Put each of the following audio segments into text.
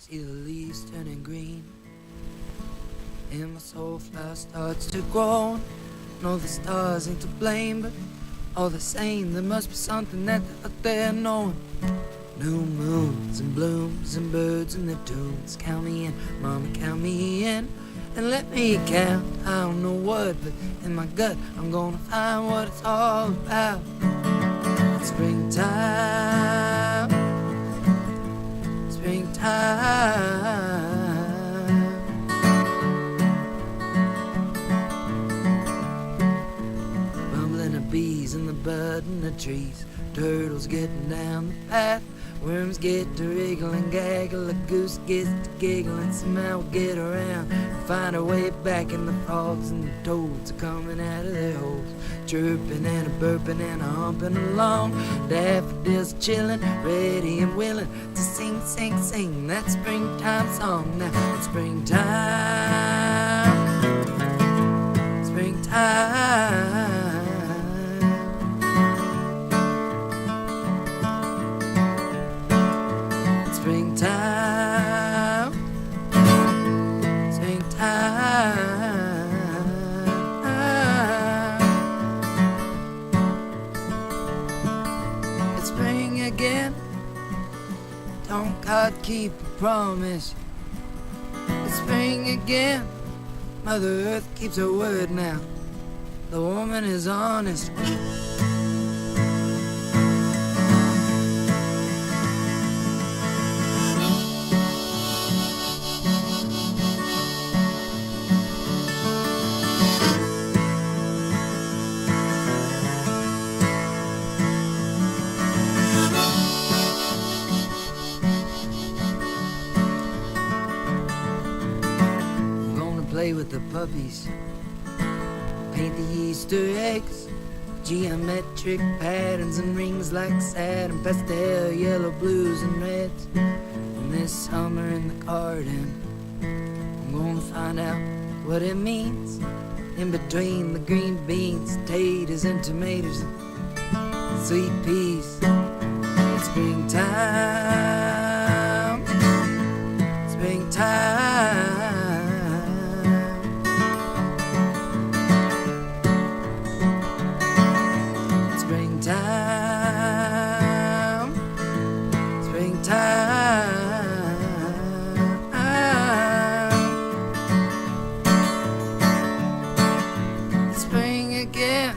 See the leaves turning green, and my soul flower starts to grow. No, the stars ain't to blame, but all the same, there must be something that they're out there knowing. New moons and blooms and birds and their tunes. Count me in, mama, count me in, and let me count. I don't know what, but in my gut, I'm gonna find what it's all about. It's springtime, springtime. Bumbling of bees in the bud and the trees. Turtles getting down the path. Worms get to wriggle and gaggle. A goose gets to giggle and somehow we'll get around and find our way back. And the frogs and the toads are coming out of their holes, chirping and a burping and a humping along. Daffodils chilling, ready and willing to sing, sing, sing that springtime song. Now it's springtime, springtime. Springtime, springtime. It's spring again. Don't God keep a promise? It's spring again. Mother Earth keeps her word now. The woman is honest. Play with the puppies, paint the Easter eggs, geometric patterns and rings like Saturn, pastel yellow, blues and reds. And this summer in the garden, I'm gonna find out what it means. In between the green beans, potatoes and tomatoes, and sweet peas. It's springtime, springtime. Springtime, springtime. It's spring again.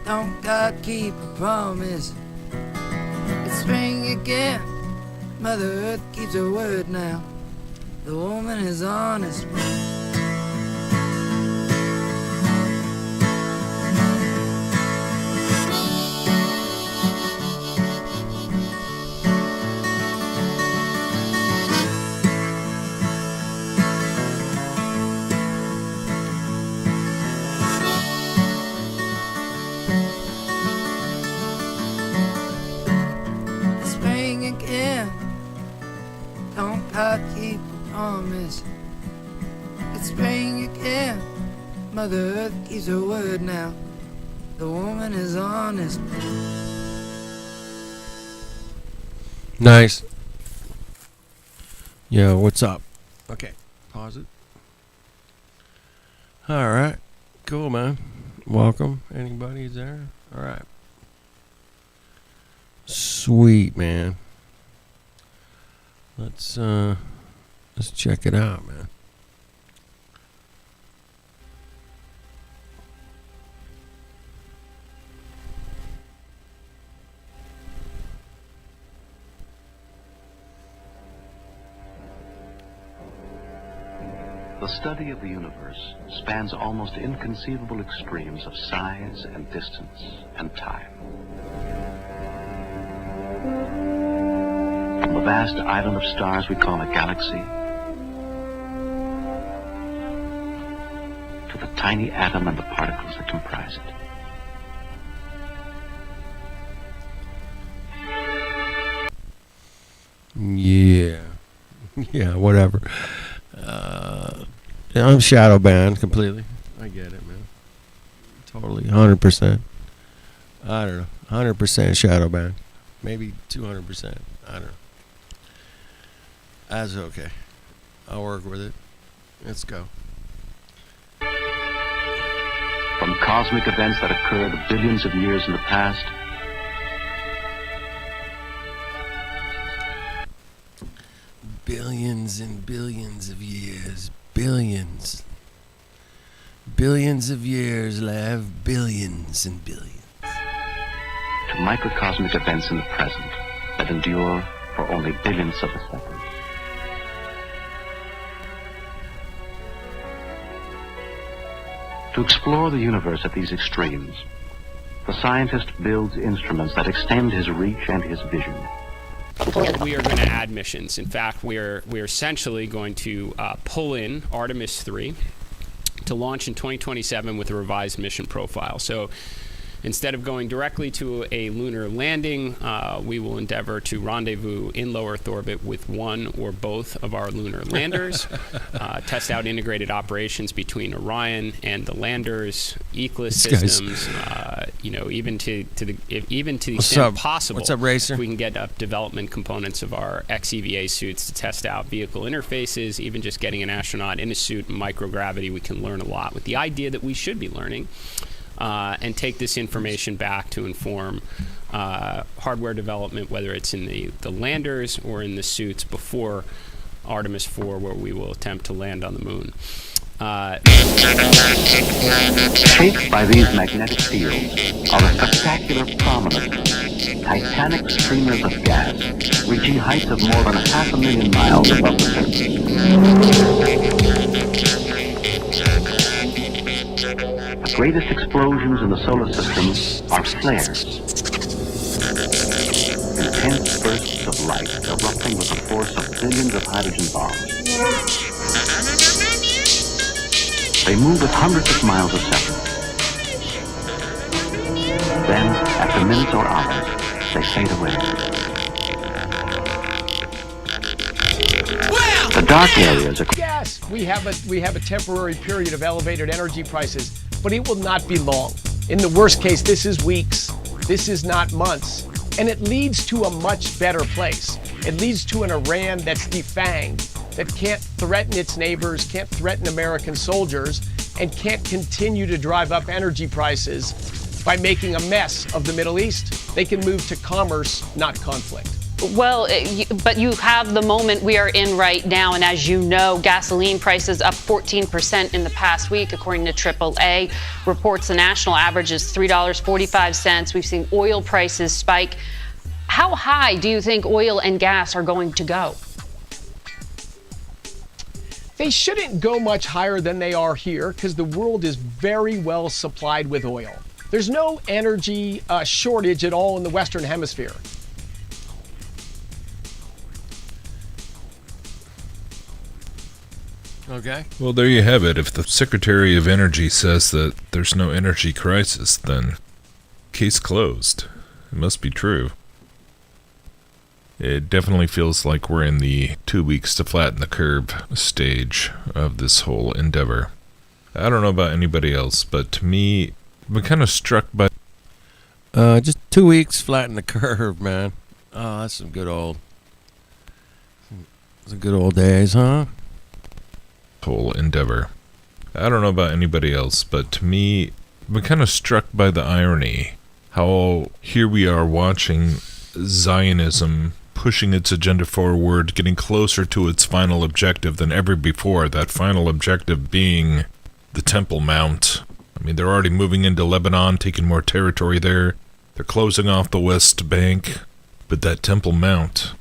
Don't God keep a promise? It's spring again. Mother Earth keeps her word now. The woman is honest. Don't God keep a promise? It's spring again. Mother Earth keeps her word now. The woman is honest. Nice. Yo, what's up? Okay, pause it. All right, cool, man. Welcome. Anybody's there? All right. Sweet, man. Let's check it out, man. The study of the universe spans almost inconceivable extremes of size and distance and time. From the vast island of stars we call a galaxy to the tiny atom and the particles that comprise it. Yeah. Yeah, whatever. I'm shadow banned completely. I get it, man. Totally, 100%. I don't know, 100% shadow banned. Maybe 200%. I don't know. That's okay. I'll work with it. Let's go. From cosmic events that occurred billions of years in the past, billions and billions of years. Billions. Billions of years, Lev. Billions and billions. to microcosmic events in the present that endure for only billionths of a second. To explore the universe at these extremes, the scientist builds instruments that extend his reach and his vision. We are going to add missions. In fact, we're essentially going to pull in Artemis 3 to launch in 2027 with a revised mission profile. So instead of going directly to a lunar landing, we will endeavor to rendezvous in low Earth orbit with one or both of our lunar landers, test out integrated operations between Orion and the landers, ECLSS systems, even to the extent possible. What's up, Racer? We can get up development components of our XEVA suits to test out vehicle interfaces. Even just getting an astronaut in a suit in microgravity, we can learn a lot with the idea that we should be learning. And take this information back to inform hardware development, whether it's in the landers or in the suits before Artemis 4, where we will attempt to land on the moon. Shaped by these magnetic fields are the spectacular prominent, titanic streamers of gas reaching heights of more than 500,000 miles above the surface. The greatest explosions in the solar system are flares. Intense bursts of light erupting with the force of billions of hydrogen bombs. They move at hundreds of miles a second. Then, after minutes or hours, they fade away. The dark areas are... Yes, we have a temporary period of elevated energy prices, but it will not be long. In the worst case, this is weeks. This is not months. And it leads to a much better place. It leads to an Iran that's defanged, that can't threaten its neighbors, can't threaten American soldiers, and can't continue to drive up energy prices by making a mess of the Middle East. They can move to commerce, not conflict. Well, but you have the moment we are in right now, and as you know, gasoline prices up 14% in the past week, according to AAA. Reports the national average is $3.45. We've seen oil prices spike. How high do you think oil and gas are going to go? They shouldn't go much higher than they are here because the world is very well supplied with oil. There's no energy shortage at all in the Western Hemisphere. Okay. Well, there you have it. If the Secretary of Energy says that there's no energy crisis, then case closed. It must be true. It definitely feels like we're in the 2 weeks to flatten the curve stage of this whole endeavor. I don't know about anybody else, but to me, I'm kind of struck by... Just 2 weeks, flatten the curve, man. Oh, that's some good old days, huh? Whole endeavor. I don't know about anybody else, but to me, I'm kind of struck by the irony. How here we are watching Zionism pushing its agenda forward, getting closer to its final objective than ever before, that final objective being the Temple Mount. I mean, they're already moving into Lebanon, taking more territory there. They're closing off the West Bank. But that Temple Mount,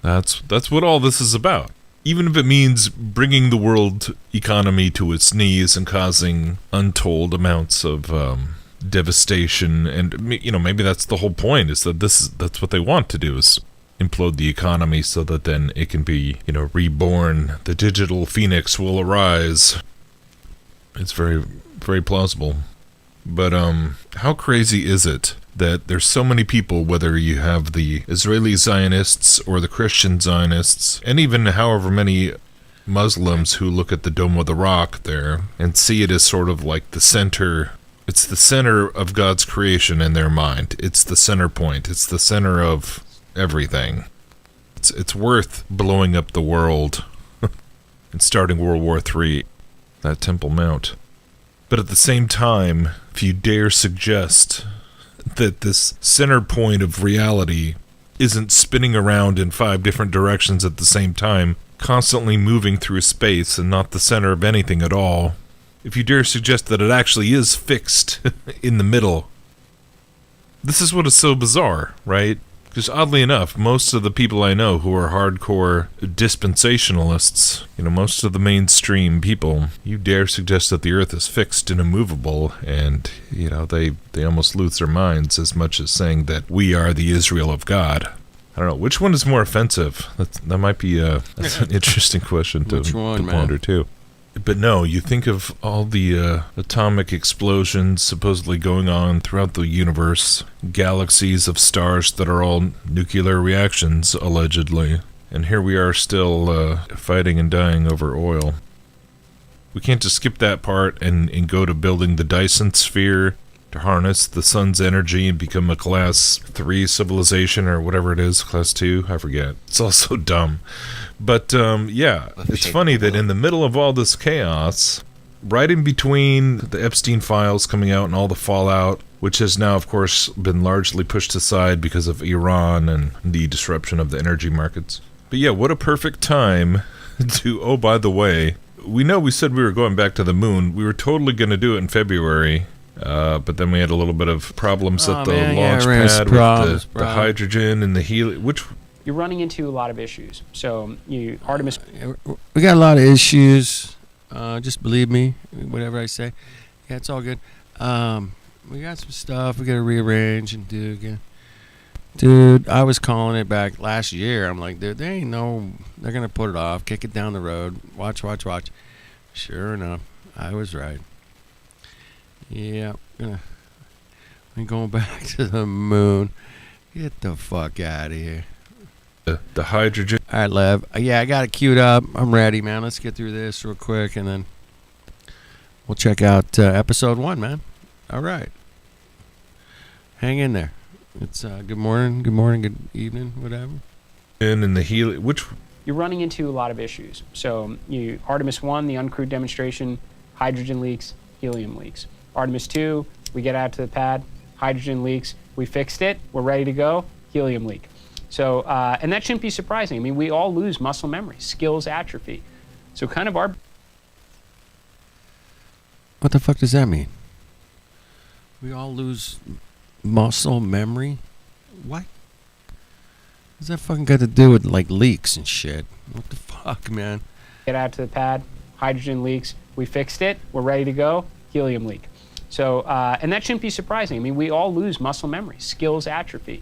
that's what all this is about. Even if it means bringing the world economy to its knees and causing untold amounts of devastation, and maybe that's the whole point, is that that's what they want to do, is implode the economy so that then it can be reborn. The digital phoenix will arise. It's very, very plausible. But how crazy is it that there's so many people, whether you have the Israeli Zionists or the Christian Zionists, and even however many Muslims who look at the Dome of the Rock there and see it as sort of like the center. It's the center of God's creation in their mind. It's the center point. It's the center of everything. it's worth blowing up the world and starting World War III, that Temple Mount. But at the same time, if you dare suggest that this center point of reality isn't spinning around in 5 different directions at the same time, constantly moving through space and not the center of anything at all, if you dare suggest that it actually is fixed in the middle, this is what is so bizarre, right? Because oddly enough, most of the people I know who are hardcore dispensationalists, most of the mainstream people, you dare suggest that the Earth is fixed and immovable, and, they almost lose their minds as much as saying that we are the Israel of God. I don't know, which one is more offensive? That might be that's an interesting question to ponder, too. But no, you think of all the atomic explosions supposedly going on throughout the universe, galaxies of stars that are all nuclear reactions, allegedly. And here we are still fighting and dying over oil. We can't just skip that part and go to building the Dyson sphere to harness the sun's energy and become a class 3 civilization or whatever it is, class 2, I forget. It's all so dumb. But yeah, it's funny that in the middle of all this chaos, right in between the Epstein files coming out and all the fallout, which has now, of course, been largely pushed aside because of Iran and the disruption of the energy markets. But yeah, what a perfect time to, oh, by the way, we said we were going back to the moon. We were totally going to do it in February. But then we had a little bit of problems at the launch pad with the hydrogen and the helium, which... You're running into a lot of issues. So, Artemis... We got a lot of issues. Just believe me, whatever I say. Yeah, it's all good. We got some stuff we got to rearrange and do again. Dude, I was calling it back last year. I'm like, dude, they're going to put it off, kick it down the road. Watch. Sure enough, I was right. Yeah, I'm going back to the moon. Get the fuck out of here. The hydrogen. All right, Lev. Yeah, I got it queued up. I'm ready, man. Let's get through this real quick, and then we'll check out episode 1, man. All right. Hang in there. It's good morning, good evening, whatever. And the helium, which... You're running into a lot of issues. So, Artemis 1, the uncrewed demonstration, hydrogen leaks, helium leaks. Artemis 2, we get out to the pad, hydrogen leaks, we fixed it, we're ready to go, helium leak. So, and that shouldn't be surprising. I mean, we all lose muscle memory, skills atrophy. So kind of our... What the fuck does that mean? We all lose muscle memory? What? What's that fucking got to do with, like, leaks and shit? What the fuck, man? Get out to the pad, hydrogen leaks, we fixed it, we're ready to go, helium leak. So, and that shouldn't be surprising. I mean, we all lose muscle memory, skills atrophy.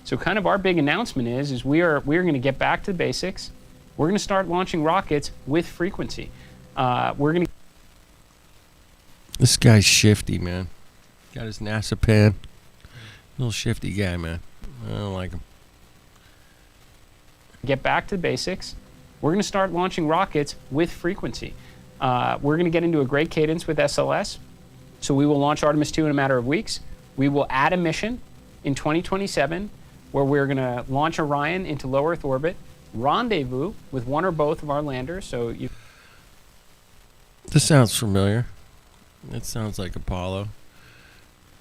So kind of our big announcement is we are going to get back to the basics. We're going to start launching rockets with frequency. We're going to... This guy's shifty, man. Got his NASA pen. Little shifty guy, man. I don't like him. Get back to the basics. We're going to start launching rockets with frequency. We're going to get into a great cadence with SLS. So we will launch Artemis 2 in a matter of weeks. We will add a mission in 2027 where we're going to launch Orion into low Earth orbit, rendezvous with one or both of our landers. So you... This sounds familiar. It sounds like Apollo.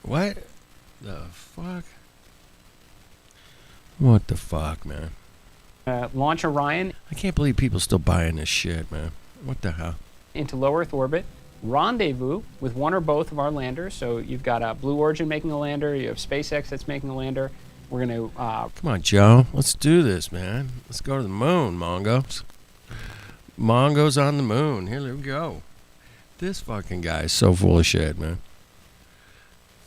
What the fuck? What the fuck, man? Launch Orion. I can't believe people still buying this shit, man. What the hell? Into low Earth orbit, rendezvous with one or both of our landers. So you've got Blue Origin making a lander. You have SpaceX that's making a lander. We're going to... Come on, Joe. Let's do this, man. Let's go to the moon, Mongos. Mongo's on the moon. Here we go. This fucking guy is so full of shit, man.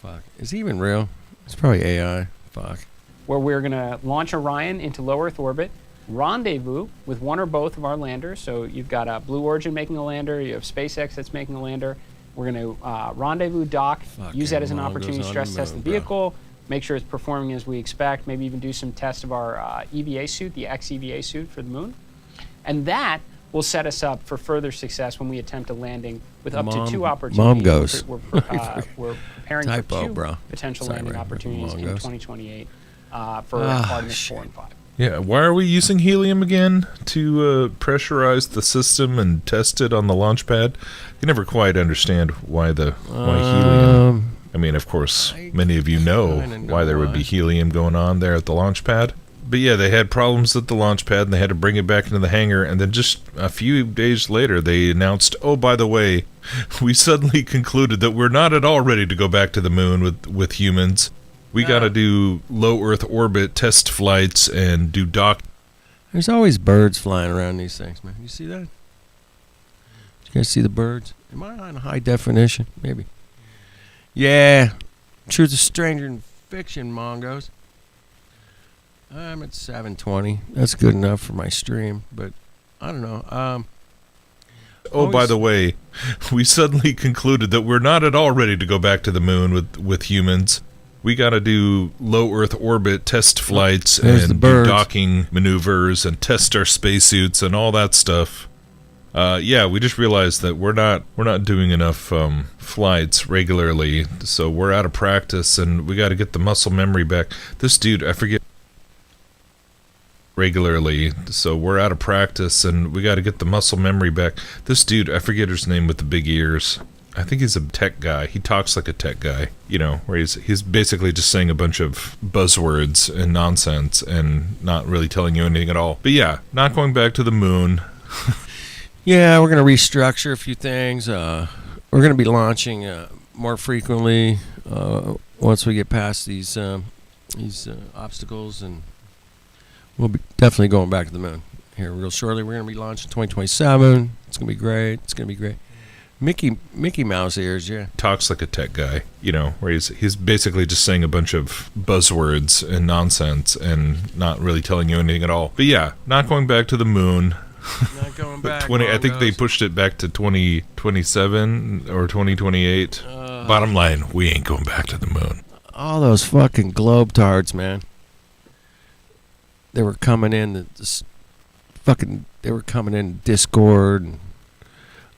Fuck. Is he even real? It's probably AI. Fuck. Where we're going to launch Orion into low Earth orbit, rendezvous with one or both of our landers. So you've got Blue Origin making a lander. You have SpaceX that's making a lander. We're going to rendezvous, dock, use that as an opportunity to stress test the vehicle, make sure it's performing as we expect, maybe even do some tests of our EVA suit, the XEVA suit for the moon. And that will set us up for further success when we attempt a landing with up to 2 opportunities. Mom goes. We're preparing Typo, for 2 bro. potential Sorry, landing opportunities in Mongos. 2028 for Artemis 4 and 5. Yeah, why are we using helium again to pressurize the system and test it on the launch pad? I never quite understand why helium. I mean, of course, many of you know why there would be helium going on there at the launch pad. But yeah, they had problems at the launch pad, and they had to bring it back into the hangar. And then just a few days later, they announced, "Oh, by the way, we suddenly concluded that we're not at all ready to go back to the moon with humans. We got to do low Earth orbit test flights and do dock." There's always birds flying around these things, man. You see that? You guys see the birds? Am I on high definition? Maybe. Yeah. Truth is stranger than fiction, Mongos. I'm at 720. That's good enough for my stream, but I don't know. Oh, by the way, we suddenly concluded that we're not at all ready to go back to the moon with humans. We got to do low Earth orbit test flights and do docking maneuvers and test our spacesuits and all that stuff. Yeah, we just realized that we're not doing enough flights regularly, so we're out of practice, and we got to get the muscle memory back. This dude, I forget. Regularly, so we're out of practice, and we got to get the muscle memory back. This dude, I forget his name with the big ears. I think he's a tech guy. He talks like a tech guy, you know, where he's basically just saying a bunch of buzzwords and nonsense and not really telling you anything at all. But yeah, not going back to the moon. Yeah, we're going to restructure a few things. We're going to be launching more frequently once we get past these obstacles, and we'll be definitely going back to the moon here real shortly. We're going to be launching 2027. It's going to be great. It's going to be great. Mickey Mouse ears, yeah. Talks like a tech guy, you know, where he's basically just saying a bunch of buzzwords and nonsense and not really telling you anything at all. But yeah, not going back to the moon. Not going back. I think they pushed it back to 2027 or 2028. Bottom line, we ain't going back to the moon. All those fucking globetards, man. They were coming in they were coming in Discord and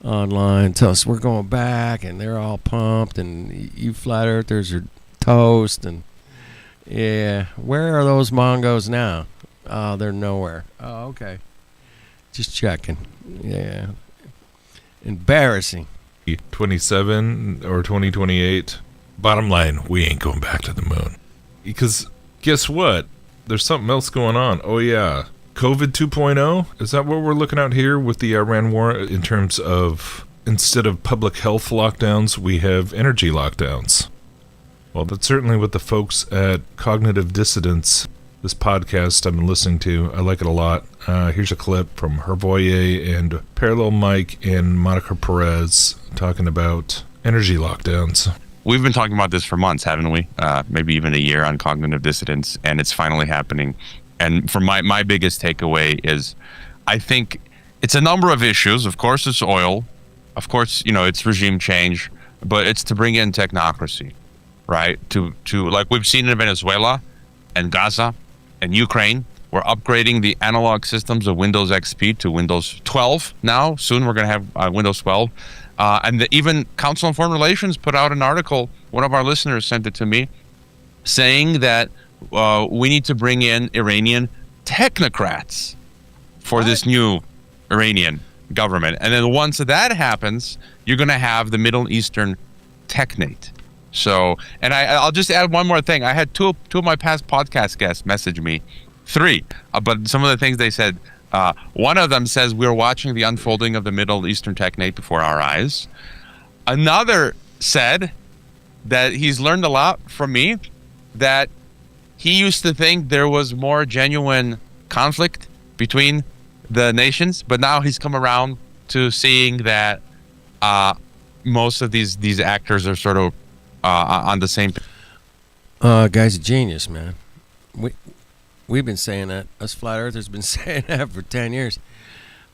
online, tell us we're going back, and they're all pumped, and you flat earthers are toast, and yeah, where are those Mongos now? Oh, they're nowhere. Oh, okay. Just checking. Yeah. Embarrassing. 27 or 2028. Bottom line, we ain't going back to the moon. Because guess what? There's something else going on. Oh, yeah. COVID 2.0? Is that what we're looking at here with the Iran war in terms of instead of public health lockdowns, we have energy lockdowns? Well, that's certainly what the folks at Cognitive Dissidence, this podcast I've been listening to, I like it a lot. Here's a clip from Hervoye and Parallel Mike and Monica Perez talking about energy lockdowns. We've been talking about this for months, haven't we? Maybe even a year on Cognitive Dissidence, and it's finally happening. And for my biggest takeaway is, I think it's a number of issues. Of course, it's oil. Of course, you know, it's regime change, but it's to bring in technocracy, right? To like we've seen in Venezuela and Gaza and Ukraine, we're upgrading the analog systems of Windows XP to Windows 12 now. Soon we're going to have Windows 12. And even Council on Foreign Relations put out an article, one of our listeners sent it to me, saying that we need to bring in Iranian technocrats for this new Iranian government. And then once that happens, you're going to have the Middle Eastern technate. So, and I'll just add one more thing. I had two of my past podcast guests message me, 3, but some of the things they said, one of them says we're watching the unfolding of the Middle Eastern technate before our eyes. Another said that he's learned a lot from me, that he used to think there was more genuine conflict between the nations, but now he's come around to seeing that most of these actors are sort of on the same. Guy's a genius, man. We've been saying that. Us flat earthers been saying that for 10 years.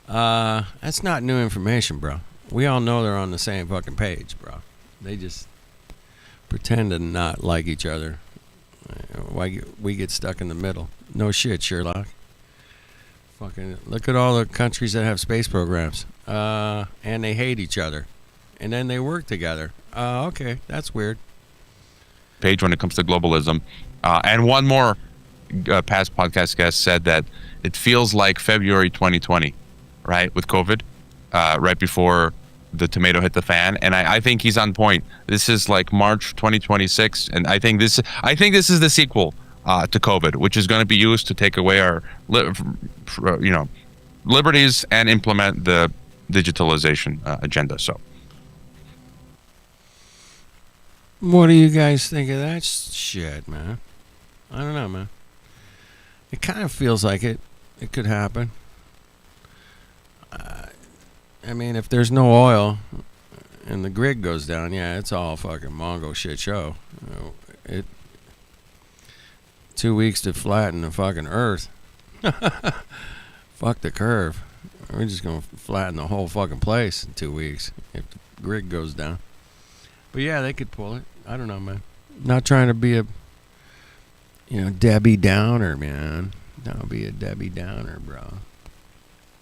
That's not new information, bro. We all know they're on the same fucking page, bro. They just pretend to not like each other. Why we get stuck in the middle? No shit, Sherlock. Fucking look at all the countries that have space programs, and they hate each other, and then they work together. Okay, that's weird. Page when it comes to globalism, and one more past podcast guest said that it feels like February 2020, right, with COVID, right before the tomato hit the fan, and I think he's on point. This is like March 2026, and I think this is the sequel to COVID, which is going to be used to take away our liberties and implement the digitalization agenda. So, what do you guys think of that shit, man? I don't know, man. It kind of feels like it could happen. I mean, if there's no oil and the grid goes down, yeah, it's all fucking Mongo shit show. You know, 2 weeks to flatten the fucking earth. Fuck the curve. We're just gonna flatten the whole fucking place in 2 weeks if the grid goes down. But yeah, they could pull it. I don't know, man. Not trying to be a, Debbie Downer, man. Don't be a Debbie Downer, bro.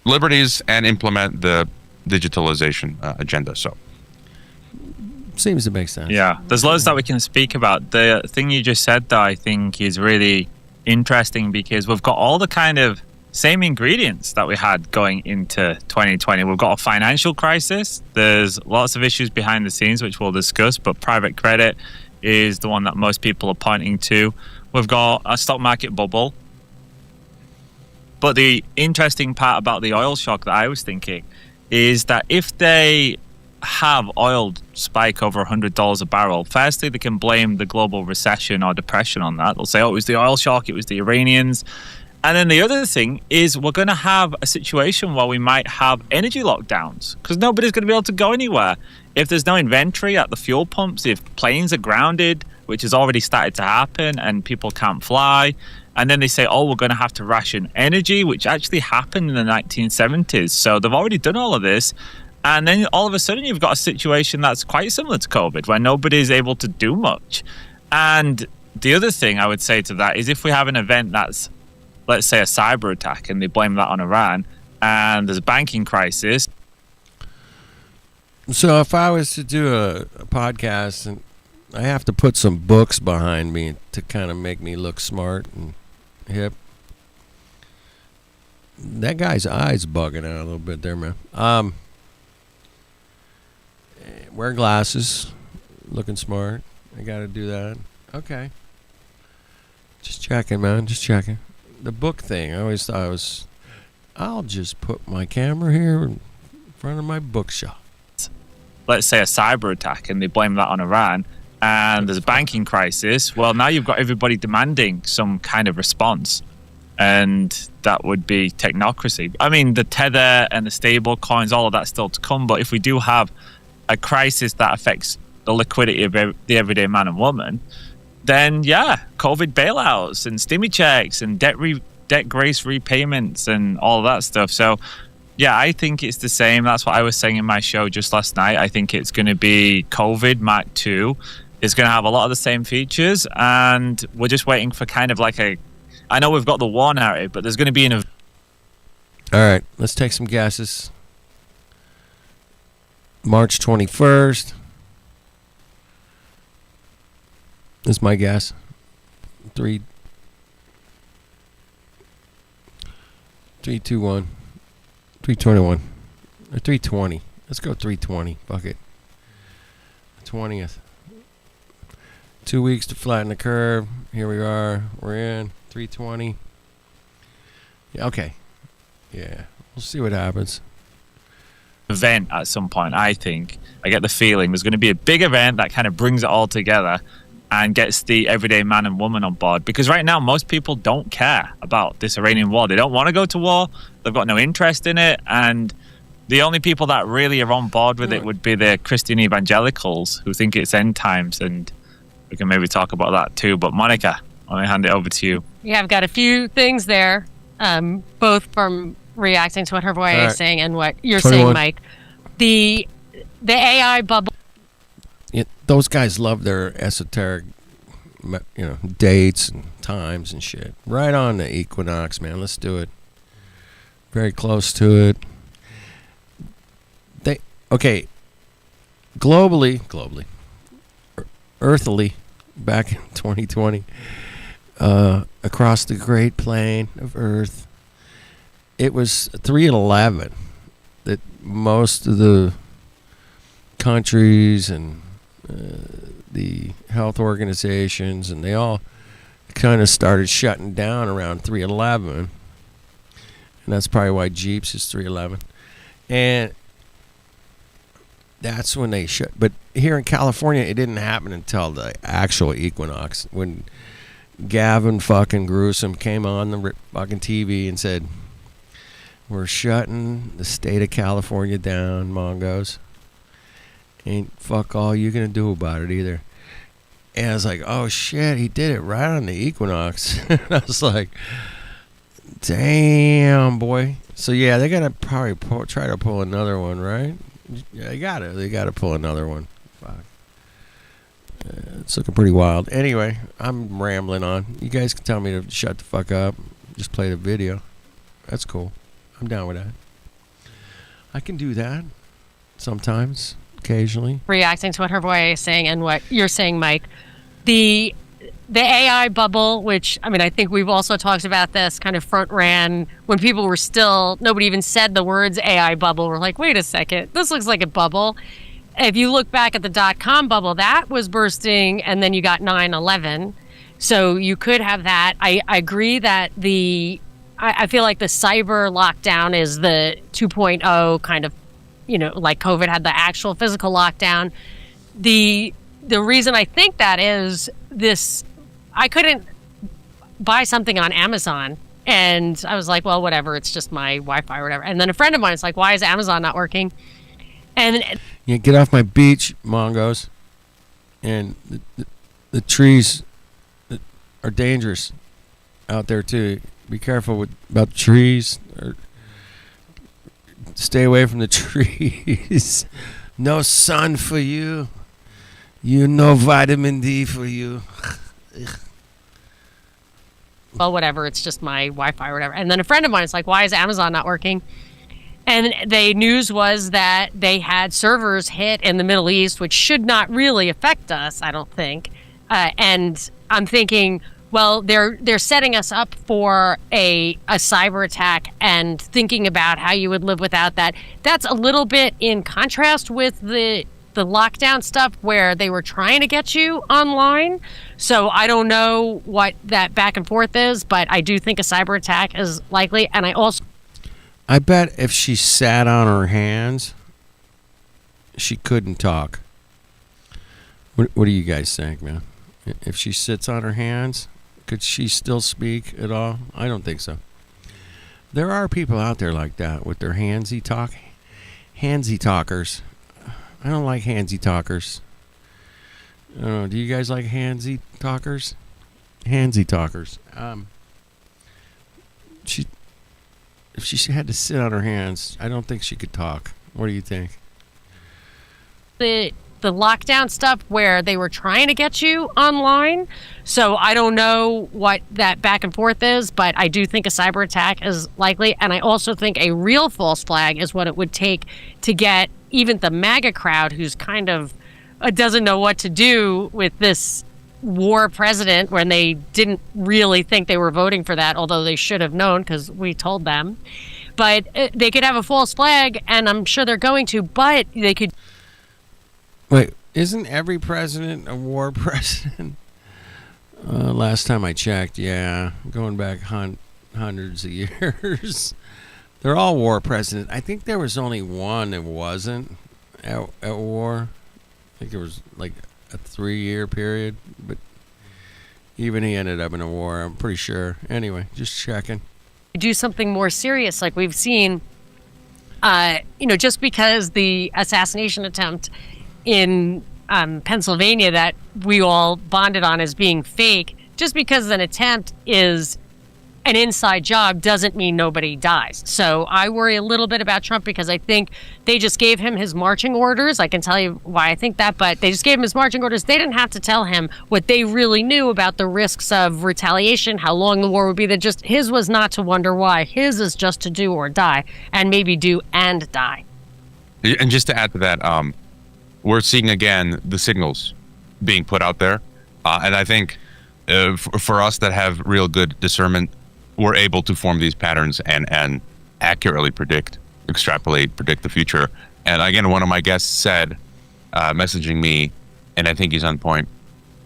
Liberties and implement the digitalization agenda. So, seems to make sense. Yeah, there's loads that we can speak about. The thing you just said, though, I think is really interesting because we've got all the kind of same ingredients that we had going into 2020. We've got a financial crisis. There's lots of issues behind the scenes, which we'll discuss, but private credit is the one that most people are pointing to. We've got a stock market bubble. But the interesting part about the oil shock that I was thinking is that if they have oil spike over $100 a barrel, firstly, they can blame the global recession or depression on that. They'll say, oh, it was the oil shock, it was the Iranians. And then the other thing is we're going to have a situation where we might have energy lockdowns because nobody's going to be able to go anywhere. If there's no inventory at the fuel pumps, if planes are grounded, which has already started to happen, and people can't fly, and then they say, oh, we're going to have to ration energy, which actually happened in the 1970s. So they've already done all of this. And then all of a sudden you've got a situation that's quite similar to COVID, where nobody's able to do much. And the other thing I would say to that is if we have an event that's, let's say, a cyber attack, and they blame that on Iran, and there's a banking crisis. So if I was to do a podcast, and I have to put some books behind me to kind of make me look smart and hip. That guy's eyes bugging out a little bit there, man. Wear glasses, looking smart. I got to do that. Okay. Just checking, man. Just checking. The book thing, I always thought I'll just put my camera here in front of my bookshelf. Let's say a cyber attack, and they blame that on Iran, and there's a banking crisis. Well, now you've got everybody demanding some kind of response, and that would be technocracy. I mean, the Tether and the stable coins, all of that's still to come, but if we do have a crisis that affects the liquidity of the everyday man and woman, then yeah, COVID bailouts and stimmy checks and debt grace repayments and all of that stuff. So yeah, I think it's the same. That's what I was saying in my show just last night. I think it's going to be COVID Mark II. It's going to have a lot of the same features, and we're just waiting for kind of like I know we've got the war narrative, but there's going to be All right, let's take some guesses. March 21st. This is my guess. 321. 321. Or 320. Let's go 320. Fuck it. 20th. 2 weeks to flatten the curve. Here we are. We're in 320. Yeah, okay. Yeah. We'll see what happens. Event at some point, I think. I get the feeling there's going to be a big event that kind of brings it all together and gets the everyday man and woman on board. Because right now, most people don't care about this Iranian war. They don't want to go to war. They've got no interest in it. And the only people that really are on board with it would be the Christian evangelicals who think it's end times. And we can maybe talk about that too. But Monica, let me hand it over to you. Yeah, I've got a few things there, both from reacting to what Hrvoje is saying and what you're 21. saying, Mike. The AI bubble. Yeah, those guys love their esoteric, dates and times and shit. Right on the equinox, man. Let's do it. Very close to it. Globally, earthly, back in 2020, across the great plain of Earth. It was 3:11 that most of the countries and the health organizations, and they all kind of started shutting down around 3:11, and that's probably why Jeeps is 3:11, and that's when they shut. But here in California, it didn't happen until the actual equinox, when Gavin fucking Gruesome came on the fucking TV and said, "We're shutting the state of California down, Mongos. Ain't fuck all you gonna do about it either." And I was like, oh shit, he did it right on the equinox. I was like, damn, boy. So yeah, they gotta probably try to pull another one, right? Yeah, they gotta pull another one. Fuck. It's looking pretty wild. Anyway, I'm rambling on. You guys can tell me to shut the fuck up. Just play the video. That's cool. I'm down with that. I can do that sometimes, occasionally. Reacting to what her boy is saying and what you're saying, Mike. The AI bubble, which, I mean, I think we've also talked about this, kind of front ran when people were still, nobody even said the words AI bubble. We're like, wait a second, this looks like a bubble. If you look back at the .com bubble, that was bursting, and then you got 9/11. So you could have that. I agree that I feel like the cyber lockdown is the 2.0 kind of, like COVID had the actual physical lockdown. The reason I think that is this, I couldn't buy something on Amazon, and I was like, well, whatever, it's just my Wi-Fi or whatever. And then a friend of mine is like, why is Amazon not working? And yeah, get off my beach, Mongos. And the trees are dangerous out there too. Be careful about the trees, or stay away from the trees. No sun for you. No vitamin D for you. Well, whatever, it's just my Wi-Fi or whatever. And then a friend of mine is like, why is Amazon not working? And the news was that they had servers hit in the Middle East, which should not really affect us, I don't think. And I'm thinking, well, they're setting us up for a cyber attack, and thinking about how you would live without that. That's a little bit in contrast with the lockdown stuff where they were trying to get you online. So I don't know what that back and forth is, but I do think a cyber attack is likely. And I bet if she sat on her hands, she couldn't talk. What do you guys think, man? If she sits on her hands, could she still speak at all? I don't think so. There are people out there like that with their handsy talkers. I don't like handsy talkers. I don't know. Do you guys like handsy talkers? Handsy talkers. If she had to sit on her hands, I don't think she could talk. What do you think? The lockdown stuff where they were trying to get you online. So I don't know what that back and forth is, but I do think a cyber attack is likely. And I also think a real false flag is what it would take to get even the MAGA crowd, who's kind of doesn't know what to do with this war president, when they didn't really think they were voting for that, although they should have known because we told them. But they could have a false flag, and I'm sure they're going to, but they could. Wait, isn't every president a war president? Last time I checked, yeah, going back hundreds of years. They're all war presidents. I think there was only one that wasn't at war. I think it was like a 3-year period, but even he ended up in a war, I'm pretty sure. Anyway, just checking. Do something more serious, like we've seen, just because the assassination attempt in Pennsylvania that we all bonded on as being fake, just because an attempt is an inside job doesn't mean nobody dies. So I worry a little bit about Trump, because I think they just gave him his marching orders. I can tell you why I think that, but they just gave him his marching orders. They didn't have to tell him what they really knew about the risks of retaliation, how long the war would be. That just, his was not to wonder why. His is just to do or die, and maybe do and die. And just to add to that, we're seeing again the signals being put out there. And I think for us that have real good discernment, we're able to form these patterns and accurately extrapolate, predict the future. And again, one of my guests said, messaging me, and I think he's on point,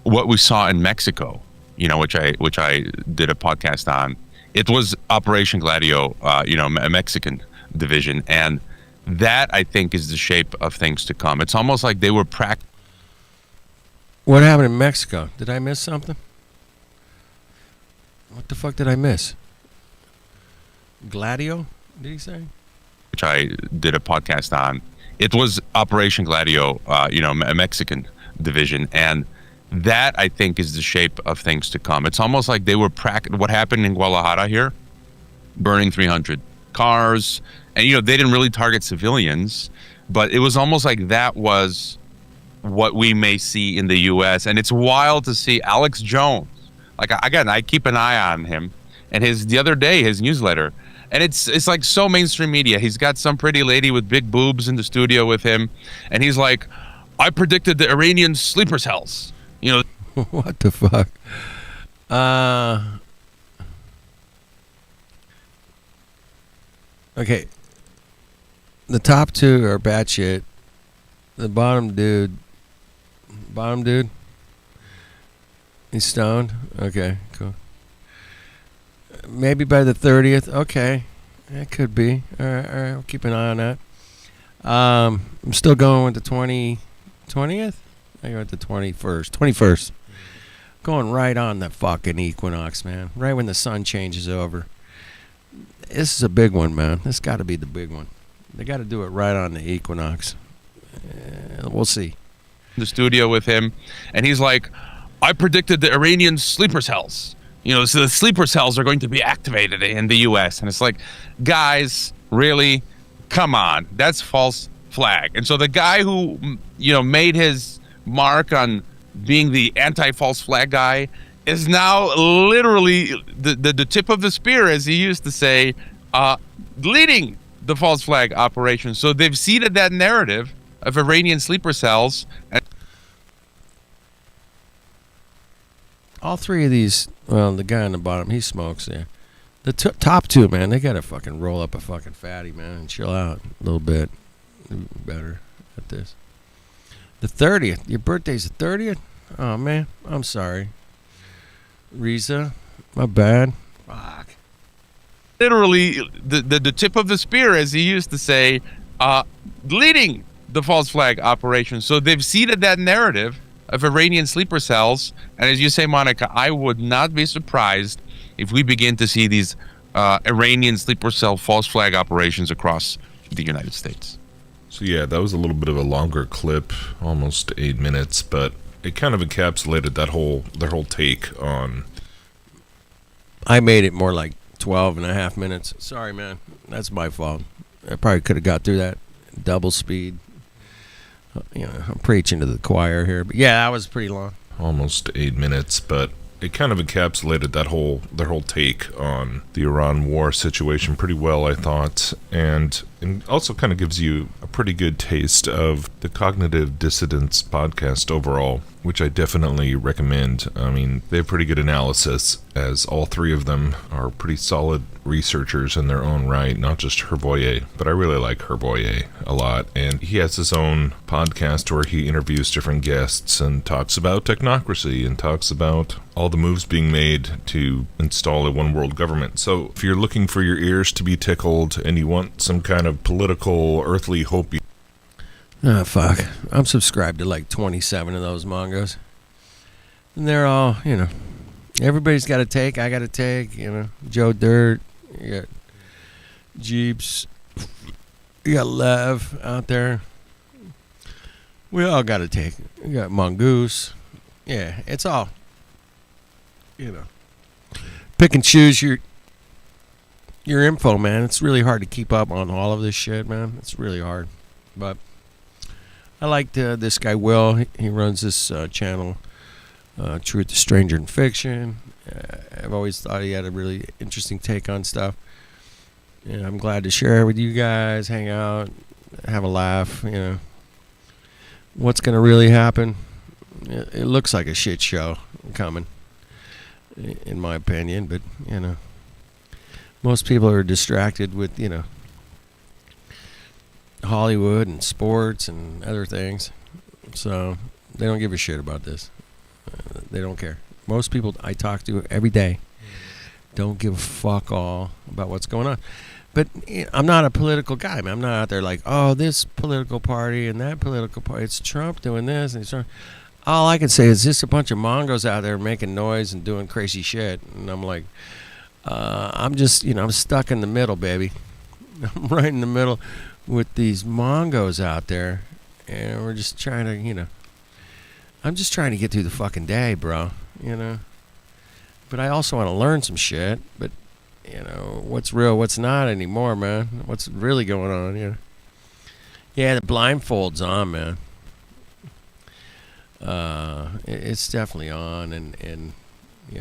what we saw in Mexico, which I did a podcast on. It was Operation Gladio, a Mexican division, and that I think is the shape of things to come. It's almost like they were What happened in Mexico? Did I miss something? What the fuck did I miss? Gladio? Did he say? which I did a podcast on. It was Operation Gladio, a Mexican division, and that I think is the shape of things to come. It's almost like they were what happened in Guadalajara here, burning 300 cars, and they didn't really target civilians, but it was almost like that was what we may see in the U.S. And it's wild to see Alex Jones. Like, again, I keep an eye on him, and the other day his newsletter, and it's like so mainstream media. He's got some pretty lady with big boobs in the studio with him, and he's like, I predicted the Iranian sleeper cells. What the fuck? Okay. The top two are batshit. The bottom dude, he's stoned. Okay, cool. Maybe by the 30th. Okay, that could be. All right. I'll keep an eye on that. I'm still going with the 20th. I go with the 21st. Going right on the fucking equinox, man. Right when the sun changes over. This is a big one, man. This got to be the big one. They got to do it right on the equinox. We'll see. The studio with him, and he's like, I predicted the Iranian sleeper cells. So the sleeper cells are going to be activated in the U.S. And it's like, guys, really? Come on. That's false flag. And so the guy who, made his mark on being the anti-false flag guy is now literally the tip of the spear, as he used to say, leading the false flag operation. So they've seeded that narrative of Iranian sleeper cells. All three of these, well, the guy on the bottom, he smokes there. The top two, man, they got to fucking roll up a fucking fatty, man, and chill out a little bit. Better at this. The 30th. Your birthday's the 30th? Oh, man. I'm sorry. Riza, my bad. Fuck. Literally the tip of the spear, as he used to say, leading the false flag operation. So they've seeded that narrative of Iranian sleeper cells. And as you say, Monica, I would not be surprised if we begin to see these Iranian sleeper cell false flag operations across the United States. So yeah, that was a little bit of a longer clip, almost 8 minutes, but it kind of encapsulated their whole take on. I made it more like 12 and a half minutes. Sorry, man. That's my fault. I probably could have got through that double speed. I'm preaching to the choir here, but yeah, that was pretty long. Almost 8 minutes, but it kind of encapsulated their whole take on the Iran war situation pretty well, I thought, and also kind of gives you a pretty good taste of the Cognitive Dissidence podcast overall, which I definitely recommend. I mean, they have pretty good analysis, as all three of them are pretty solid researchers in their own right, not just Herboyer, but I really like Herboyer a lot, and he has his own podcast where he interviews different guests and talks about technocracy and talks about all the moves being made to install a one world government. So if you're looking for your ears to be tickled and you want some kind of political earthly hope, Oh, fuck. I'm subscribed to like 27 of those mongos. And they're all, everybody's got a take. I got a take, Joe Dirt, you got Jeeps, you got Lev out there. We all got a take. You got Mongoose. Yeah, it's all, pick and choose your info, man. It's really hard to keep up on all of this shit, man. It's really hard. But I liked this guy, Will. He runs this channel, Truth is Stranger Than Fiction. I've always thought he had a really interesting take on stuff. And I'm glad to share it with you guys, hang out, have a laugh. What's going to really happen? It looks like a shit show coming. in my opinion. But most people are distracted with Hollywood and sports and other things, so they don't give a shit about this. They don't care. Most people I talk to every day don't give a fuck all about what's going on. But I'm not a political guy, man. I'm not out there like, oh, this political party and that political party. It's Trump doing this and it's Trump. All I can say is just a bunch of Mongos out there making noise and doing crazy shit. And I'm like, I'm just, I'm stuck in the middle, baby. I'm right in the middle with these Mongos out there. And we're just trying to, I'm just trying to get through the fucking day, bro. But I also want to learn some shit. But, what's real, what's not anymore, man. What's really going on, Yeah, the blindfold's on, man. It's definitely on. And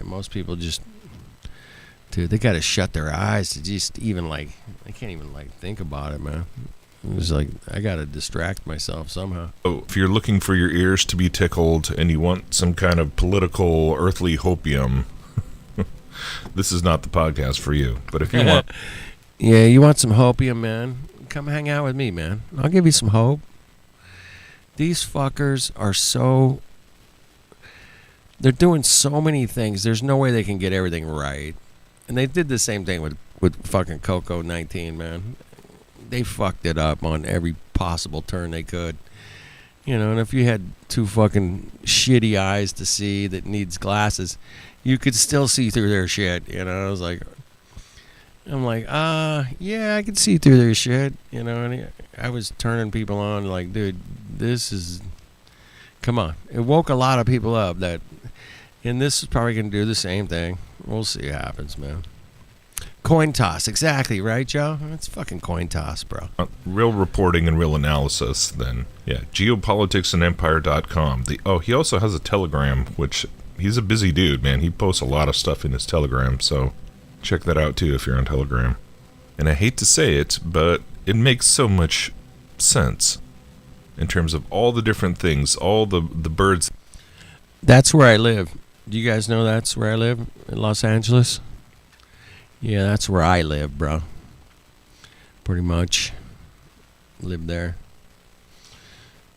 most people just, dude, they got to shut their eyes to just even, they can't even, think about it, man. It was like, I got to distract myself somehow. So if you're looking for your ears to be tickled and you want some kind of political earthly hopium, this is not the podcast for you. But if you want... Yeah, you want some hopium, man? Come hang out with me, man. I'll give you some hope. These fuckers are so... They're doing so many things. There's no way they can get everything right. And they did the same thing with fucking Coco-19, man. They fucked it up on every possible turn they could. And if you had two fucking shitty eyes to see that needs glasses, you could still see through their shit. I was like, yeah, I could see through their shit. And I was turning people on like, dude, this is, come on. It woke a lot of people up and this is probably going to do the same thing. We'll see what happens, man. Coin toss, exactly, right, Joe? It's fucking coin toss, bro. Real reporting and real analysis, then. Yeah, geopoliticsandempire.com. He also has a Telegram, which he's a busy dude, man. He posts a lot of stuff in his Telegram, so check that out, too, if you're on Telegram. And I hate to say it, but it makes so much sense in terms of all the different things, all the birds. That's where I live. Do you guys know that's where I live? In Los Angeles? Yeah, that's where I live, bro. Pretty much. Live there.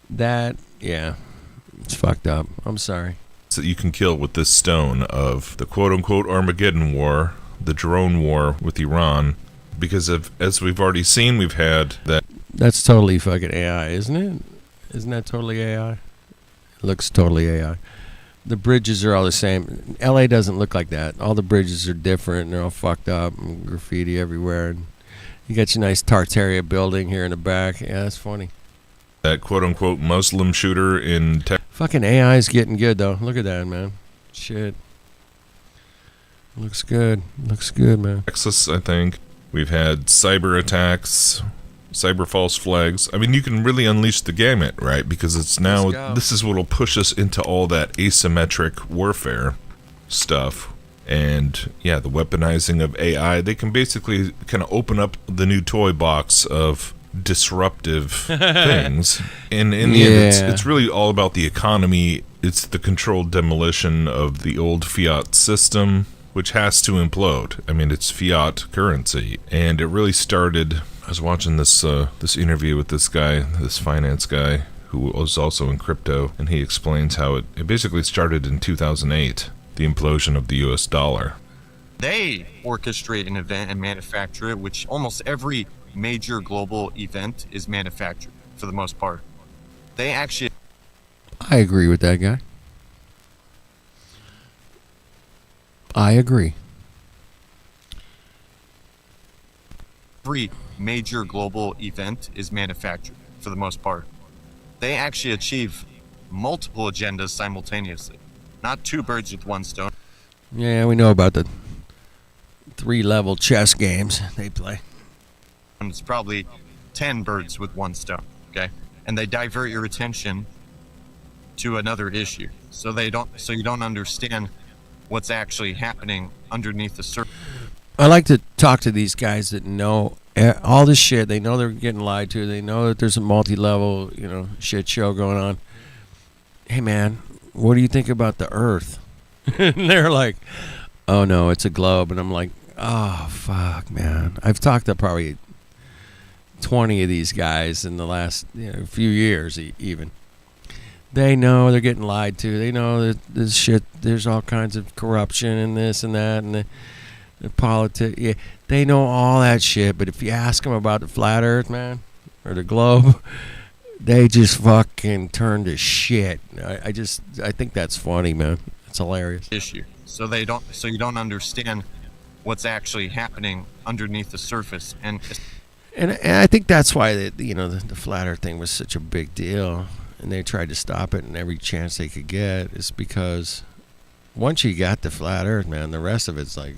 Yeah. It's fucked up. I'm sorry. That you can kill with this stone of the quote-unquote Armageddon War, the drone war with Iran, because as we've already seen, we've had that... That's totally fucking AI, isn't it? Isn't that totally AI? It looks totally AI. The bridges are all the same. LA doesn't look like that. All the bridges are different, and they're all fucked up, and graffiti everywhere. And you got your nice Tartaria building here in the back. Yeah, that's funny. That quote-unquote Muslim shooter in Texas. Fucking AI is getting good, though. Look at that, man. Shit. Looks good. Looks good, man. Texas, I think. We've had cyber attacks, cyber false flags. I mean, you can really unleash the gamut, right? Because it's now, this is what will push us into all that asymmetric warfare stuff. And yeah, the weaponizing of AI, they can basically kind of open up the new toy box of disruptive things. And in the end, it's really all about the economy. It's the controlled demolition of the old fiat system, which has to implode. I mean, it's fiat currency. And it really started... I was watching this interview with this guy, this finance guy, who was also in crypto, and he explains how it basically started in 2008, the implosion of the US dollar. They orchestrate an event and manufacture it, which almost every major global event is manufactured, for the most part. They actually... I agree with that guy. I agree. Every major global event is manufactured, for the most part. They actually achieve multiple agendas simultaneously. Not two birds with one stone. Yeah, we know about the 3-level chess games they play. And it's probably 10 birds with one stone, okay? And they divert your attention to another issue. So you don't understand what's actually happening underneath the surface. I like to talk to these guys that know all this shit. They know they're getting lied to. They know that there's a multi-level, shit show going on. Hey, man, what do you think about the Earth? And they're like, oh no, it's a globe. And I'm like, oh, fuck, man. I've talked to probably 20 of these guys in the last few years even. They know they're getting lied to. They know that this shit, there's all kinds of corruption and this and that and the politics. Yeah, they know all that shit. But if you ask them about the flat earth, man, or the globe, they just fucking turn to shit. I think that's funny, man. It's hilarious. Issue. So you don't understand what's actually happening underneath the surface. And I think that's why the flat earth thing was such a big deal. And they tried to stop it in every chance they could get. Is because once you got the flat earth, man, the rest of it's like,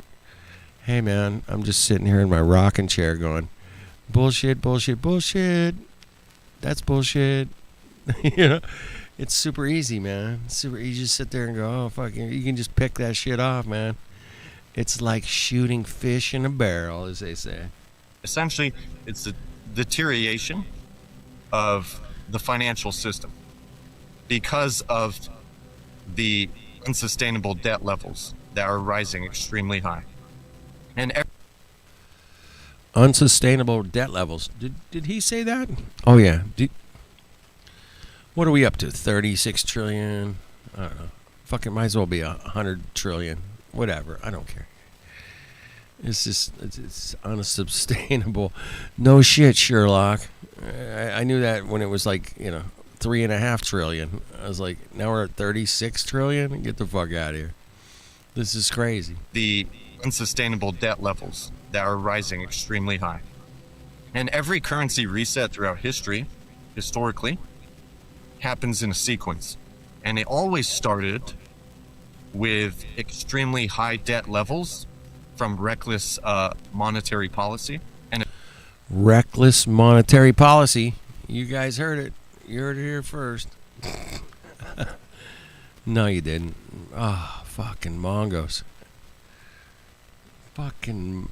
hey, man, I'm just sitting here in my rocking chair going, bullshit, bullshit, bullshit. That's bullshit. It's super easy, man. It's super easy. You just sit there and go, oh, fuck, you can just pick that shit off, man. It's like shooting fish in a barrel, as they say. Essentially, it's the deterioration of the financial system because of the unsustainable debt levels that are rising extremely high. And unsustainable debt levels. Did he say that? Oh yeah. What are we up to? 36 trillion? I don't know. Fucking might as well be 100 trillion. Whatever. I don't care. It's just it's unsustainable. No shit, Sherlock. I knew that when it was like 3.5 trillion. I was like, now we're at 36 trillion. Get the fuck out of here. This is crazy. The unsustainable debt levels that are rising extremely high. And every currency reset throughout history, historically, happens in a sequence. And it always started with extremely high debt levels from reckless monetary policy. And reckless monetary policy. You guys heard it. You heard it here first. No, you didn't. Oh, fucking Mongos. Fucking.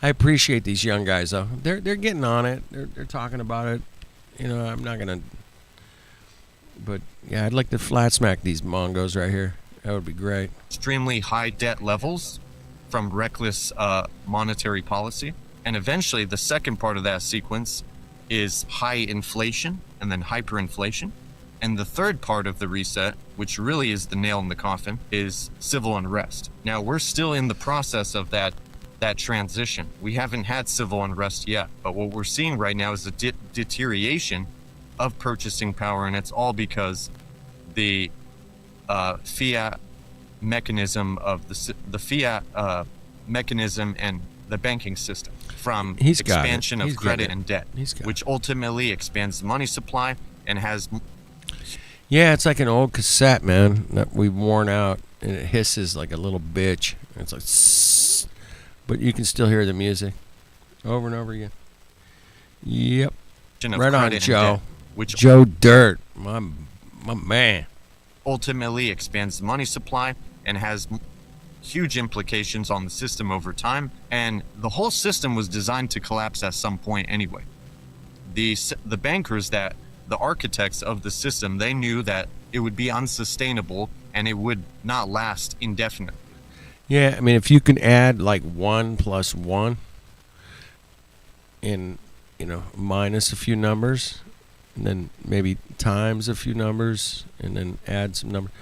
I appreciate these young guys though. They're getting on it. They're talking about it. I'm not gonna. But yeah, I'd like to flat smack these Mongos right here. That would be great. Extremely high debt levels from reckless monetary policy. And eventually, the second part of that sequence is high inflation and then hyperinflation. And the third part of the reset, which really is the nail in the coffin, is civil unrest. Now, we're still in the process of that transition. We haven't had civil unrest yet. But what we're seeing right now is a deterioration of purchasing power. And it's all because the fiat mechanism of the fiat mechanism and the banking system from expansion of credit and debt, which ultimately expands the money supply and has. Yeah, it's like an old cassette, man, that we've worn out, and it hisses like a little bitch. It's like, sss, but you can still hear the music over and over again. Yep. Right on, Joe. Joe Dirt, my man. Ultimately expands the money supply and has huge implications on the system over time. And the whole system was designed to collapse at some point anyway. The bankers, the architects of the system, they knew that it would be unsustainable and it would not last indefinitely. Yeah, I mean, if you can add like 1 + 1 and, minus a few numbers, and then maybe times a few numbers, and then add some numbers.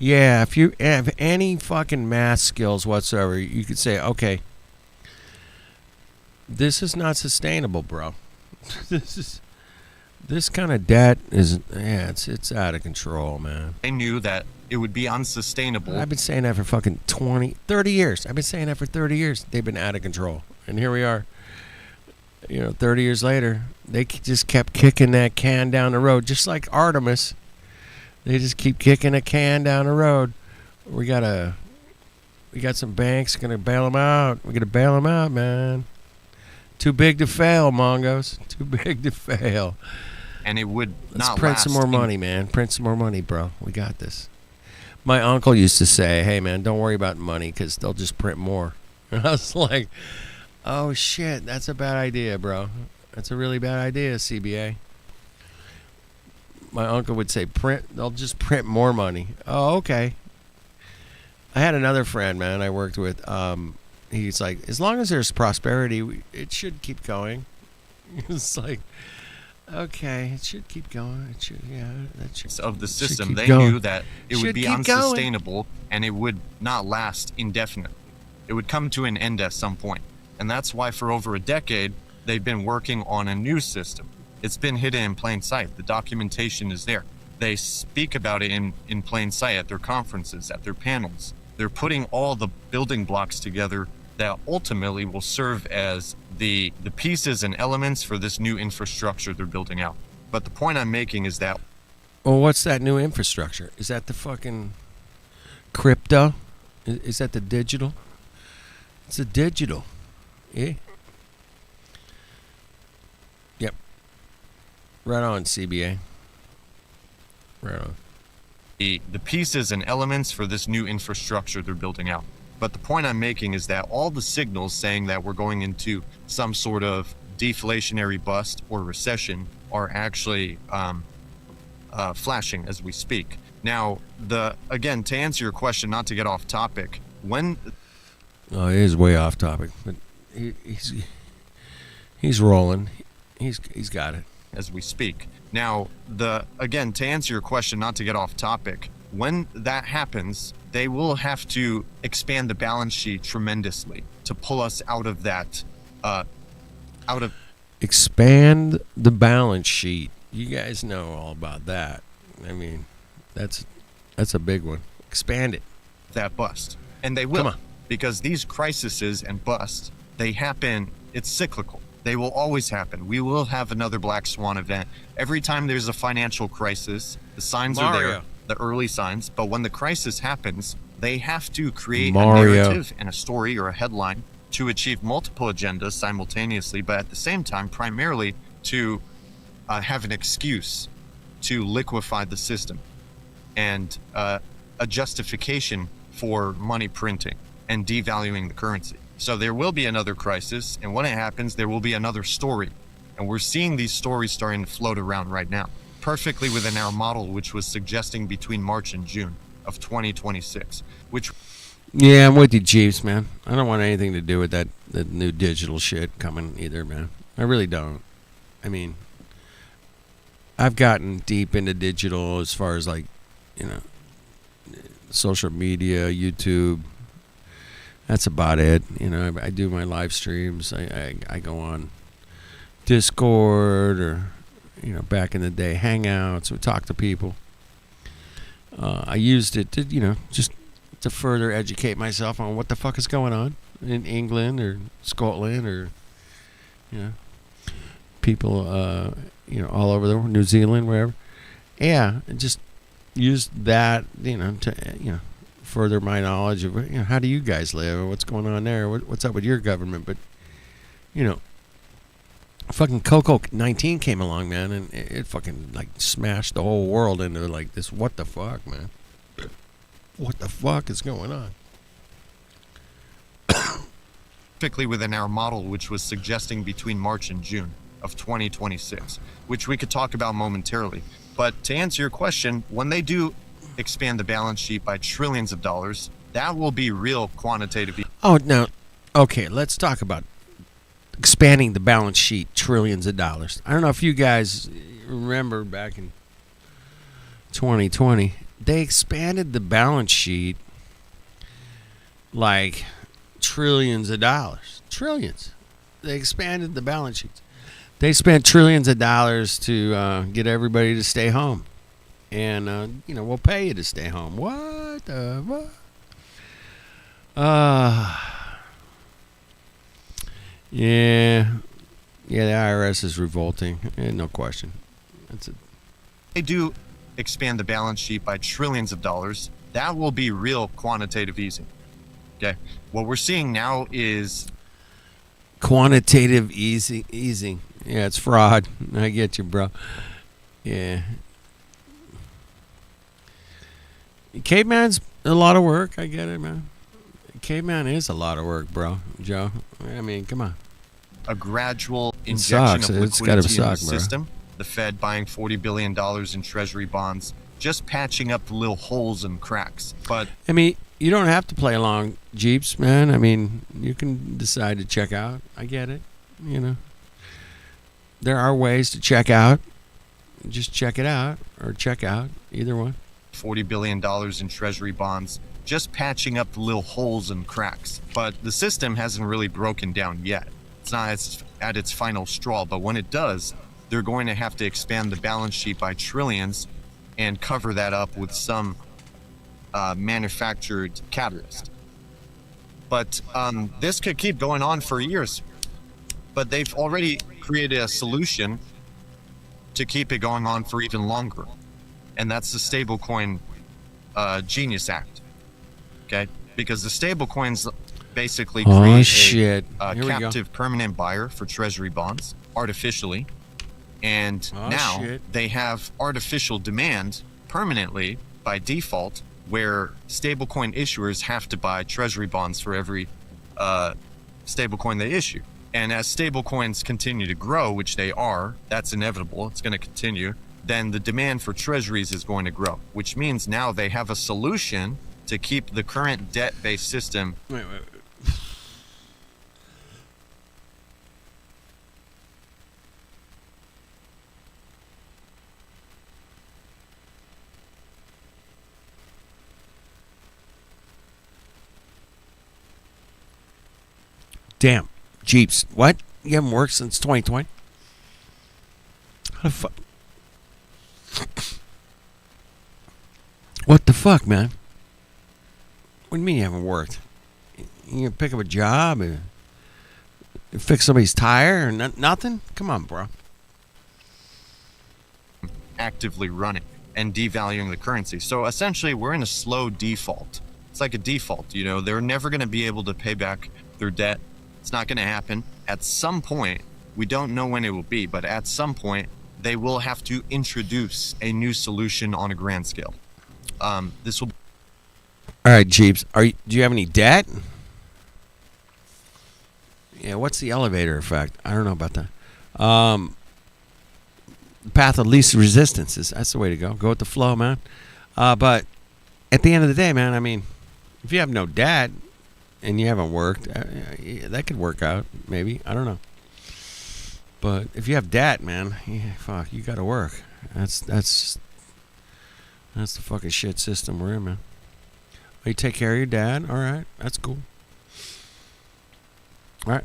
Yeah, if you have any fucking math skills whatsoever, you could say, okay, this is not sustainable, bro. This kind of debt is, it's out of control, man. They knew that it would be unsustainable. I've been saying that for fucking 30 years. I've been saying that for 30 years. They've been out of control. And here we are, 30 years later, they just kept kicking that can down the road, just like Artemis. They just keep kicking a can down the road. We got some banks gonna bail them out. We gotta bail them out, man. Too big to fail, Mongos. Too big to fail. And it would Let's not print last some more money, man. Print some more money, bro. We got this. My uncle used to say, hey, man, don't worry about money because they'll just print more. And I was like, oh, shit, that's a bad idea, bro. That's a really bad idea, CBA. My uncle would say, they'll just print more money. Oh, okay. I had another friend, man, I worked with. He's like, as long as there's prosperity, it should keep going. It's like, okay, it should keep going. It should, yeah, that should. Of the system, keep they going. knew that it would Should be keep going. unsustainable and it would not last indefinitely. It would come to an end at some point. And that's why for over a decade, they've been working on a new system. It's been hidden in plain sight. The documentation is there. They speak about it in plain sight at their conferences, at their panels. They're putting all the building blocks together that ultimately will serve as the pieces and elements for this new infrastructure they're building out. But the point I'm making is that... Well, what's that new infrastructure? Is that the fucking crypto? Is that the digital? It's the digital. Yeah. Yep. Right on, CBA. Right on. The pieces and elements for this new infrastructure they're building out. But the point I'm making is that all the signals saying that we're going into some sort of deflationary bust or recession are actually flashing as we speak. Now, again, to answer your question, not to get off topic, Oh, it is way off topic, but he's rolling. He's got it. As we speak. Now, again, to answer your question, not to get off topic, when that happens, they will have to expand the balance sheet tremendously to pull us out of that, Expand the balance sheet. You guys know all about that. I mean, that's a big one. Expand it. That bust. And they will. Come on. Because these crises and busts, they happen, it's cyclical. They will always happen. We will have another black swan event. Every time there's a financial crisis, the signs are there, the early signs. But when the crisis happens, they have to create a narrative and a story or a headline to achieve multiple agendas simultaneously, but at the same time, primarily to have an excuse to liquefy the system and a justification for money printing and devaluing the currency. So there will be another crisis, and when it happens, there will be another story. And we're seeing these stories starting to float around right now, perfectly within our model, which was suggesting between March and June of 2026, which... Yeah, I'm with you, Chiefs, man. I don't want anything to do with that new digital shit coming either, man. I really don't. I mean, I've gotten deep into digital as far as, like, you know, social media, YouTube. That's about it. You know, I do my live streams. I go on Discord or, you know, back in the day, Hangouts. We talk to people. I used it to, you know, just to further educate myself on what the fuck is going on in England or Scotland or, you know, people, you know, all over the world, New Zealand, wherever. Yeah, and just use that, you know, to, you know, further my knowledge of, you know, how do you guys live? What's going on there? What's up with your government? But, you know, fucking COVID-19 came along, man, and it fucking, like, smashed the whole world into, like, this what the fuck, man. What the fuck is going on? Perfectly within our model, which was suggesting between March and June of 2026, which we could talk about momentarily. But to answer your question, when they do expand the balance sheet by trillions of dollars, that will be real quantitative. Oh, now, okay, let's talk about expanding the balance sheet, trillions of dollars. I don't know if you guys remember back in 2020, they expanded the balance sheet like trillions of dollars. Trillions. They expanded the balance sheets. They spent trillions of dollars to get everybody to stay home. And, you know, we'll pay you to stay home. What the fuck? Yeah. Yeah, the IRS is revolting. No question. That's it. They do expand the balance sheet by trillions of dollars. That will be real quantitative easing. Okay. What we're seeing now is quantitative easing. Yeah, it's fraud. I get you, bro. Yeah. Caveman's a lot of work. I get it, man. Caveman is a lot of work, bro. Joe. I mean, come on. A gradual injection of liquidity in the system the Fed buying $40 billion in treasury bonds, just patching up the little holes and cracks. But I mean, you don't have to play along, Jeeps, man. I mean, you can decide to check out. I get it. You know, there are ways to check out. Just check it out or check out, either one. $40 billion in treasury bonds, just patching up the little holes and cracks. But the system hasn't really broken down yet. It's not at its final straw, but when it does, they're going to have to expand the balance sheet by trillions and cover that up with some manufactured catalyst. But this could keep going on for years. But they've already created a solution to keep it going on for even longer. And that's the Stablecoin Genius Act. Okay? Because the stablecoins basically create a captive permanent buyer for treasury bonds artificially. And now they have artificial demand permanently by default, where stablecoin issuers have to buy treasury bonds for every stablecoin they issue. And as stablecoins continue to grow, which they are, that's inevitable, it's going to continue, then the demand for treasuries is going to grow, which means now they have a solution to keep the current debt-based system. Wait. Damn. Jeeps. What? You haven't worked since 2020? How the fuck? What the fuck, man? What do you mean you haven't worked? You gonna pick up a job and fix somebody's tire or nothing? Come on, bro. Actively running and devaluing the currency. So essentially, we're in a slow default. It's like a default, you know, they're never going to be able to pay back their debt. It's not going to happen. At some point, we don't know when it will be, but at some point, they will have to introduce a new solution on a grand scale. This will. All right, Jeeps. Do you have any debt? Yeah. What's the elevator effect? I don't know about that. Path of least resistance that's the way to go. Go with the flow, man. But at the end of the day, man, I mean, if you have no debt and you haven't worked, that could work out, maybe. I don't know. But if you have debt, man, fuck, you got to work. That's the fucking shit system we're in, man. You take care of your dad. All right, that's cool. All right.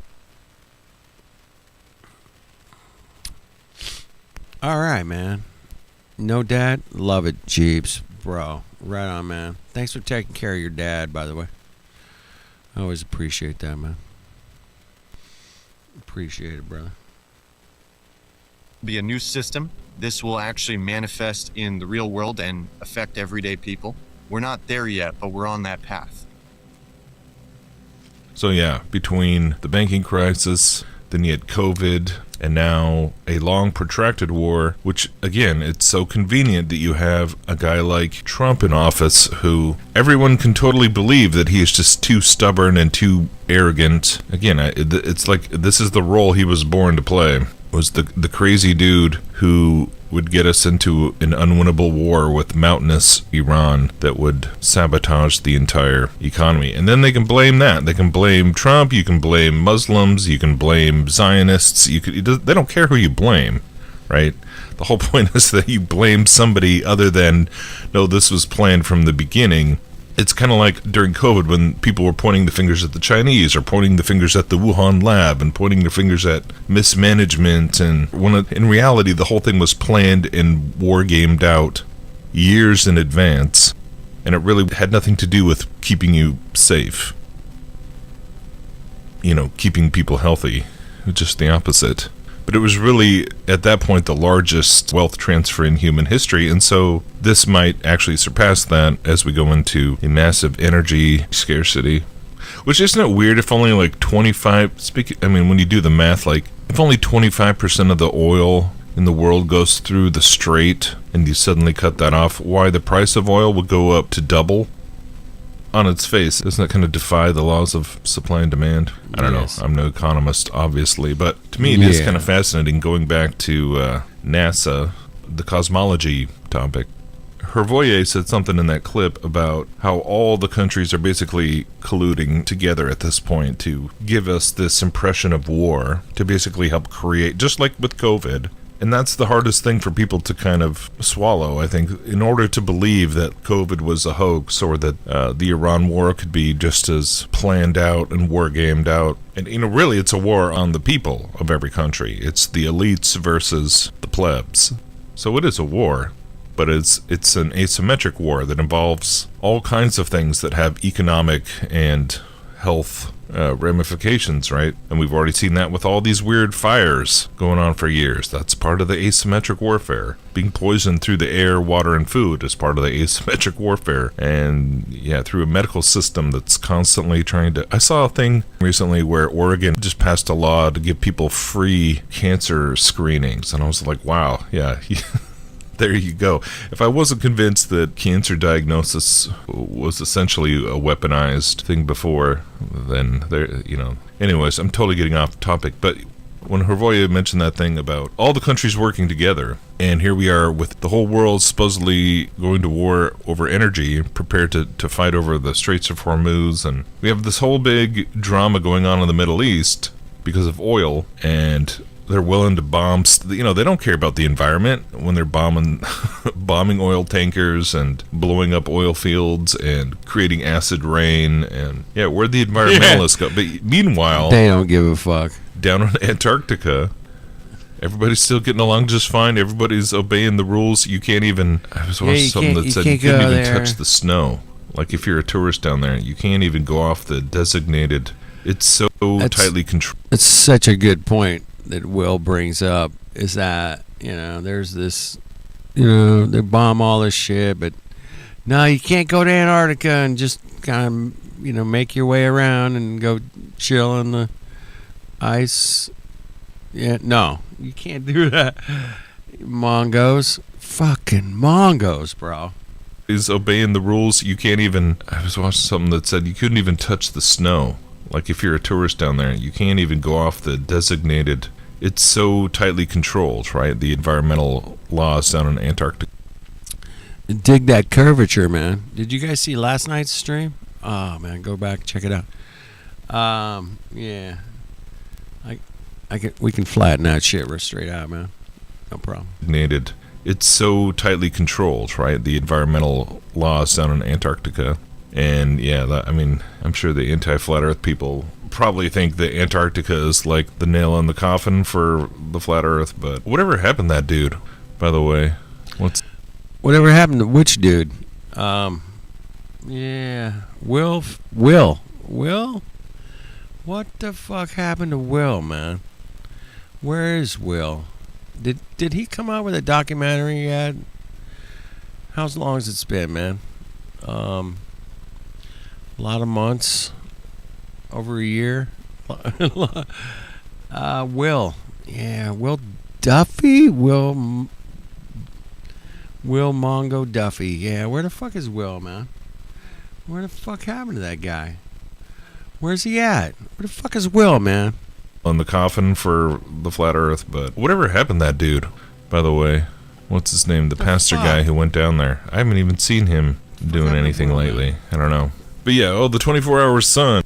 All right, man. No dad, love it, Jeeps, bro. Right on, man. Thanks for taking care of your dad, by the way. I always appreciate that, man. Appreciate it, brother. Be a new system. This will actually manifest in the real world and affect everyday people. We're not there yet, but we're on that path. So yeah, between the banking crisis, then you had COVID, and now a long protracted war, which again, it's so convenient that you have a guy like Trump in office who everyone can totally believe that he is just too stubborn and too arrogant. Again, it's like this is the role he was born to play. Was the crazy dude who would get us into an unwinnable war with mountainous Iran that would sabotage the entire economy. And then they can blame that. They can blame Trump, you can blame Muslims, you can blame Zionists, they don't care who you blame, right? The whole point is that you blame somebody other than, no, this was planned from the beginning. It's kind of like during COVID when people were pointing the fingers at the Chinese or pointing the fingers at the Wuhan lab and pointing their fingers at mismanagement. And in reality, the whole thing was planned and war-gamed out years in advance. And it really had nothing to do with keeping you safe. You know, keeping people healthy. Just the opposite. But it was really, at that point, the largest wealth transfer in human history, and so this might actually surpass that as we go into a massive energy scarcity. Which, isn't it weird if only like 25, when you do the math, like, if only 25% of the oil in the world goes through the strait, and you suddenly cut that off, why the price of oil would go up to double? On its face, doesn't that kind of defy the laws of supply and demand? I don't know. I'm no economist, obviously, but to me it is kind of fascinating going back to NASA, the cosmology topic. Hervoye said something in that clip about how all the countries are basically colluding together at this point to give us this impression of war, to basically help create, just like with COVID. And that's the hardest thing for people to kind of swallow, I think, in order to believe that COVID was a hoax or that the Iran war could be just as planned out and war-gamed out. And, really, it's a war on the people of every country. It's the elites versus the plebs. So it is a war. But it's an asymmetric war that involves all kinds of things that have economic and health ramifications, right? And we've already seen that with all these weird fires going on for years. That's part of the asymmetric warfare. Being poisoned through the air, water, and food is part of the asymmetric warfare. And yeah, through a medical system that's constantly trying to... I saw a thing recently where Oregon just passed a law to give people free cancer screenings. And I was like, wow, yeah... There you go. If I wasn't convinced that cancer diagnosis was essentially a weaponized thing before, then there, Anyways, I'm totally getting off topic. But when Hervoye mentioned that thing about all the countries working together, and here we are with the whole world supposedly going to war over energy, prepared to fight over the Straits of Hormuz, and we have this whole big drama going on in the Middle East because of oil, and they're willing to bomb, they don't care about the environment when they're bombing oil tankers and blowing up oil fields and creating acid rain. And yeah, where'd the environmentalists go? But meanwhile, they don't give a fuck. Down in Antarctica, everybody's still getting along just fine. Everybody's obeying the rules. You can't even, I was watching something that said you can't even touch the snow. Like if you're a tourist down there, you can't even go off the designated, it's so tightly controlled. It's such a good point that Will brings up, is that, there's this, they bomb all this shit, but no, you can't go to Antarctica and just kind of, make your way around and go chill on the ice. Yeah, no, you can't do that. Mongos. Fucking Mongos, bro. Is obeying the rules. You can't even, I was watching something that said you couldn't even touch the snow. Like if you're a tourist down there, you can't even go off the designated, it's so tightly controlled, right? The environmental laws down in Antarctica. Dig that curvature, man. Did you guys see last night's stream? Oh man, go back, check it out. Yeah. We can flatten that shit straight out, man. No problem. It's so tightly controlled, right? The environmental laws down in Antarctica. And yeah, I'm sure the anti-flat Earth people probably think that Antarctica is like the nail in the coffin for the flat Earth. But whatever happened to that dude, by the way? Whatever happened to which dude? Yeah, Will. What the fuck happened to Will, man? Where is Will? Did he come out with a documentary yet? How long has it been, man? A lot of months, over a year. Will Duffy, Will Mongo Duffy. Yeah, where the fuck is Will, man? Where the fuck happened to that guy? Where's he at? Where the fuck is Will, man? On the coffin for the flat Earth, but whatever happened to that dude, by the way? What's his name? The pastor guy who went down there. I haven't even seen him doing anything lately. I don't know. But yeah, the 24-hour sun.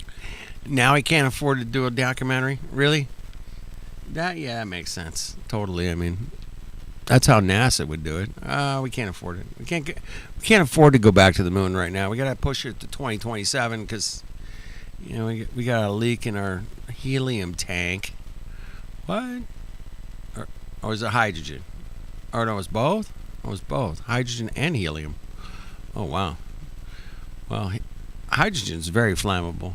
Now he can't afford to do a documentary? Really? That makes sense. Totally. I mean, that's how NASA would do it. We can't afford it. We can't afford to go back to the moon right now. We got to push it to 2027 because, we got a leak in our helium tank. What? Or is it hydrogen? Or no, it was both? It was both. Hydrogen and helium. Oh, wow. Well, hydrogen's very flammable.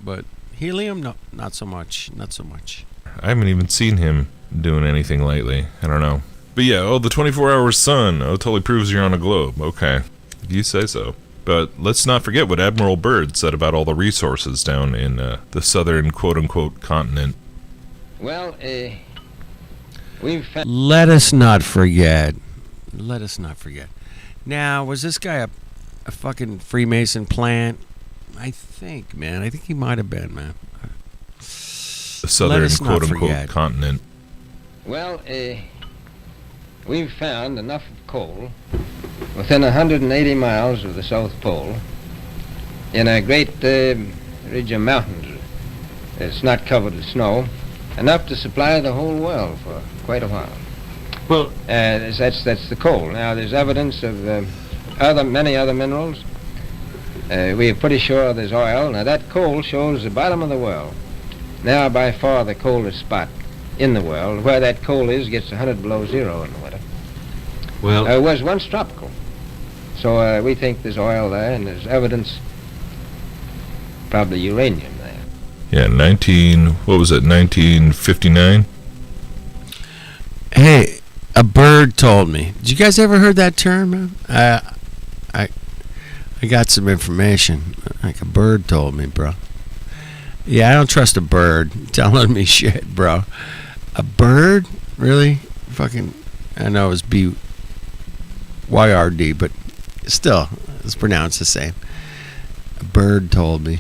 But helium, no, not so much. Not so much. I haven't even seen him doing anything lately. I don't know. But yeah, the 24-hour sun. Totally proves you're on a globe. Okay. If you say so. But let's not forget what Admiral Byrd said about all the resources down in the southern quote-unquote continent. Well, Let us not forget. Let us not forget. Now, was this guy a fucking Freemason plant? I think, man. I think he might have been, man. The southern quote-unquote continent. Well, we've found enough coal within 180 miles of the South Pole in a great ridge of mountains. It's not covered with snow, enough to supply the whole world for quite a while. Well, that's the coal. Now, there's evidence of many other minerals. We are pretty sure there's oil. Now, that coal shows the bottom of the world. Now, by far the coldest spot in the world. Where that coal is gets 100 below zero in the winter. Well, it was once tropical. So we think there's oil there, and there's evidence, probably uranium there. Yeah, 1959? hey, a bird told me. Did you guys ever heard that term, man? I got some information. Like a bird told me, bro. Yeah, I don't trust a bird telling me shit, bro. A bird? Really? Fucking, I know it's B-Y-R-D, but still, it's pronounced the same. A bird told me.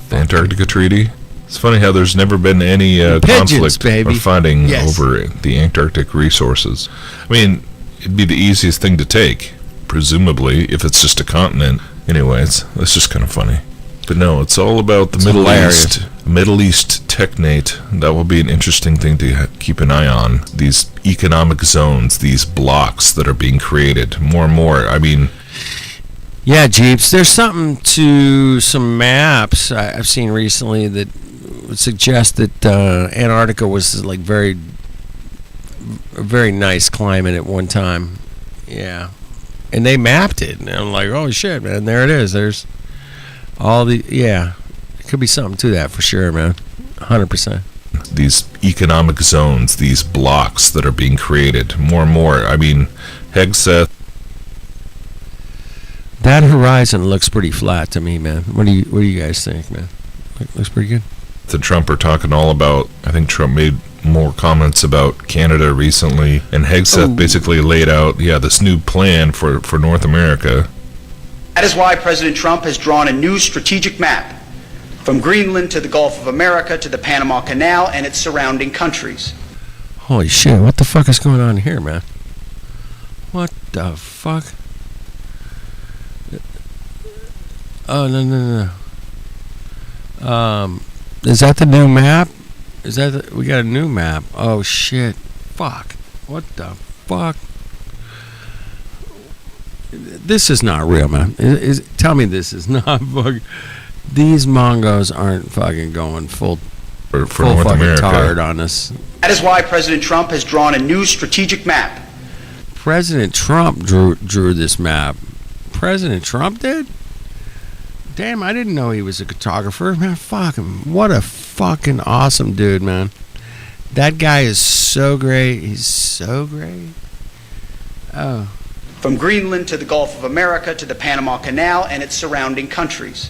The Antarctica Treaty? It's funny how there's never been any Pigeons, conflict baby. or fighting Yes. over the Antarctic resources. I mean, it'd be the easiest thing to take, presumably, if it's just a continent. Anyways, that's just kind of funny. But no, it's all about the Middle hilarious. East. Middle East technate. That will be an interesting thing to keep an eye on. These economic zones, these blocks that are being created more and more. I mean, yeah, Jeeps. There's something to some maps I've seen recently that would suggest that Antarctica was like a very nice climate at one time. Yeah, and they mapped it, and I'm like, oh shit, man, there it is. There's all the there could be something to that for sure, man. 100%. these economic zones, these blocks that are being created more and more. I mean, Hegseth. That horizon looks pretty flat to me, man. What do you guys think, man? Looks pretty good. The Trump are talking all about, I think Trump made more comments about Canada recently, and Hegseth basically laid out, this new plan for North America. That is why President Trump has drawn a new strategic map from Greenland to the Gulf of America to the Panama Canal and its surrounding countries. Holy shit, what the fuck is going on here, man? What the fuck? Oh, no. Is that the new map? We got a new map. Oh shit. Fuck. What the fuck? This is not real, man. Tell me this is not fucking. These Mongos aren't fucking going full for North fucking America. Tired on us. That is why President Trump has drawn a new strategic map. President Trump drew this map. President Trump did? Damn, I didn't know he was a cartographer. Man, fuck him. What a fucking awesome dude, man. That guy is so great. He's so great. Oh. From Greenland to the Gulf of America to the Panama Canal and its surrounding countries.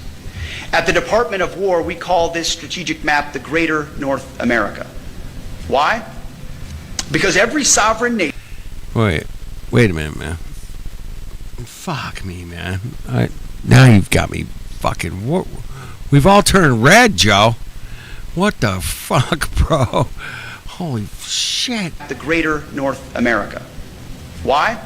At the Department of War, we call this strategic map the Greater North America. Why? Because every sovereign nation... Wait a minute, man. Fuck me, man. Now you've got me fucking... We've all turned red, Joe. What the fuck, bro? Holy shit. The Greater North America. Why?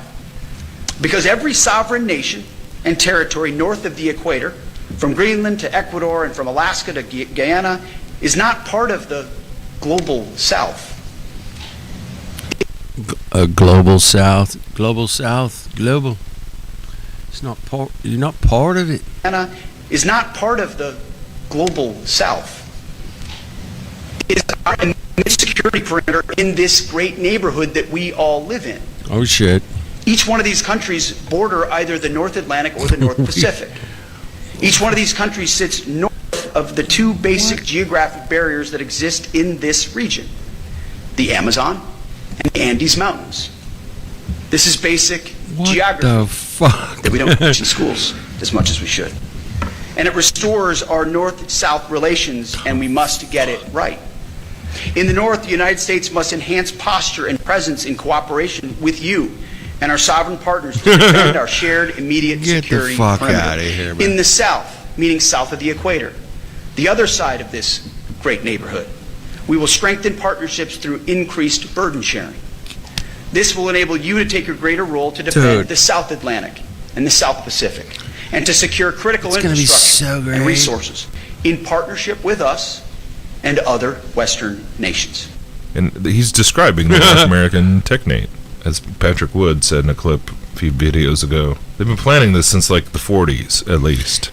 Because every sovereign nation and territory north of the equator, from Greenland to Ecuador and from Alaska to Guyana, is not part of the global south. Global south. Global south. Global. It's not part. You're not part of it. Guyana is not part of the global south. It is our security perimeter in this great neighborhood that we all live in. Oh shit. Each one of these countries border either the North Atlantic or the North Pacific. Each one of these countries sits north of the two basic geographic barriers that exist in this region, the Amazon and the Andes Mountains. This is basic geography the fuck? that we don't teach in schools as much as we should. And it restores our north-south relations, and we must get it right. In the north, the United States must enhance posture and presence in cooperation with you and our sovereign partners to defend our shared immediate security Get the fuck perimeter. out of here, man. In the south, meaning south of the equator, the other side of this great neighborhood, we will strengthen partnerships through increased burden sharing. This will enable you to take a greater role to defend the South Atlantic and the South Pacific, and to secure critical infrastructure and resources in partnership with us and other Western nations. And he's describing the North American technate, as Patrick Wood said in a clip a few videos ago. They've been planning this since like the 40s, at least.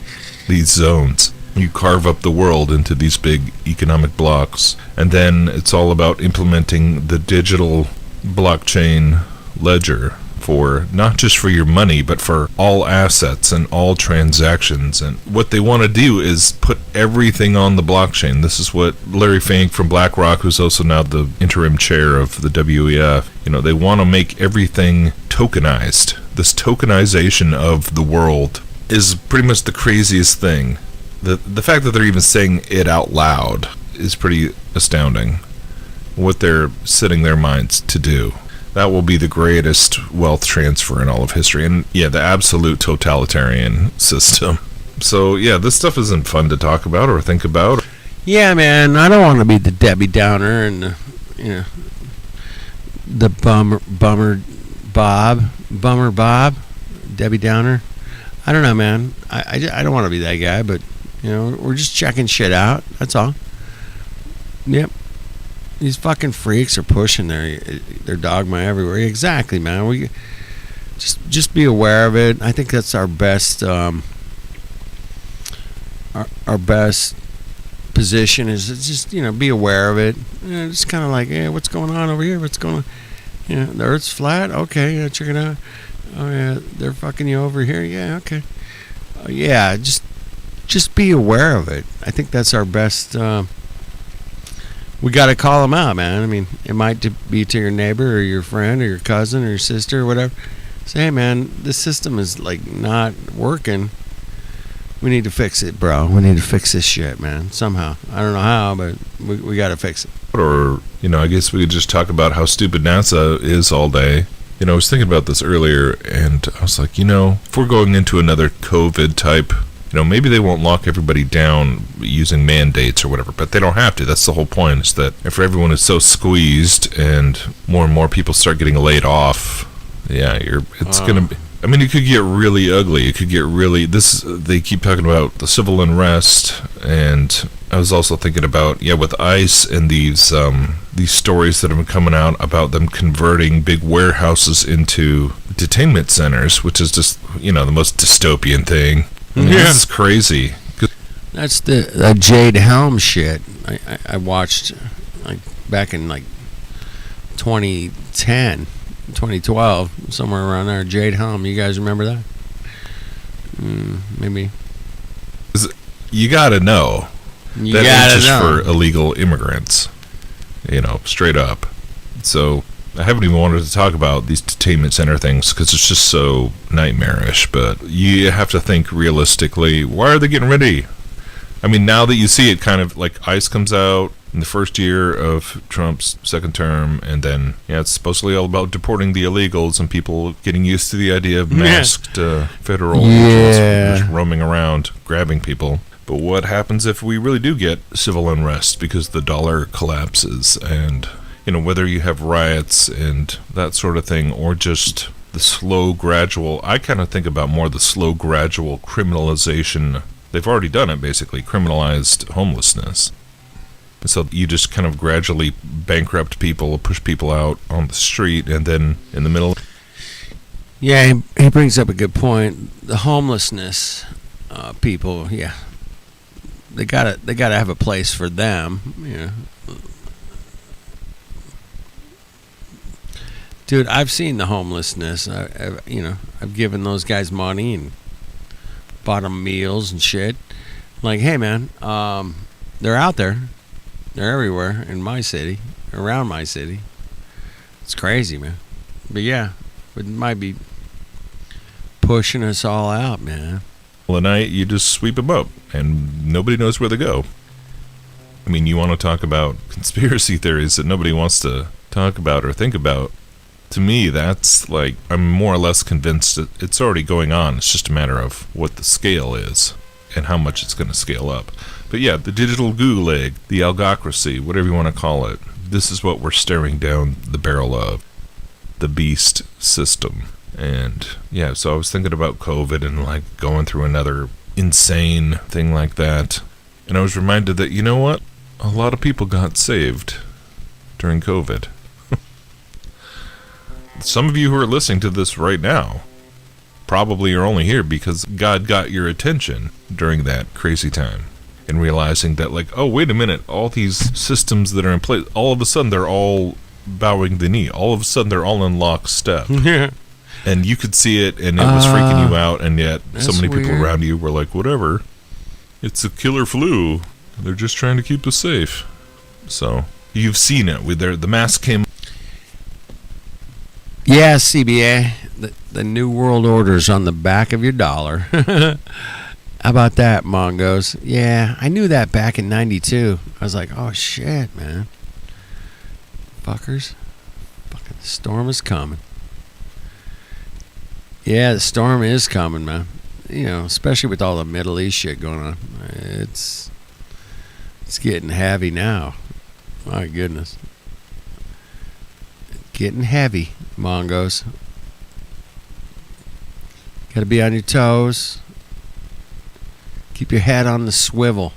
These zones. You carve up the world into these big economic blocks, and then it's all about implementing the digital blockchain ledger for not just for your money, but for all assets and all transactions. And what they want to do is put everything on the blockchain. This is what Larry Fink from BlackRock, who's also now the interim chair of the WEF, they want to make everything tokenized. This tokenization of the world is pretty much the craziest thing. The fact that they're even saying it out loud is pretty astounding. What they're setting their minds to do. That will be the greatest wealth transfer in all of history. And yeah, the absolute totalitarian system. So yeah, this stuff isn't fun to talk about or think about. Yeah, man, I don't want to be the Debbie Downer and the bummer Bob, Debbie Downer. I don't know, man. I don't want to be that guy, but we're just checking shit out. That's all. Yep. These fucking freaks are pushing their dogma everywhere. Exactly, man. We just be aware of it. I think that's our best our best position is just be aware of it. Just kind of like, hey, what's going on over here? What's going on? The Earth's flat. Okay, yeah, check it out. Oh yeah, they're fucking you over here. Yeah, okay. Yeah, just be aware of it. I think that's our best. We got to call them out, man. I mean, it might be to your neighbor or your friend or your cousin or your sister or whatever. Say, hey, man, this system is like not working. We need to fix it, bro. We need to fix this shit, man. Somehow. I don't know how, but we got to fix it. Or, I guess we could just talk about how stupid NASA is all day. I was thinking about this earlier, and I was like, if we're going into another COVID type, maybe they won't lock everybody down using mandates or whatever, but they don't have to. That's the whole point, is that if everyone is so squeezed and more people start getting laid off, yeah, it's going to be, it could get really ugly. It could get really, they keep talking about the civil unrest, and I was also thinking about, with ICE and these stories that have been coming out about them converting big warehouses into detainment centers, which is just, the most dystopian thing. This is crazy. That's the Jade Helm shit. I watched back in 2010, 2012, somewhere around there. Jade Helm. You guys remember that? Maybe. You gotta know. That is just for illegal immigrants. Straight up. So I haven't even wanted to talk about these detainment center things because it's just so nightmarish, but you have to think realistically. Why are they getting ready? Now that you see it, kind of like ICE comes out in the first year of Trump's second term, and then it's supposedly all about deporting the illegals and people getting used to the idea of masked federal agents just roaming around grabbing people. But what happens if we really do get civil unrest because the dollar collapses, and whether you have riots and that sort of thing, or just the slow, gradual, I kind of think about more the slow, gradual criminalization. They've already done it, basically, criminalized homelessness. And so you just kind of gradually bankrupt people, push people out on the street, and then in the middle. Yeah, he brings up a good point. The homelessness people, they gotta have a place for them, Dude, I've seen the homelessness. I've given those guys money and bought them meals and shit. Like, hey, man, they're out there. They're everywhere in my city, around my city. It's crazy, man. But yeah, it might be pushing us all out, man. Well, at night, you just sweep them up, and nobody knows where they go. You want to talk about conspiracy theories that nobody wants to talk about or think about. To me, that's I'm more or less convinced that it's already going on. It's just a matter of what the scale is and how much it's going to scale up. But yeah, the digital gulag, the algocracy, whatever you want to call it, this is what we're staring down the barrel of. the beast system. And yeah, so I was thinking about COVID and like going through another insane thing like that. And I was reminded that, you know what? A lot of people got saved during COVID. Some of you who are listening to this right now probably are only here because God got your attention during that crazy time. And realizing that, like, oh, wait a minute, all these systems that are in place, all of a sudden they're all bowing the knee. All of a sudden they're all in lockstep. Yeah. And you could see it, and it was freaking you out, and yet so many people weird. around you were like, whatever. It's a killer flu. They're just trying to keep us safe. So, you've seen it. The mask came. Yeah, CBA. The New World Order's on the back of your dollar. How about that, Mongos? Yeah, I knew that back in 92. I was like, oh, shit, man. Fuckers. Fucking storm is coming. Yeah, the storm is coming, man. You know, especially with all the Middle East shit going on. It's getting heavy now. My goodness. Getting heavy, Mongos. Gotta be on your toes. Keep your head on the swivel.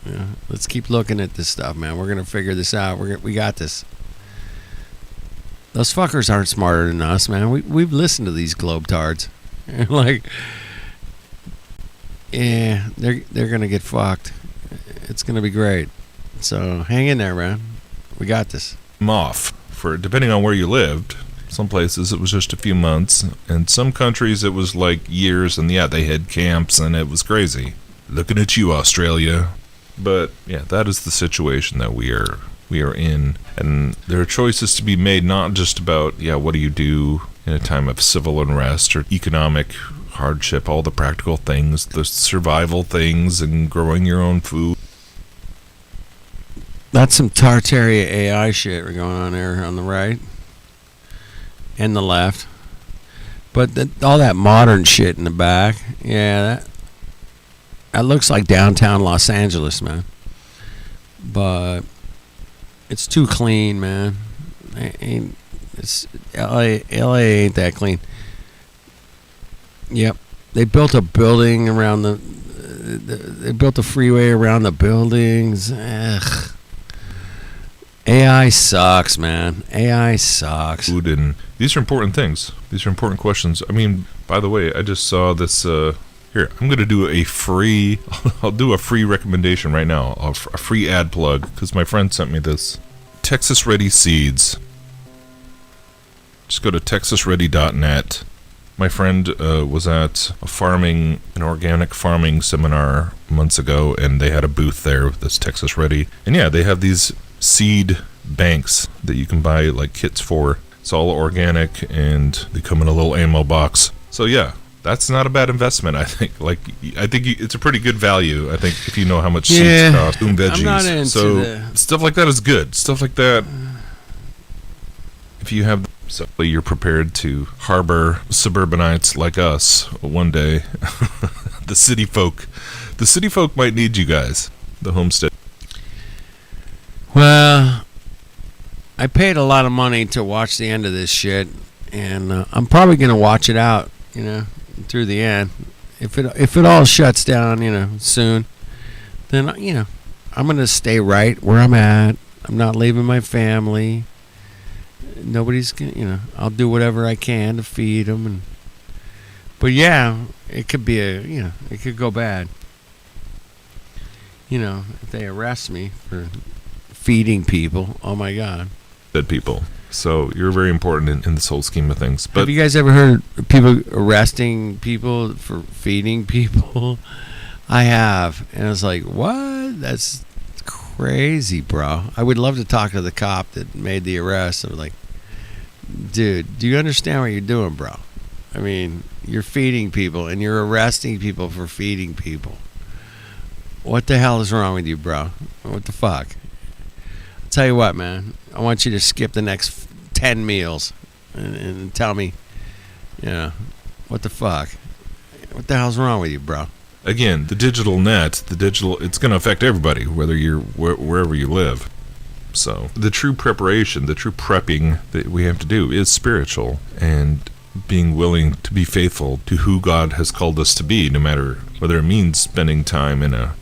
Yeah, let's keep looking at this stuff, man. We're gonna figure this out. We got this. Those fuckers aren't smarter than us, man. We've listened to these globetards. Like, yeah, they're gonna get fucked. It's gonna be great. So hang in there, man. We got this. Off for depending on where you lived. Some places it was just a few months, and some countries it was like years. And yeah, they had camps, and it was crazy. Looking at you, Australia. But yeah, that is the situation that we are in, and there are choices to be made, not just about what do you do in a time of civil unrest or economic hardship, all the practical things, the survival things, and growing your own food. That's some Tartaria AI shit we're going on there on the right and the left, but all that modern shit in the back, yeah, that looks like downtown Los Angeles, man. But it's too clean, man. It's LA ain't that clean. Yep, they built a building around they built a freeway around the buildings. Ugh. AI sucks, man. AI sucks. Food, and these are important things. These are important questions. I mean, by the way, I just saw this. Here, I'm going to do I'll do a free recommendation right now, a free ad plug, because my friend sent me this. Texas Ready Seeds. Just go to texasready.net. My friend was at an organic farming seminar months ago, and they had a booth there with this Texas Ready. And yeah, they have these seed banks that you can buy like kits for. It's all organic, and they come in a little ammo box. So yeah, that's not a bad investment, I think. I think it's a pretty good value, I think, if you know how much seeds cost. Veggies. I'm not into so stuff like that is good. Stuff like that, if you have, so you're prepared to harbor suburbanites like us one day. The city folk might need you guys. The homestead. Well, I paid a lot of money to watch the end of this shit, and I'm probably gonna watch it out, through the end. If it all shuts down, soon, then I'm gonna stay right where I'm at. I'm not leaving my family. Nobody's gonna, I'll do whatever I can to feed them, but yeah, it could be it could go bad. If they arrest me for feeding people, oh my God. Dead people. So you're very important in this whole scheme of things. But have you guys ever heard of people arresting people for feeding people? I have, and it's like, what? That's crazy, bro. I would love to talk to the cop that made the arrest. I'm like, dude, do you understand what you're doing, bro? I mean, you're feeding people, and you're arresting people for feeding people. What the hell is wrong with you, bro? What the fuck? I'll tell you what, man. I want you to skip the next 10 meals and tell me, what the fuck? What the hell's wrong with you, bro? Again, the digital net, it's going to affect everybody, whether you're wherever you live. So the true preparation, the true prepping that we have to do is spiritual, and being willing to be faithful to who God has called us to be, no matter whether it means spending time in a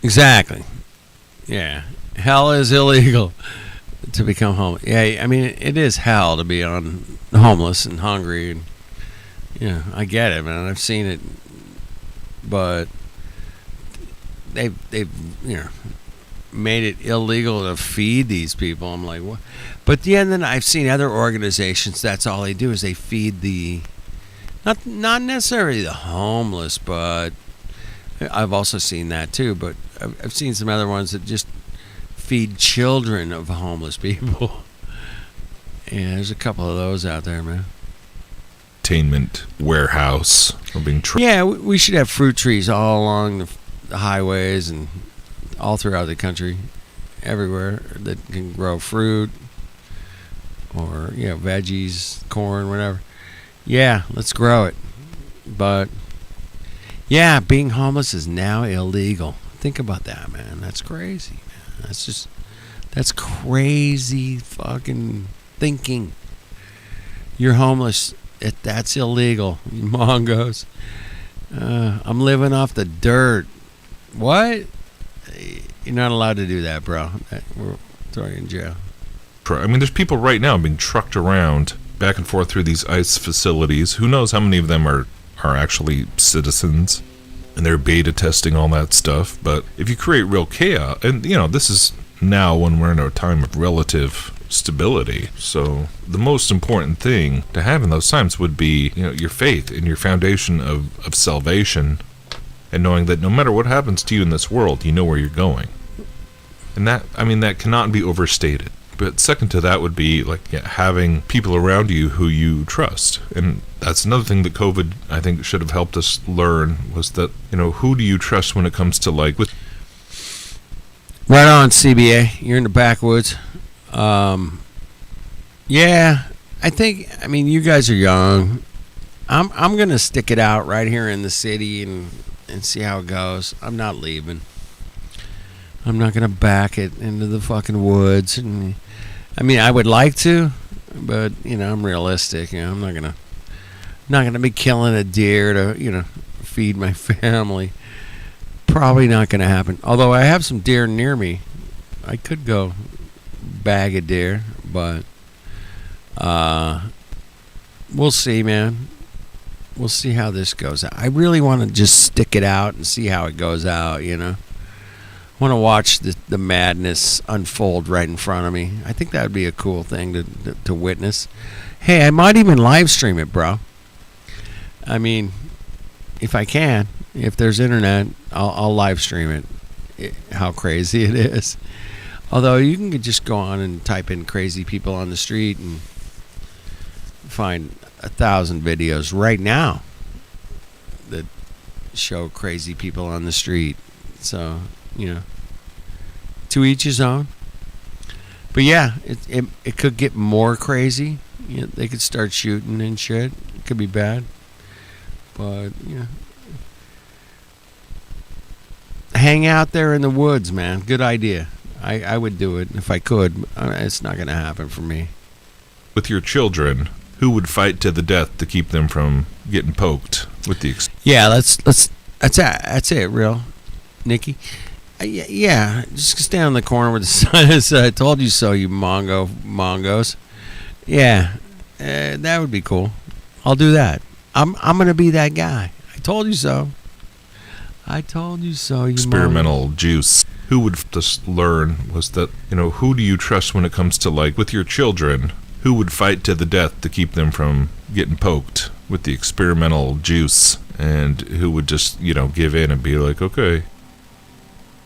Exactly. Yeah. Hell is illegal to become homeless. Yeah, I mean, it is hell to be homeless and hungry. And, I get it, man. I've seen it. But they've made it illegal to feed these people. I'm like, what? But then I've seen other organizations, that's all they do is they feed not necessarily the homeless, but I've also seen that too. But I've seen some other ones that just feed children of homeless people. Yeah, there's a couple of those out there, man. Entertainment warehouse or being yeah, we should have fruit trees all along the highways and all throughout the country, everywhere that can grow fruit or veggies, corn, whatever. Yeah, let's grow it. But yeah, being homeless is now illegal. Think about that, man. That's crazy, man. That's crazy fucking thinking. You're homeless. That's illegal, you mongos. I'm living off the dirt. What? You're not allowed to do that, bro. We'll throw you in jail. I mean, there's people right now being trucked around back and forth through these ICE facilities. Who knows how many of them are actually citizens, and they're beta testing all that stuff. But if you create real chaos, and this is now when we're in a time of relative stability. So the most important thing to have in those times would be, your faith and your foundation of salvation, and knowing that no matter what happens to you in this world, you know where you're going. And that cannot be overstated. But second to that would be having people around you who you trust. And that's another thing that COVID, I think, should have helped us learn, was that, who do you trust when it comes to Right on, CBA. You're in the backwoods. Yeah, I mean, you guys are young. I'm going to stick it out right here in the city and see how it goes. I'm not leaving. I'm not going to back it into the fucking woods. And I would like to, but I'm realistic. I'm not gonna be killing a deer to feed my family. Probably not gonna happen. Although I have some deer near me, I could go bag a deer, but we'll see, man. We'll see how this goes. I really want to just stick it out and see how it goes out. I want to watch the madness unfold right in front of me. I think that would be a cool thing to witness. Hey, I might even live stream it, bro. I mean, if I can, if there's internet, I'll live stream it. How crazy it is. Although you can just go on and type in crazy people on the street and find 1,000 videos right now that show crazy people on the street. So, to each his own. But yeah, it could get more crazy. They could start shooting and shit. It could be bad. But, hang out there in the woods, man. Good idea. I would do it if I could. It's not going to happen for me. With your children, who would fight to the death to keep them from getting poked with the... Yeah, that's it, real. Nikki? Yeah, just stand on the corner with the sign that said, "I told you so, you mongos." Yeah, that would be cool. I'll do that. I'm gonna be that guy. I told you so. I told you so, you experimental juice. Who would just learn was that, who do you trust when it comes to with your children? Who would fight to the death to keep them from getting poked with the experimental juice? And who would just, give in and be like, okay.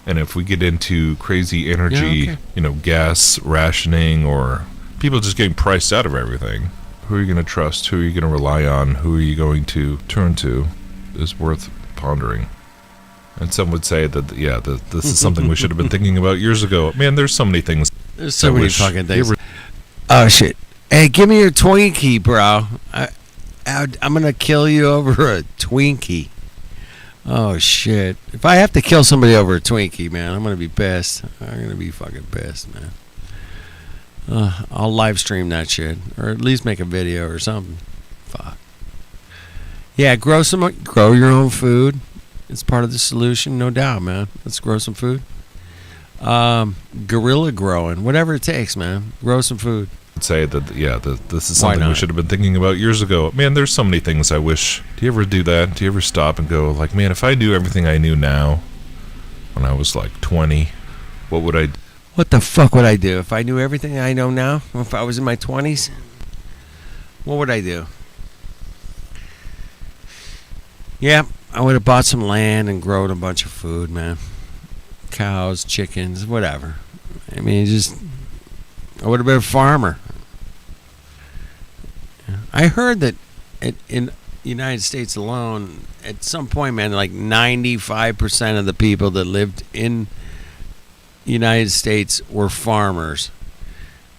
And if we get into crazy energy, gas rationing or people just getting priced out of everything, who are you going to trust? Who are you going to rely on? Who are you going to turn to? Is worth pondering. And some would say that, this is something we should have been thinking about years ago. Man, there's so many things. There's so many fucking things. Oh, shit. Hey, give me your Twinkie, bro. I'm going to kill you over a Twinkie. Oh, shit. If I have to kill somebody over a Twinkie, man, I'm going to be pissed. I'm going to be fucking pissed, man. I'll live stream that shit, or at least make a video or something. Fuck. Yeah, grow your own food. It's part of the solution, no doubt, man. Let's grow some food. Guerrilla growing, whatever it takes, man. Grow some food. I'd say that, yeah, this is Why something we not? should have been thinking about years ago. Man, there's so many things I wish. Do you ever do that? Do you ever stop and go, like, man, if I knew everything I knew now when I was like 20, what would I do? What the fuck would I do if I knew everything I know now? If I was in my 20s? What would I do? Yeah, I would have bought some land and grown a bunch of food, man. Cows, chickens, whatever. I mean, I would have been a farmer. I heard that in the United States alone, at some point, man, like 95% of the people that lived in United States were farmers,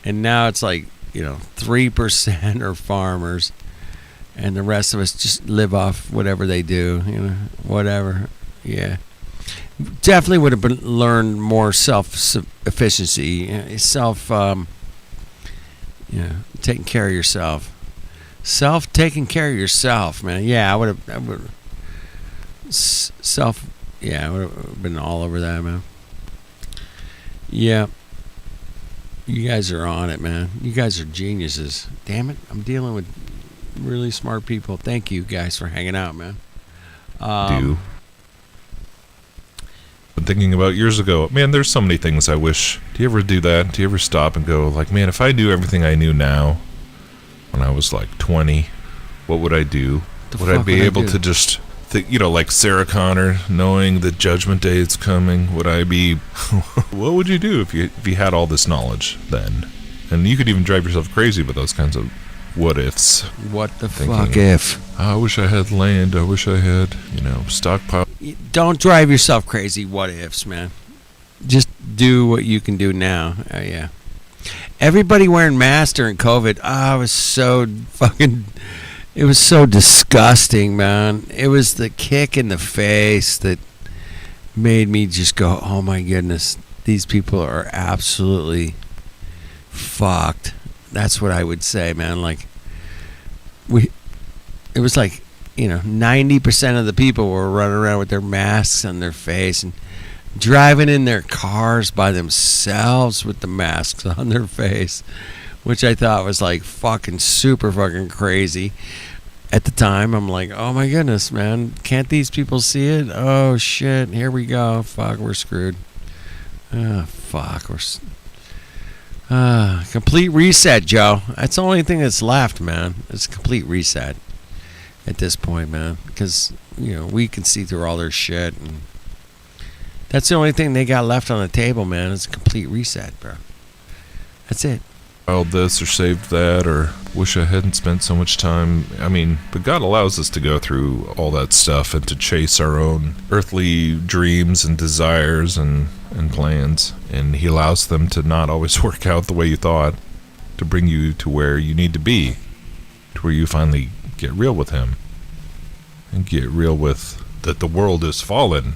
and now it's like 3% are farmers, and the rest of us just live off whatever they do, whatever. Yeah, definitely would have learned more self-efficiency, taking care of yourself, taking care of yourself, man. Yeah, I would have been all over that, man. Yeah. You guys are on it, man. You guys are geniuses. Damn it. I'm dealing with really smart people. Thank you guys for hanging out, man. Been thinking about years ago. Man, there's so many things I wish. Do you ever do that? Do you ever stop and go, like, man, if I knew everything I knew now when I was like 20, what would I do? Would I be able to just like Sarah Connor, knowing that Judgment Day is coming? Would I be? What would you do if you had all this knowledge then? And you could even drive yourself crazy with those kinds of what ifs. What the fuck if? I wish I had land. I wish I had stockpile. Don't drive yourself crazy. What ifs, man. Just do what you can do now. Yeah. Everybody wearing masks during COVID. I was so fucking. It was so disgusting, man. It was the kick in the face that made me just go, oh my goodness, these people are absolutely fucked. That's what I would say, man. Like, it was like, 90% of the people were running around with their masks on their face and driving in their cars by themselves with the masks on their face, which I thought was like fucking super fucking crazy. At the time, I'm like, oh my goodness, man, can't these people see it? Oh shit, here we go. Fuck, we're screwed. Fuck, complete reset, Joe. That's the only thing that's left, man. It's a complete reset at this point, man, because we can see through all their shit, and that's the only thing they got left on the table, man. It's a complete reset, bro. That's it. This or saved that, or wish I hadn't spent so much time. I mean, but God allows us to go through all that stuff and to chase our own earthly dreams and desires and plans, and He allows them to not always work out the way you thought, to bring you to where you need to be, to where you finally get real with Him and get real with that the world is fallen,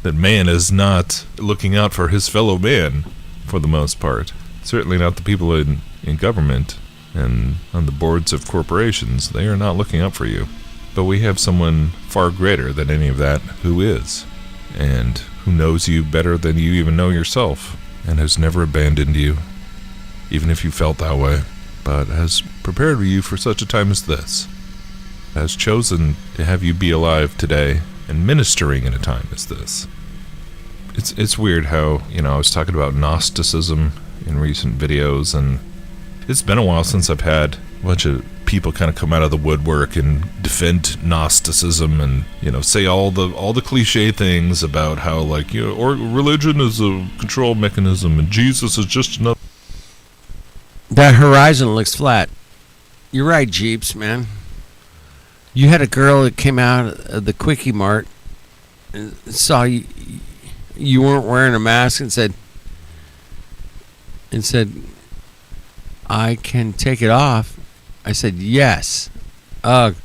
that man is not looking out for his fellow man for the most part. Certainly not the people in government and on the boards of corporations. They are not looking out for you. But we have someone far greater than any of that who is, and who knows you better than you even know yourself, and has never abandoned you, even if you felt that way, but has prepared you for such a time as this, has chosen to have you be alive today and ministering in a time as this. It's weird how, I was talking about Gnosticism in recent videos, and it's been a while since I've had a bunch of people kind of come out of the woodwork and defend Gnosticism and say all the cliche things about how or religion is a control mechanism and Jesus is just another. That horizon looks flat. You're right, Jeeps, man. You had a girl that came out of the Quickie Mart and saw you weren't wearing a mask and said, I can take it off. I said, yes. Ugh.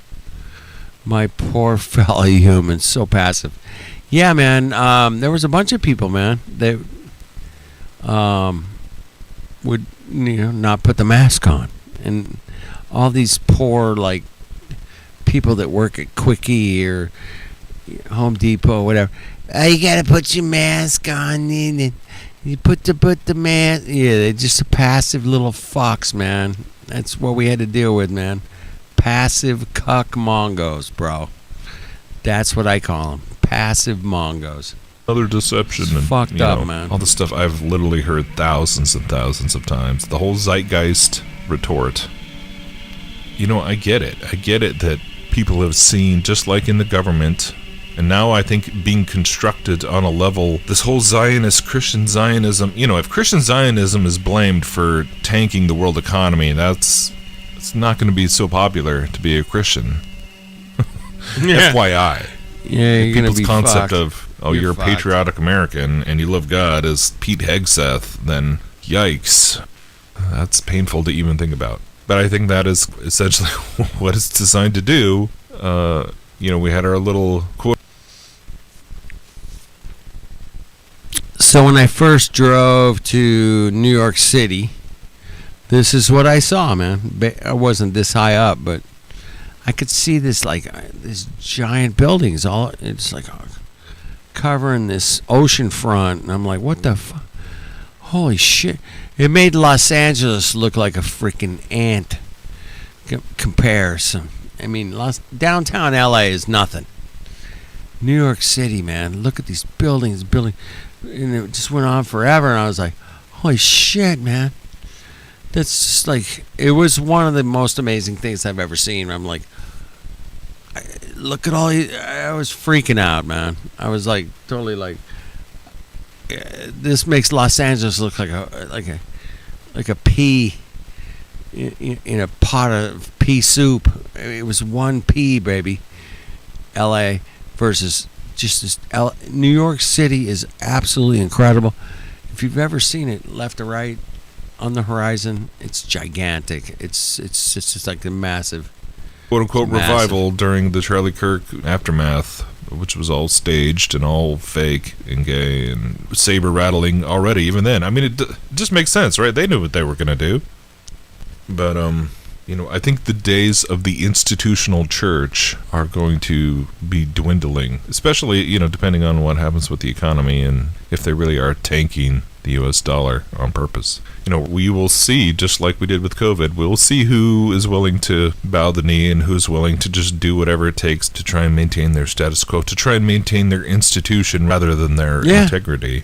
My poor fellow human, so passive. Yeah, man, there was a bunch of people, man. would not put the mask on, and all these poor like people that work at Quickie or Home Depot or whatever. Oh, you gotta put your mask on, and you put the mask. Yeah, they're just a passive little fucks, man. That's what we had to deal with, man. Passive cuck mongos, bro. That's what I call them. Passive mongos. Another deception. And, fucked up, man. All the stuff I've literally heard thousands and thousands of times. The whole zeitgeist retort. I get it. I get it that people have seen, just like in the government, and now I think being constructed on a level, this whole Zionist, Christian Zionism, if Christian Zionism is blamed for tanking the world economy, it's not going to be so popular to be a Christian. Yeah. FYI. Yeah, you're going to People's be concept fucked. of, you're a fucked. patriotic American and you love God as Pete Hegseth, then yikes. That's painful to even think about. But I think that is essentially what it's designed to do. We had our little quote. So when I first drove to New York City, this is what I saw, man. I wasn't this high up, but I could see this these giant buildings. It's like covering this ocean front, and I'm like, what the fuck? Holy shit! It made Los Angeles look like a freaking ant comparison. I mean, downtown LA is nothing. New York City, man, look at these buildings, and it just went on forever, and I was like, holy shit, man. That's just like, it was one of the most amazing things I've ever seen. I'm like, look at all these, I was freaking out, man. I was like, totally like, this makes Los Angeles look like a pea in a pot of pea soup. It was one pea, baby. LA versus just this. New York City is absolutely incredible. If you've ever seen it left to right on the horizon, it's gigantic. It's just like the massive, quote-unquote revival during the Charlie Kirk aftermath, which was all staged and all fake and gay and saber rattling already even then. I mean, it just makes sense, right? They knew what they were going to do. But I think the days of the institutional church are going to be dwindling, especially, depending on what happens with the economy and if they really are tanking the US dollar on purpose. We will see, just like we did with COVID, we'll see who is willing to bow the knee and who's willing to just do whatever it takes to try and maintain their status quo, to try and maintain their institution rather than their integrity.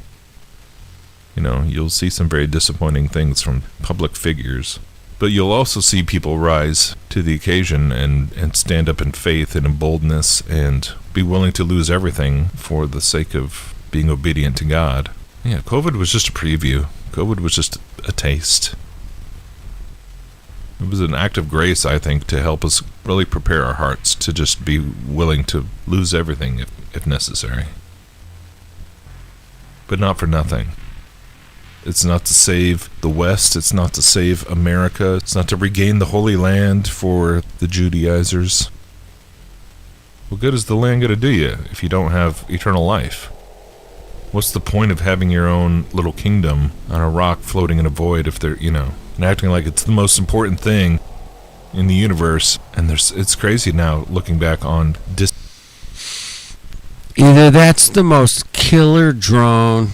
You'll see some very disappointing things from public figures. But you'll also see people rise to the occasion and stand up in faith and in boldness and be willing to lose everything for the sake of being obedient to God. Yeah, COVID was just a preview. COVID was just a taste. It was an act of grace, I think, to help us really prepare our hearts to just be willing to lose everything if necessary. But not for nothing. It's not to save the West. It's not to save America. It's not to regain the Holy Land for the Judaizers. What good is the land going to do you if you don't have eternal life? What's the point of having your own little kingdom on a rock floating in a void if they're, and acting like it's the most important thing in the universe? And it's crazy now looking back on either that's the most killer drone.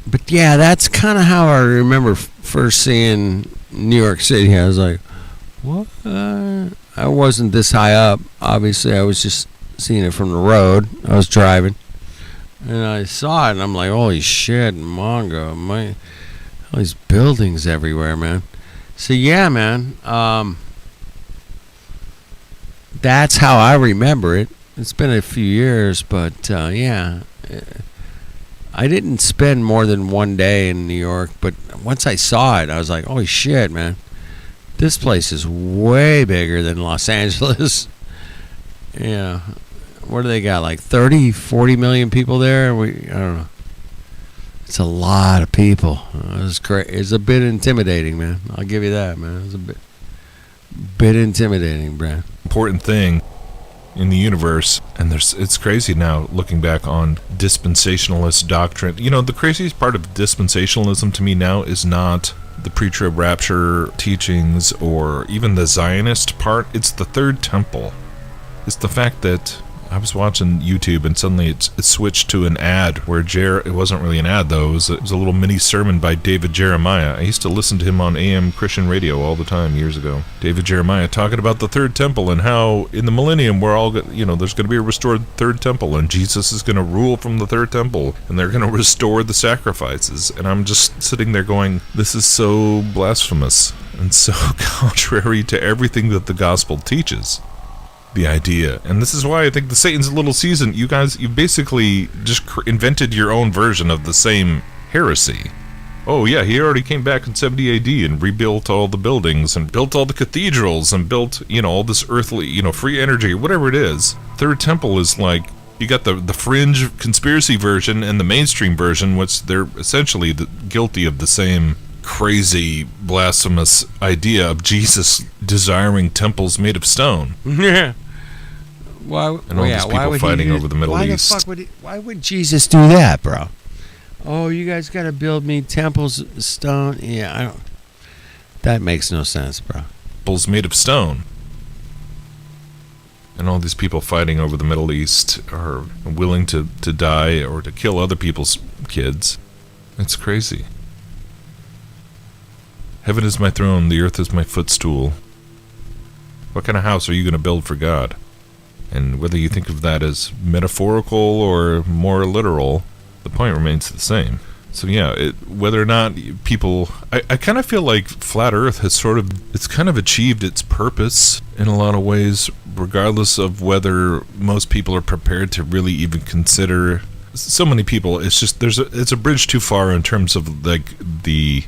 But yeah, that's kind of how I remember first seeing New York City. I was like, what? I wasn't this high up. Obviously, I was just seeing it from the road. I was driving. And I saw it, and I'm like, holy shit, Mongo. All these buildings everywhere, man. So, yeah, man. That's how I remember it. It's been a few years, but, yeah. I didn't spend more than one day in New York, but once I saw it, I was like, holy shit, man. This place is way bigger than Los Angeles. Yeah. What do they got, like 30, 40 million people there? I don't know. It's a lot of people. It's a bit intimidating, man. I'll give you that, man. It's a bit intimidating, Brad. Important thing in the universe, and it's crazy now looking back on dispensationalist doctrine. The craziest part of dispensationalism to me now is not the pre-trib rapture teachings or even the Zionist part, it's the third temple. It's the fact that I was watching YouTube and suddenly it switched to an ad where it wasn't really an ad though, it was a little mini sermon by David Jeremiah. I used to listen to him on AM Christian radio all the time years ago. David Jeremiah talking about the third temple and how in the millennium we're all, there's going to be a restored third temple and Jesus is going to rule from the third temple and they're going to restore the sacrifices. And I'm just sitting there going, this is so blasphemous and so contrary to everything that the gospel teaches. The idea, and this is why I think the Satan's Little Season, you basically just invented your own version of the same heresy. Oh yeah, he already came back in 70 AD and rebuilt all the buildings and built all the cathedrals and built, all this earthly, free energy, whatever it is. Third Temple is like, you got the fringe conspiracy version and the mainstream version, which they're essentially guilty of the same crazy, blasphemous idea of Jesus desiring temples made of stone. Yeah. Why? And all these people fighting over the Middle East. Why would Jesus do that, bro? Oh, you guys got to build me temples of stone. Yeah, I don't. That makes no sense, bro. Temples made of stone. And all these people fighting over the Middle East are willing to die or to kill other people's kids. It's crazy. Heaven is my throne, the earth is my footstool. What kind of house are you going to build for God? And whether you think of that as metaphorical or more literal, the point remains the same. So yeah, whether or not people... I kind of feel like Flat Earth has it's kind of achieved its purpose in a lot of ways, regardless of whether most people are prepared to really even consider... So many people, it's just it's a bridge too far in terms of like the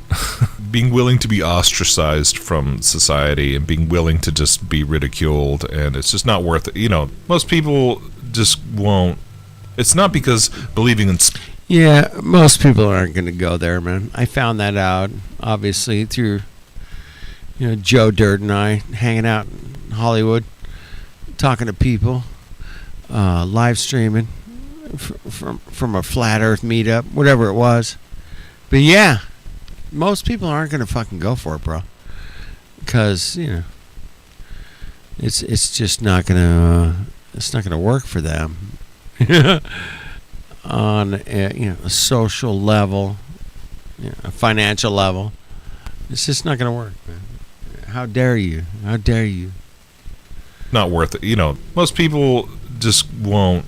being willing to be ostracized from society and being willing to just be ridiculed, and it's just not worth it. Most people just won't. It's not because believing in yeah, most people aren't going to go there, man. I found that out obviously through Joe Dirt and I hanging out in Hollywood, talking to people, live streaming from a Flat Earth meetup, whatever it was. But yeah, most people aren't going to fucking go for it, bro, because it's just not gonna work for them on a social level, a financial level. It's just not gonna work, man. How dare you? Not worth it. Most people just won't.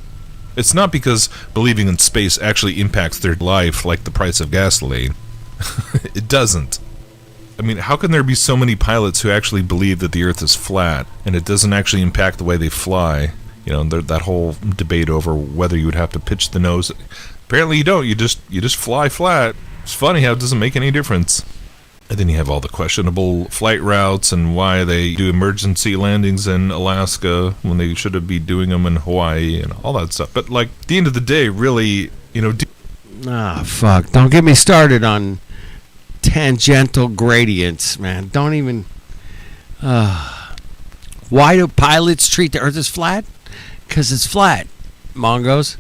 It's not because believing in space actually impacts their life like the price of gasoline. It doesn't. I mean, how can there be so many pilots who actually believe that the Earth is flat and it doesn't actually impact the way they fly? That whole debate over whether you would have to pitch the nose. Apparently you don't. You just fly flat. It's funny how it doesn't make any difference. And then you have all the questionable flight routes and why they do emergency landings in Alaska when they should be doing them in Hawaii and all that stuff. But like at the end of the day, really, fuck! Don't get me started on tangential gradients, man. Don't even. Why do pilots treat the Earth as flat? Because it's flat. Mongos,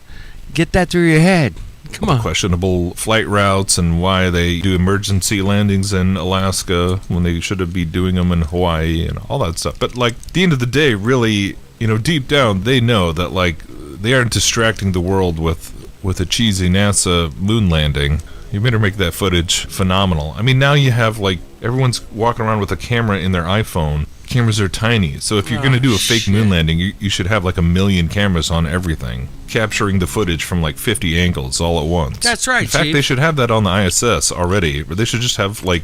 get that through your head. Come on. Questionable flight routes and why they do emergency landings in Alaska when they should be doing them in Hawaii and all that stuff. But like at the end of the day, really, deep down, they know that like they aren't distracting the world with a cheesy NASA moon landing. You better make that footage phenomenal. I mean, now you have like everyone's walking around with a camera in their iPhone. Cameras are tiny, so if you're going to do a fake moon landing, you should have like 1 million cameras on everything, capturing the footage from like 50 angles all at once. That's right, In fact, Chief. they should have that on the ISS already, but they should just have like,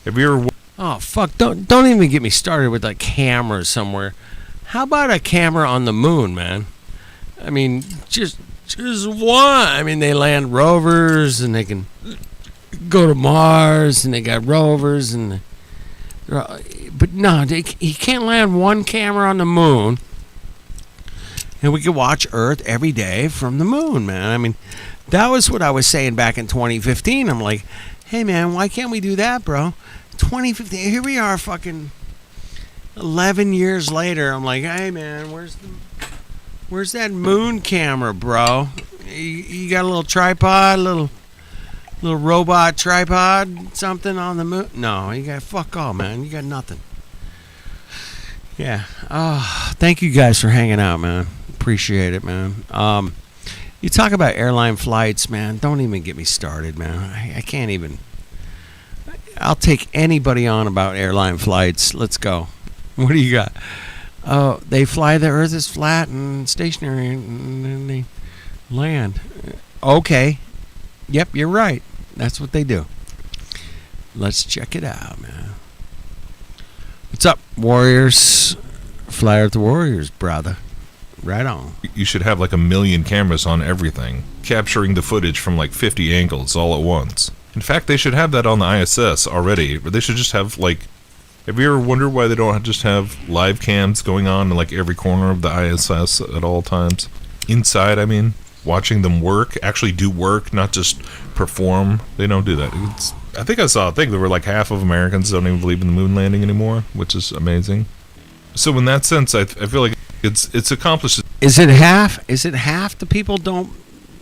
have you ever... Oh, fuck, don't even get me started with like cameras somewhere. How about a camera on the moon, man? I mean, just one. I mean, they land rovers and they can go to Mars and they got rovers and... But no, he can't land one camera on the moon, and we can watch Earth every day from the moon, man. I mean, that was what I was saying back in 2015. I'm like, hey, man, why can't we do that, bro? 2015, here we are, fucking 11 years later. I'm like, hey, man, where's that moon camera, bro? You got a little tripod, a little little robot tripod, something on the moon? No, you got fuck all, man. You got nothing. Yeah. Oh, thank you guys for hanging out, man. Appreciate it, man. You talk about airline flights, man. Don't even get me started, man. I can't even. I'll take anybody on about airline flights. Let's go. What do you got? Oh, they fly. The Earth is flat and stationary, and then they land. Okay. Yep, you're right. That's what they do. Let's check it out, man. What's up, Warriors? Fly Earth Warriors, brother. Right on. You should have like 1 million cameras on everything, capturing the footage from like 50 angles all at once. In fact, they should have that on the ISS already, but they should just have like... Have you ever wondered why they don't just have live cams going on in like every corner of the ISS at all times? Inside, I mean, watching them work, actually do work, not just perform. They don't do that. I think I saw a thing that were like half of Americans don't even believe in the moon landing anymore, which is amazing. So in that sense, I feel like it's accomplished. Is it half? Is it half the people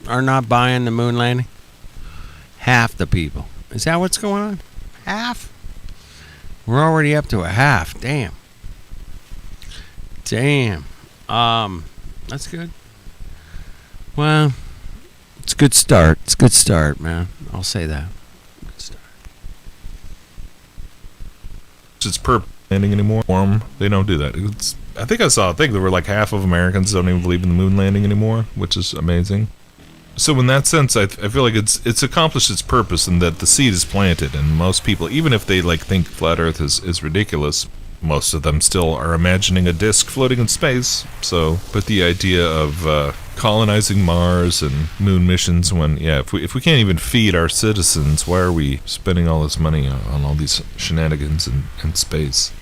are not buying the moon landing? Half the people. Is that what's going on? Half? We're already up to a half. Damn. That's good. Well, it's a good start. It's a good start, man. I'll say that. Good start. It's perp landing anymore. They don't do that. I think I saw a thing that were like half of Americans don't even believe in the moon landing anymore, which is amazing. So in that sense, I feel like it's accomplished its purpose in that the seed is planted, and most people, even if they like think flat Earth is ridiculous, most of them still are imagining a disk floating in space. So, but the idea of colonizing Mars and moon missions, when if we can't even feed our citizens, why are we spending all this money on all these shenanigans in space?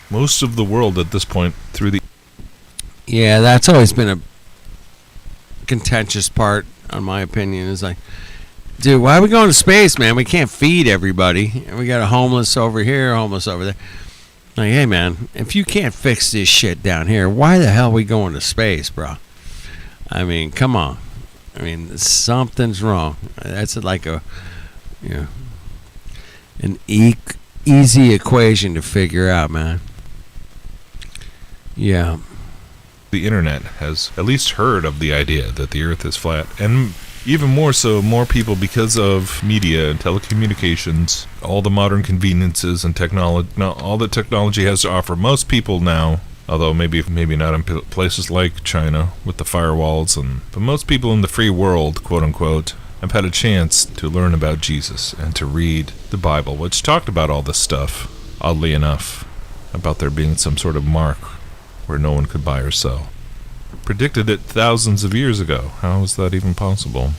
Most of the world at this point through the... Yeah, that's always been a contentious part, on my opinion, is like, dude, why are we going to space, man? We can't feed everybody. We got a homeless over here, homeless over there. Like, hey, man, if you can't fix this shit down here, why the hell are we going to space, bro? I mean, come on. I mean, something's wrong. That's like an easy equation to figure out, man. Yeah. The internet has at least heard of the idea that the Earth is flat, and even more so, more people, because of media and telecommunications, all the modern conveniences and technology, all that technology has to offer. Most people now, although maybe not in places like China with the firewalls, but most people in the free world, quote unquote, have had a chance to learn about Jesus and to read the Bible, which talked about all this stuff, oddly enough, about there being some sort of mark where no one could buy or sell. Predicted it thousands of years ago. How is that even possible?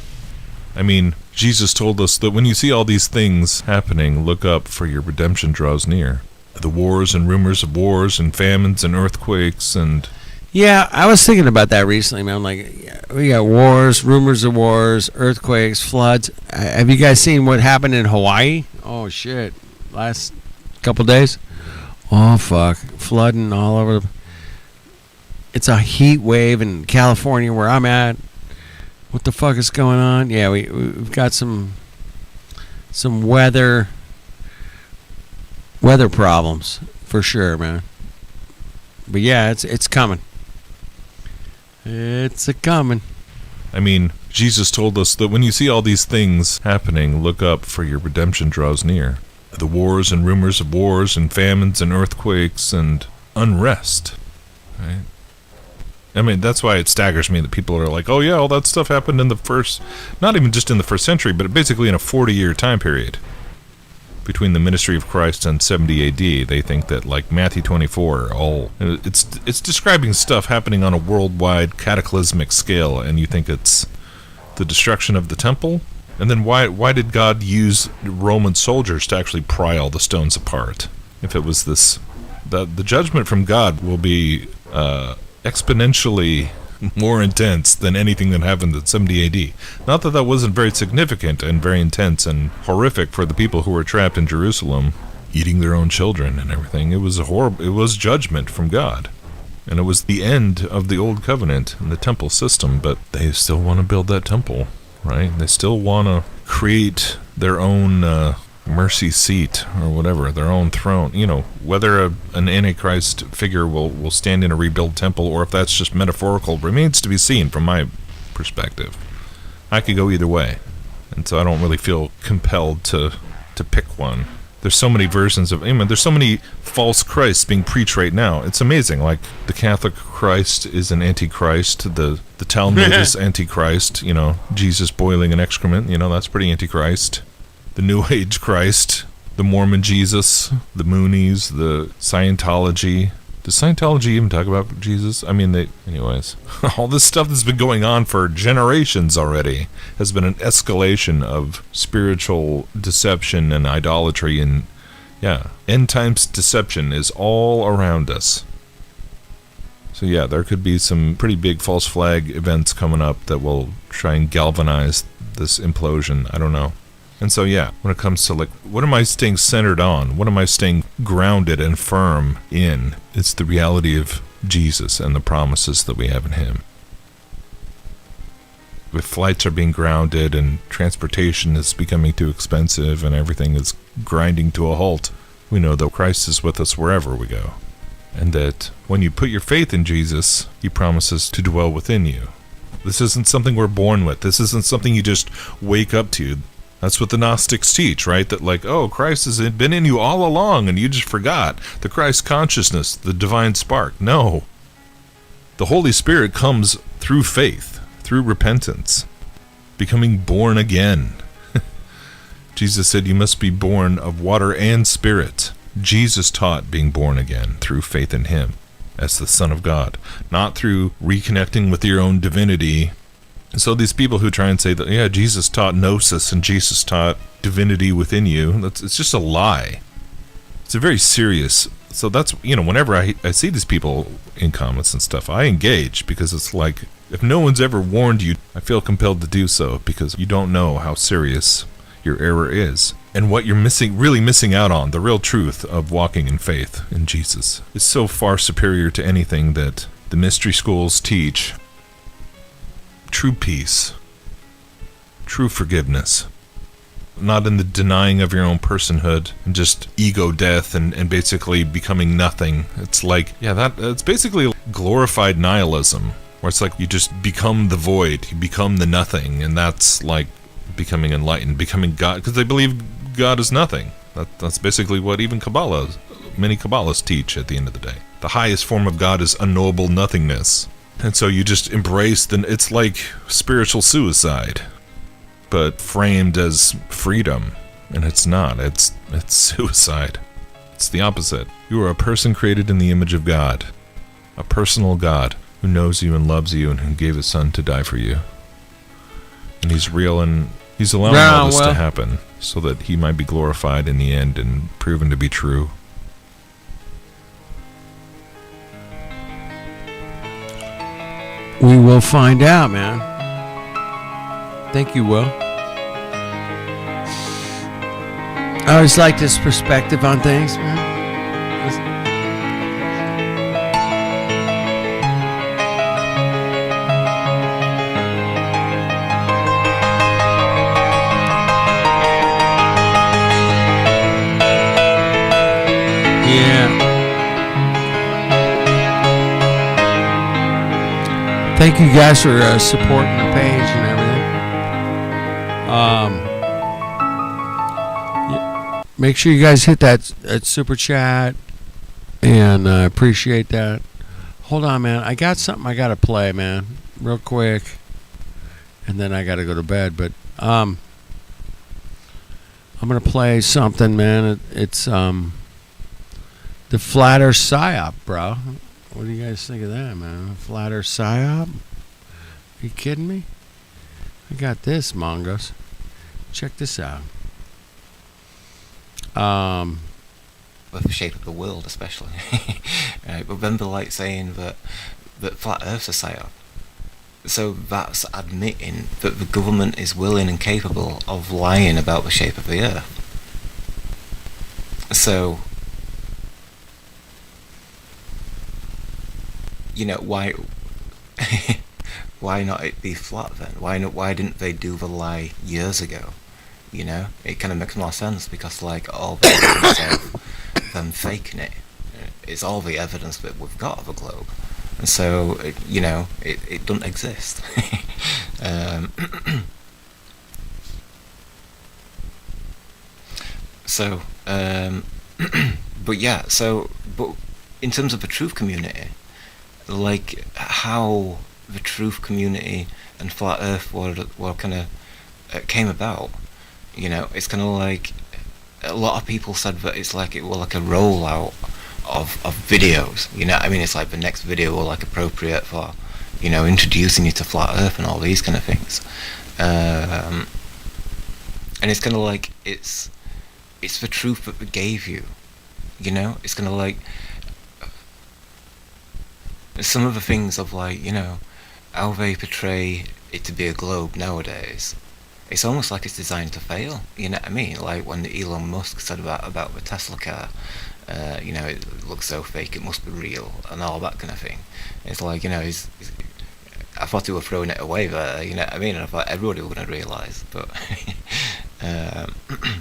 I mean, Jesus told us that when you see all these things happening, look up, for your redemption draws near. The wars and rumors of wars and famines and earthquakes and... Yeah, I was thinking about that recently, man. Like, we got wars, rumors of wars, earthquakes, floods. Have you guys seen what happened in Hawaii? Oh, shit. Last couple days? Oh, fuck. Flooding all over the... It's a heat wave in California where I'm at. What the fuck is going on? Yeah, we've got some weather problems for sure, man. But yeah, it's coming. It's a coming. I mean, Jesus told us that when you see all these things happening, look up, for your redemption draws near. The wars and rumors of wars and famines and earthquakes and unrest, right? I mean, that's why it staggers me that people are like, oh yeah, all that stuff happened in the first, not even just in the first century, but basically in a 40-year time period. Between the ministry of Christ and 70 AD, they think that, like, Matthew 24, it's describing stuff happening on a worldwide cataclysmic scale, and you think it's the destruction of the temple? And then why did God use Roman soldiers to actually pry all the stones apart? If it was this, the judgment from God will be exponentially more intense than anything that happened at 70 AD. Not that that wasn't very significant and very intense and horrific for the people who were trapped in Jerusalem, eating their own children and everything. It was it was judgment from God. And it was the end of the old covenant and the temple system, but they still want to build that temple, right? They still want to create their own mercy seat or whatever, their own throne. You know, whether an Antichrist figure will stand in a rebuilt temple or if that's just metaphorical remains to be seen from my perspective. I could go either way, and so I don't really feel compelled to pick one. There's so many versions of, there's so many false Christs being preached right now. It's amazing. Like, the Catholic Christ is an antichrist. The Talmud is antichrist. You know, Jesus boiling an excrement. You know, that's pretty antichrist. The New Age Christ, the Mormon Jesus, the Moonies, the Scientology. Does Scientology even talk about Jesus? I mean, anyways. All this stuff that's been going on for generations already has been an escalation of spiritual deception and idolatry, and yeah, end times deception is all around us. So yeah, there could be some pretty big false flag events coming up that will try and galvanize this implosion. I don't know. And so yeah, when it comes to, like, what am I staying centered on? What am I staying grounded and firm in? It's the reality of Jesus and the promises that we have in him. If flights are being grounded and transportation is becoming too expensive and everything is grinding to a halt, we know that Christ is with us wherever we go. And that when you put your faith in Jesus, he promises to dwell within you. This isn't something we're born with. This isn't something you just wake up to. That's what the Gnostics teach, right? That, like, oh, Christ has been in you all along and you just forgot. The Christ consciousness, the divine spark. No. The Holy Spirit comes through faith, through repentance, becoming born again. Jesus said you must be born of water and spirit. Jesus taught being born again through faith in him as the Son of God, not through reconnecting with your own divinity. And so these people who try and say that, yeah, Jesus taught gnosis and Jesus taught divinity within you, it's just a lie. It's a very serious. So that's, you know, whenever I see these people in comments and stuff, I engage, because it's like, if no one's ever warned you, I feel compelled to do so, because you don't know how serious your error is and what you're really missing out on. The real truth of walking in faith in Jesus is so far superior to anything that the mystery schools teach. True peace, true forgiveness, not in the denying of your own personhood and just ego death and basically becoming nothing. It's like, yeah, it's basically glorified nihilism, where it's like you just become the void, you become the nothing, and that's like becoming enlightened, becoming God, because they believe God is nothing. That's basically what even many Kabbalists teach at the end of the day. The highest form of God is unknowable nothingness. And so you just embrace it's like spiritual suicide, but framed as freedom. And it's not. It's suicide. It's the opposite. You are a person created in the image of God, a personal God who knows you and loves you and who gave his son to die for you. And he's real, and he's allowing all this to happen so that he might be glorified in the end and proven to be true. We will find out, man. Thank you, Will. I always like this perspective on things, man. Thank you guys for supporting the page and everything. Make sure you guys hit that super chat, and I appreciate that. Hold on, man. I got something I got to play, man, real quick, and then I got to go to bed. But I'm gonna play something, man. It's the Flat Earth Psyop, bro. What do you guys think of that, man? Flat Earth Psyop? Are you kidding me? I got this, Mongos. Check this out. With the shape of the world, especially. Right, but remember, like, saying that flat Earth's a psyop. So that's admitting that the government is willing and capable of lying about the shape of the Earth. So, you know, why not it be flat then? Why didn't they do the lie years ago? you know, it kind of makes more sense because like all the evidence of them faking it is all the evidence that we've got of a globe, and so you know it doesn't exist. So, but yeah, so but in terms of the truth community, like how the truth community and flat Earth were kind of came about, you know, it's kind of like a lot of people said that it's like it was like a rollout of videos, you know. I mean, it's like the next video were like appropriate for, you know, introducing you to flat Earth and all these kind of things, and it's kind of like it's the truth that we gave you, you know. It's kind of like some of the things of like, you know, how they portray it to be a globe nowadays. It's almost like it's designed to fail, you know what I mean? Like when Elon Musk said about the Tesla car, you know, it looks so fake, it must be real, and all that kind of thing. It's like, you know, I thought they were throwing it away, but you know what I mean? I thought everybody was going to realise, but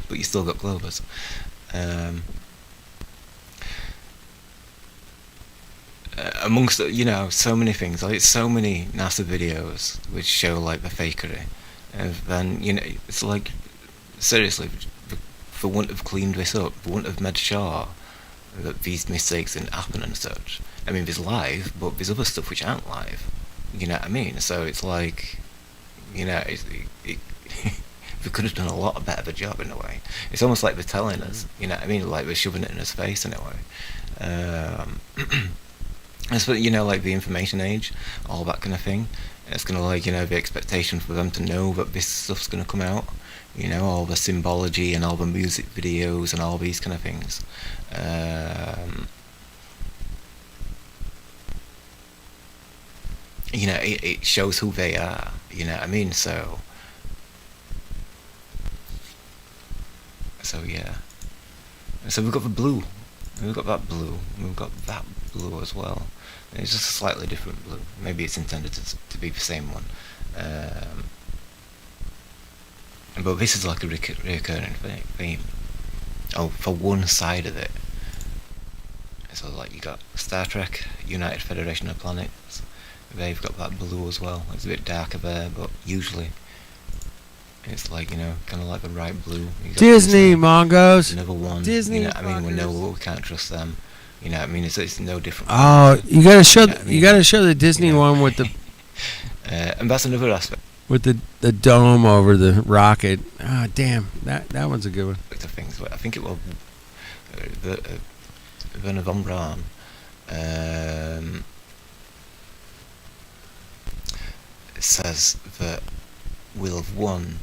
but you still got Globers. Amongst, you know, so many things, like so many NASA videos which show like the fakery, and then, you know, it's like, seriously, for wouldn't have cleaned this up, for wouldn't have made sure that these mistakes didn't happen and such. I mean, there's live, but there's other stuff which aren't live, you know what I mean? So it's like, you know, we could have done a lot better of a job in a way. It's almost like they're telling us, you know what I mean, like they're shoving it in his face in a way. It's, you know, like the information age, all that kind of thing. It's kind of like, you know, the expectation for them to know that this stuff's going to come out, you know, all the symbology and all the music videos and all these kind of things. You know, it shows who they are, you know what I mean? So yeah. So we've got the blue. We've got that blue. We've got that blue as well. And it's just a slightly different blue. Maybe it's intended to be the same one. But this is like a recurring theme. Oh, for one side of it. So like you got Star Trek, United Federation of Planets. They've got that blue as well. It's a bit darker there, but usually it's like, you know, kind of like the right blue. Disney Mongos. Another one. Disney. You know what I mean? We know we can't trust them. You know what I mean? It's no different. Oh, you gotta show. You gotta show the Disney one with the. And that's another aspect. With the dome over the rocket. Ah, damn. That one's a good one. Of things. I think it was Werner von Braun. Says that we'll have won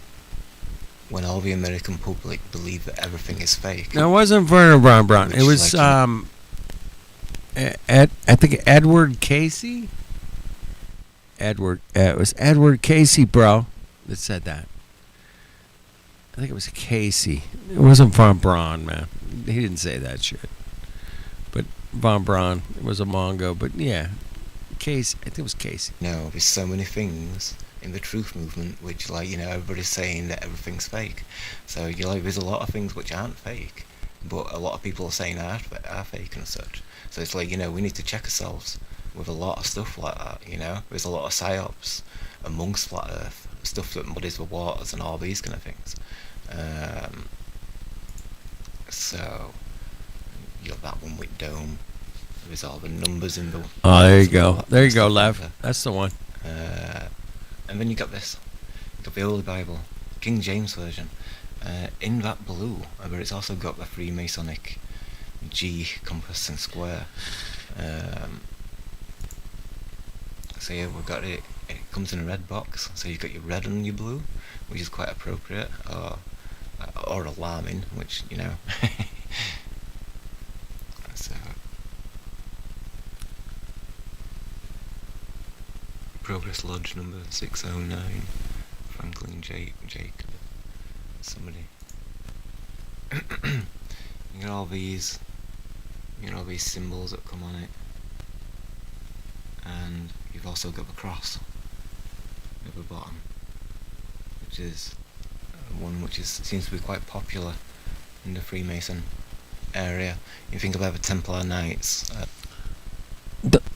when all the American public believe that everything is fake. No, it wasn't Werner von Braun. It was I think Edward Casey. It was Edward Casey, bro, that said that. I think it was Casey. It wasn't von Braun, man. He didn't say that shit. But von Braun, it was a Mongo. But yeah, Casey. I think it was Casey. No, there's so many things in the truth movement which, like, you know, everybody's saying that everything's fake. So you like, there's a lot of things which aren't fake, but a lot of people are saying are fake and such. So it's like, you know, we need to check ourselves with a lot of stuff like that, you know. There's a lot of psyops amongst flat Earth, stuff that muddies the waters and all these kind of things. So you got that one with dome. There's all the numbers in the. Oh, there you go. There you go, Lev. That's the one. And then you got this. You got the Holy Bible, King James version, in that blue, but it's also got the Freemasonic G, compass and square. So yeah, we've got it. It comes in a red box, so you've got your red and your blue, which is quite appropriate, or alarming, which, you know. So Progress Lodge number 609, Franklin Jacob, somebody. You got all these, symbols that come on it, and you've also got the cross at the bottom, which is one which seems to be quite popular in the Freemason area. You think about the Templar Knights.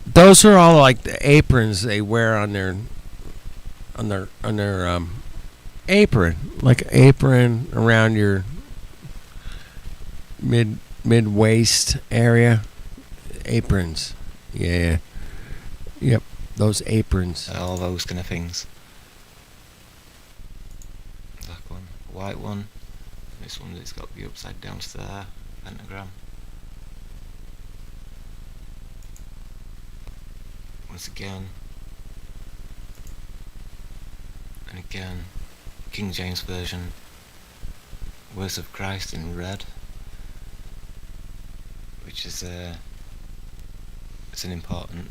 Those are all like the aprons they wear on their apron, like an apron around your mid waist area. Aprons, yeah, yep, those aprons. All those kind of things. Black one, white one. This one that's got the upside down star pentagram. Once again, and again, King James Version, Words of Christ in red, which is it's an important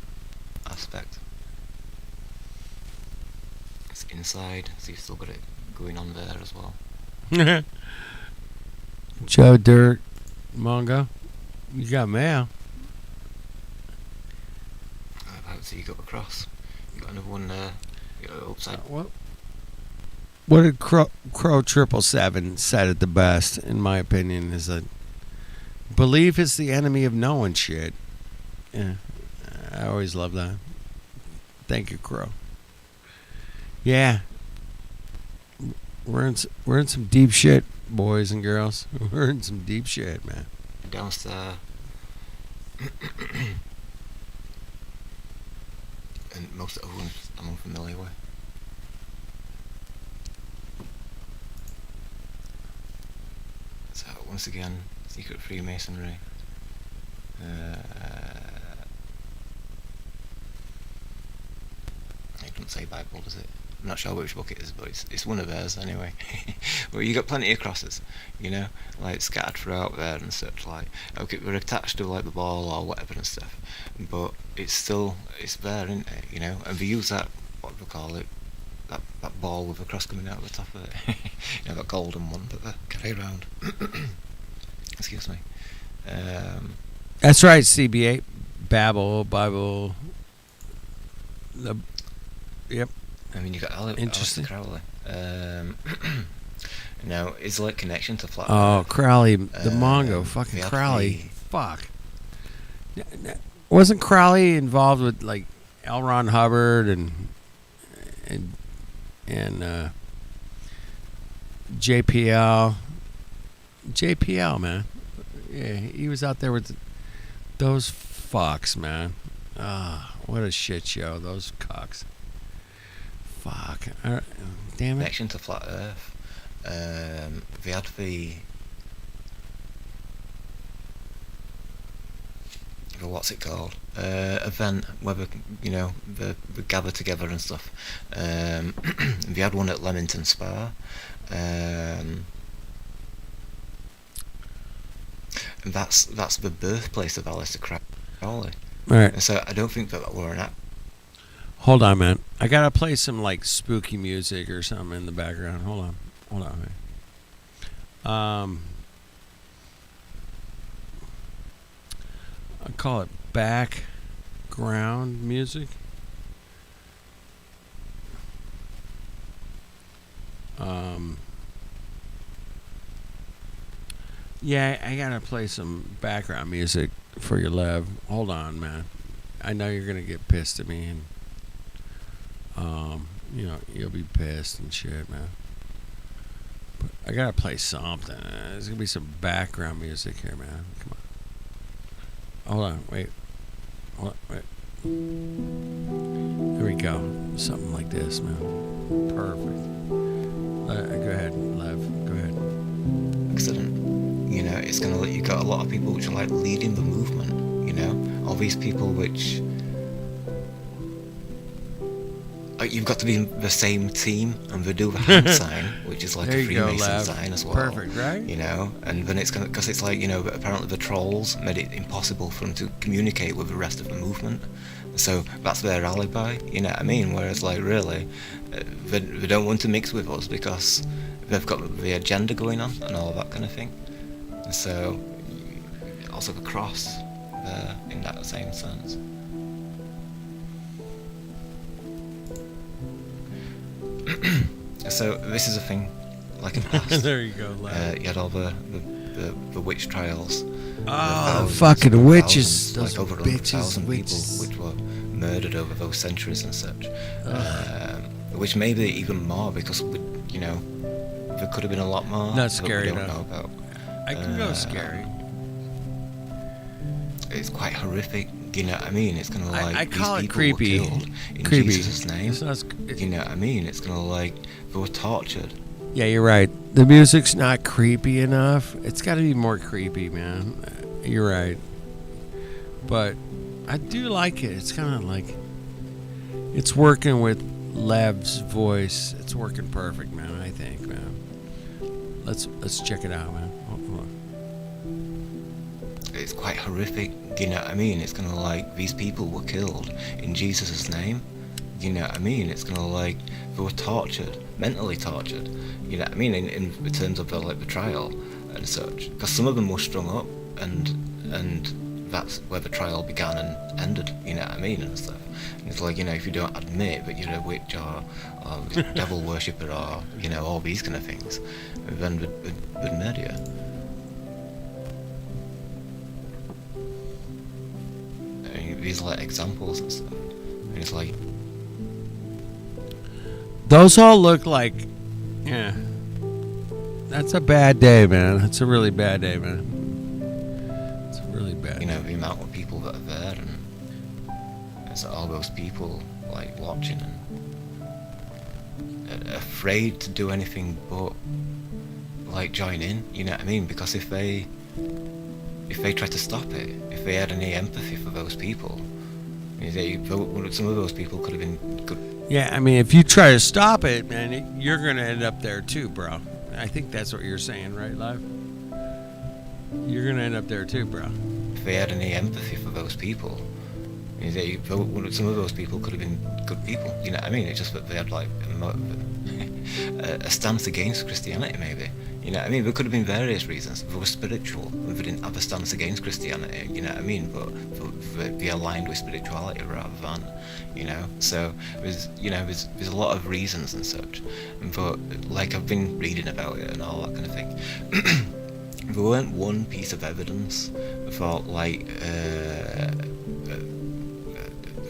aspect. It's inside, so you've still got it going on there as well. Joe Dirt, Mongo, you got mail. So you got a cross. You got another one there. You got upside. What did Crow 777 said it the best, in my opinion, is that belief is the enemy of knowing shit. Yeah, I always love that. Thank you, Crow. Yeah, we're in some deep shit, boys and girls. We're in some deep shit, man. Downstairs. And most of the ones I'm unfamiliar with. So once again, secret Freemasonry. It doesn't say Bible, does it? I'm not sure which book it is, but it's one of theirs anyway. Well, you got plenty of crosses, you know, like scattered throughout there and such. Like, okay, we're attached to like the ball or whatever and stuff, but it's there, isn't it? You know, and they use that, what do we call it, that ball with a cross coming out of the top of it. You know, that golden one that they carry around. Excuse me. That's right, CB8, Bible. Yep. I mean, you got Interesting. Crowley. Now, is there like connection to Flat Oh, Crowley, the Mongo, fucking Crowley. Fuck. Wasn't Crowley involved with like L. Ron Hubbard and JPL? JPL, man. Yeah, he was out there with those fucks, man. Ah, what a shit show, those cocks. Fuck. Damn it. Connection to Flat Earth. They had the what's it called? Event where they gather together and stuff. They had one at Leamington Spa. And that's the birthplace of Aleister Crowley. Right. So I don't think that were an act. Hold on, man. I gotta play some like spooky music or something in the background. Hold on, man. I call it background music. Yeah, I gotta play some background music for your Lev. Hold on, man. I know you're gonna get pissed at me, and you'll be pissed and shit, man. But I gotta play something. There's gonna be some background music here, man. Come on. Hold on, wait. There we go. Something like this, man. Perfect. Go ahead, Lev. Go ahead. Excellent. You know, it's gonna let you got a lot of people which are like leading the movement. You know, all these people which. You've got to be in the same team, and they do the hand sign, which is like a Freemason sign as well. Perfect, right? You know, and then it's gonna, because it's like, you know, apparently the trolls made it impossible for them to communicate with the rest of the movement, so that's their alibi. You know what I mean? Whereas, like, really, they don't want to mix with us because they've got the agenda going on and all that kind of thing. So, also the cross there in that same sense. So this is a thing, like in the past. There you go, Lev. You had all the witch trials. Oh, fucking witches. Those like over bitches, 100,000 witches. people which were murdered over those centuries and such. Which maybe even more because, you know, there could have been a lot more Not that scary we don't enough. know about. I can go scary. It's quite horrific, you know what I mean? It's gonna like I call these it people creepy. were killed in Creepy. Jesus' name. It's not, You know what I mean? It's gonna like they were tortured. yeah, you're right. The music's not creepy enough. It's got to be more creepy, man. You're right. But I do like it. It's kind of like it's working with Lev's voice. It's working perfect, man. I think, man. Let's check it out, man. Hold on. It's quite horrific, you know what I mean? It's gonna like these people were killed in Jesus' name. You know what I mean? It's gonna like they were tortured, mentally tortured. You know what I mean? In terms of the trial and such, because some of them were strung up, and that's where the trial began and ended. You know what I mean and stuff. And it's like, you know, if you don't admit that you're a witch or devil worshipper or, you know, all these kind of things, then they'd murder you. These are like examples and stuff. And it's like Those all look like, yeah. That's a bad day, man. That's a really bad day, man. It's a really bad. You know, the amount of people that are there, and there's all those people like watching and afraid to do anything but like join in. You know what I mean? Because if they tried to stop it, if they had any empathy for those people, some of those people could have been good. Yeah, I mean, if you try to stop it, man, you're going to end up there too, bro. I think that's what you're saying, right, Live? You're going to end up there too, bro. If they had any empathy for those people, some of those people could have been good people. You know what I mean? It's just that they had like a stance against Christianity, maybe. You know what I mean? There could have been various reasons. They were spiritual. They didn't have a stance against Christianity, you know what I mean? But they aligned with spirituality rather than, you know? So there's a lot of reasons and such. But like I've been reading about it and all that kind of thing. There weren't one piece of evidence for like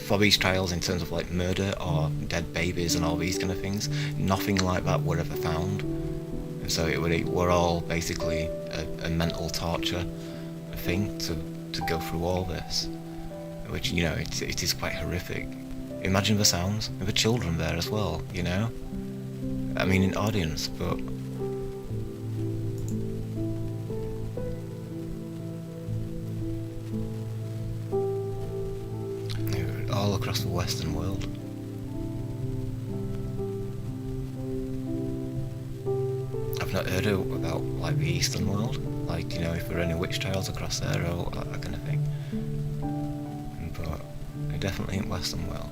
for these trials in terms of like murder or dead babies and all these kind of things. Nothing like that were ever found. So it were all basically a mental torture thing to go through all this, which, you know, it is quite horrific. Imagine the sounds of the children there as well, you know? I mean, in audience, but all across the Western world. I've not heard about like the Eastern world, like, you know, if there are any witch trials across there or that kind of thing. But definitely in Western world.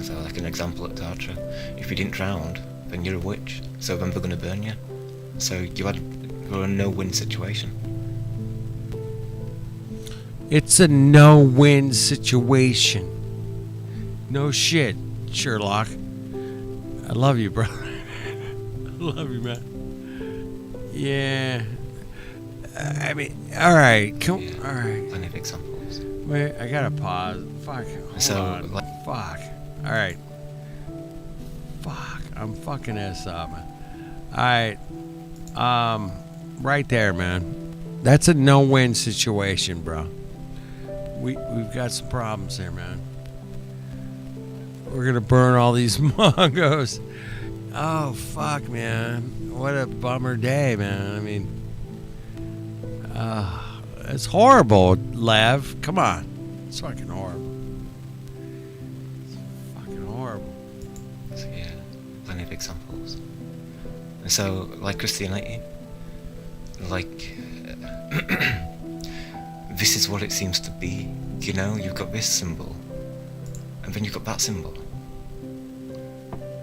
So like an example at Tartra, if you didn't drown, then you're a witch, so then they're going to burn you. So you were a no-win situation. It's a no-win situation. No shit, Sherlock. I love you, bro. I love you, man. Yeah. I mean, all right. All right. Plenty of examples. Wait, I gotta pause. Fuck. Hold on. Fuck. All right. Fuck. I'm fucking this up, man. All right. Right there, man. That's a no-win situation, bro. We've got some problems here, man. We're gonna burn all these Mongos. Oh fuck, man! What a bummer day, man. I mean, it's horrible, Lev. Come on, it's fucking horrible. It's fucking horrible. So yeah, plenty of examples. And so, like Christianity, like. This is what it seems to be, you know, you've got this symbol, and then you've got that symbol.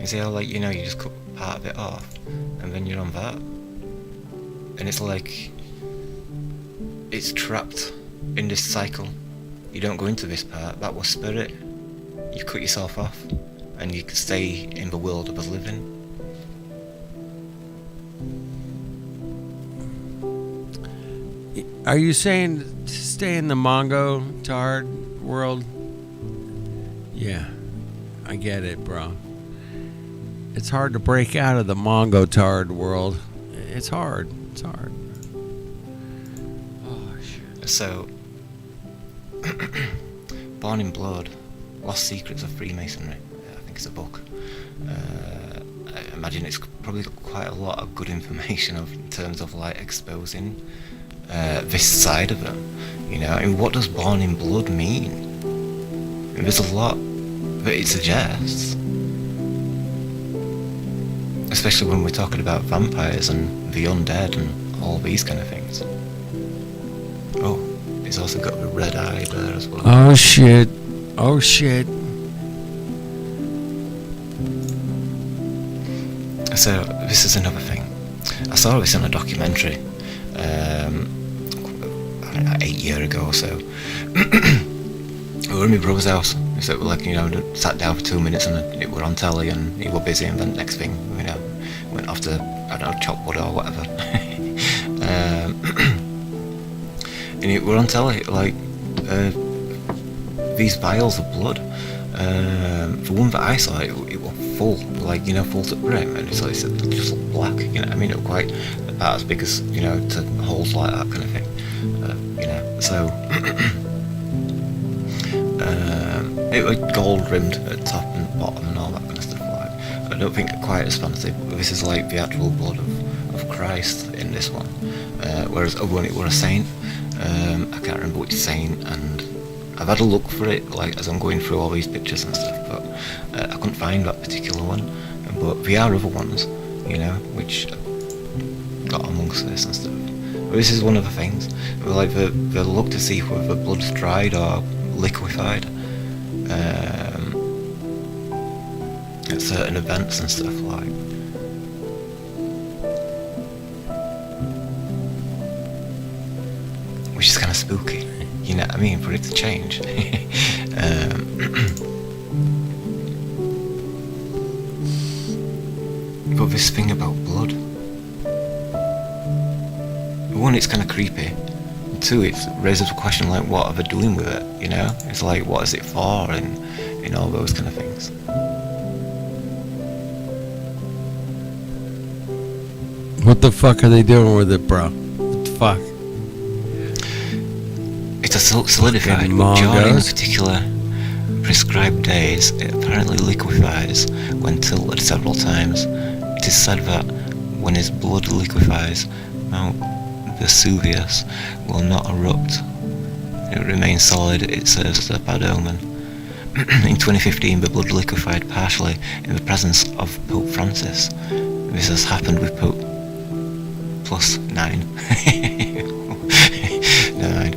You see how, like, you know, you just cut part of it off, and then you're on that. And it's like, it's trapped in this cycle, you don't go into this part. That was spirit. You cut yourself off, and you can stay in the world of the living. Are you saying to stay in the Mongo Tard world? Yeah, I get it, bro. It's hard to break out of the Mongo Tard world. It's hard. It's hard. Oh, shit. So, Born in Blood, Lost Secrets of Freemasonry. I think it's a book. I imagine it's probably got quite a lot of good information in terms of like exposing this side of it. You know, I mean, what does Born in Blood mean? I mean, there's a lot that it suggests. Especially when we're talking about vampires and the undead and all these kind of things. Oh, he's also got the red eye there as well. Oh shit. Oh shit. So, this is another thing. I saw this in a documentary 8 years ago or so. We were in my brother's house. So like, you know, sat down for 2 minutes and it were on telly and he were busy, and then next thing, you know, went off to, I don't know, chop wood or whatever. And it were on telly, like, these vials of blood. The one that I saw, it was full, like, you know, full to the brim, and so it just looked black, you know what I mean? It was quite about as big as, you know, to holes like that kind of thing, you know, so... it was gold rimmed at top and bottom and all that kind of stuff. Like, I don't think quite as fancy, but this is like the actual blood of Christ in this one. Whereas other one, it were a saint. I can't remember which saint, and I've had a look for it, like, as I'm going through all these pictures and stuff, but I couldn't find that particular one. But there are other ones, you know, which got amongst this and stuff. But this is one of the things. Like, they look to see whether the blood's dried or liquefied at certain events and stuff, like. Which is kind of spooky, you know what I mean, for it to change. But this thing about blood, one, it's kind of creepy. Two, it raises a question like, what are they doing with it, you know? It's like, what is it for, and all those kind of things. What the fuck are they doing with it, bro? What the fuck? It's a solidified, but during particular prescribed days, it apparently liquefies when tilted several times. It is said that when his blood liquefies, Mount Vesuvius will not erupt. It remains solid, it serves as a bad omen. In 2015, the blood liquefied partially in the presence of Pope Francis. This has happened with Pope plus 9. 9.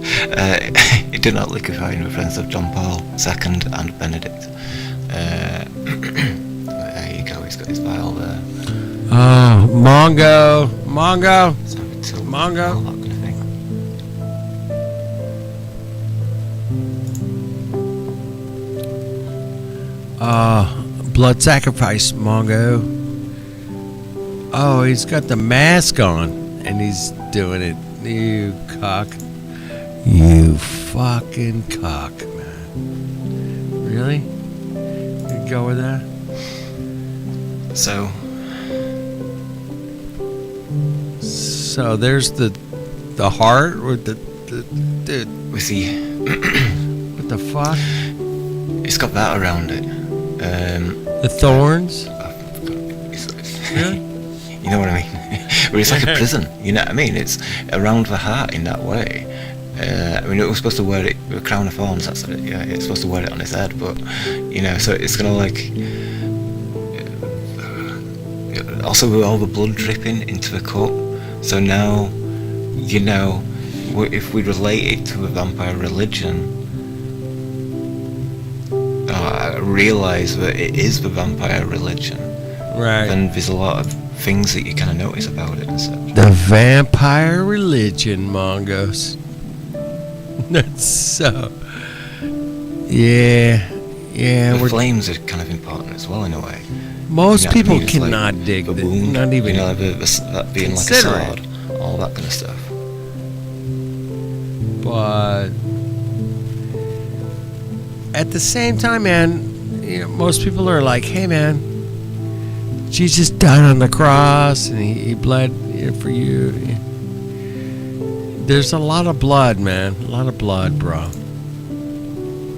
It did not liquefy in the presence of John Paul II and Benedict. There you go, he's got his vial there. Oh, Mongo. Blood sacrifice, Mongo. Oh, he's got the mask on and he's doing it. You cock. You fucking cock, man. Really? You go with that? So there's the heart with the dude. We see. What the fuck? It's got that around it. The thorns? Really? You know what I mean? Where it's like a prison, you know what I mean? It's around the heart in that way. I mean, it was supposed to wear it with a crown of thorns, that's it, yeah, it's supposed to wear it on his head, but, you know, so it's gonna like, also with all the blood dripping into the cup, so now, you know, if we relate it to a vampire religion, I realise that it is the vampire religion. Right. Then there's a lot of things that you kind of notice about it and such. The vampire religion, Mongos. That's so... Yeah, The flames are kind of important as well in a way. Most You know what I people mean? It's like cannot dig the that. wound, Not even you know, that being like a consider it. sword, all that kind of stuff. But at the same time, man, you know, most people are like, "Hey, man, Jesus died on the cross and he bled for you." There's a lot of blood, man. A lot of blood, bro.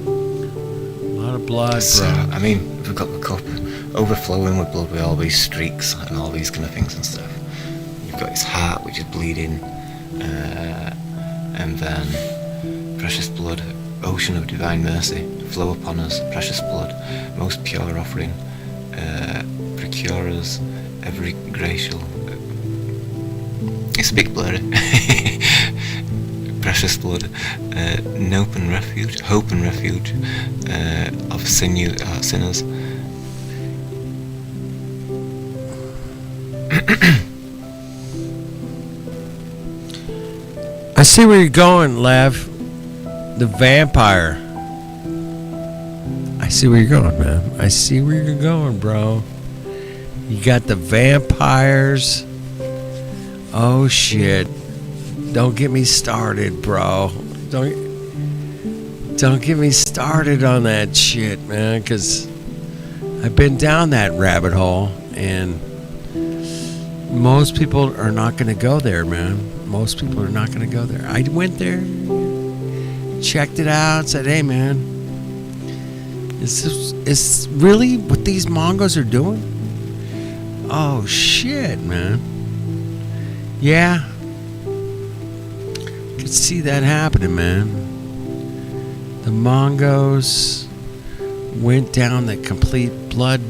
A lot of blood, So, bro. I mean, we've got the cup overflowing with blood with all these streaks and all these kind of things and stuff. You've got his heart, which is bleeding, and then precious blood, ocean of divine mercy, flow upon us, precious blood, most pure offering, procure us every gracial. It's a bit blurry. Precious blood, hope and refuge of sinners. I see where you're going, Lev. The vampire. I see where you're going, man. I see where you're going, bro. You got the vampires. Oh shit. Don't get me started, bro. Don't get me started on that shit, man, cuz I've been down that rabbit hole and most people are not going to go there, man. Most people are not going to go there. I went there, checked it out, said, "Hey, man, is really what these Mongos are doing?" Oh shit, man. Yeah. Could see that happening, man. The Mongos went down the complete blood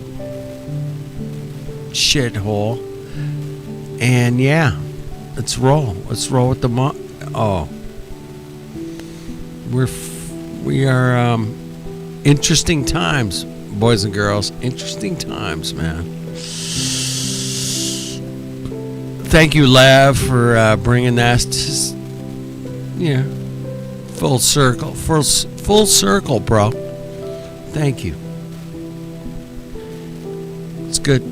shithole. And yeah, let's roll. Let's roll with the we are interesting times, boys and girls. Interesting times, man. Thank you, Lav, for bringing that. Full circle, full circle, bro. Thank you. It's good.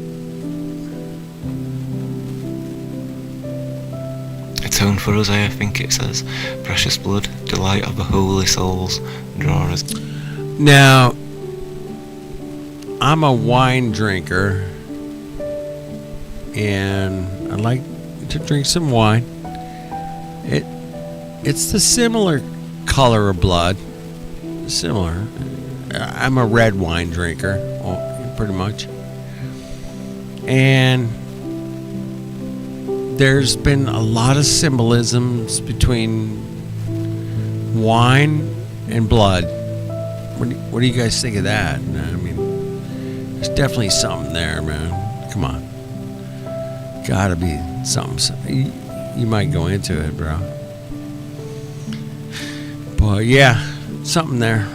Atone for us, I think it says. Precious blood, delight of the holy souls, draw us. Now, I'm a wine drinker, and I like to drink some wine. It's the similar color of blood. Similar. I'm a red wine drinker, pretty much. And there's been a lot of symbolisms between wine and blood. What do you guys think of that? I mean, there's definitely something there, man. Come on. Gotta be something. You might go into it, bro. But yeah, something there.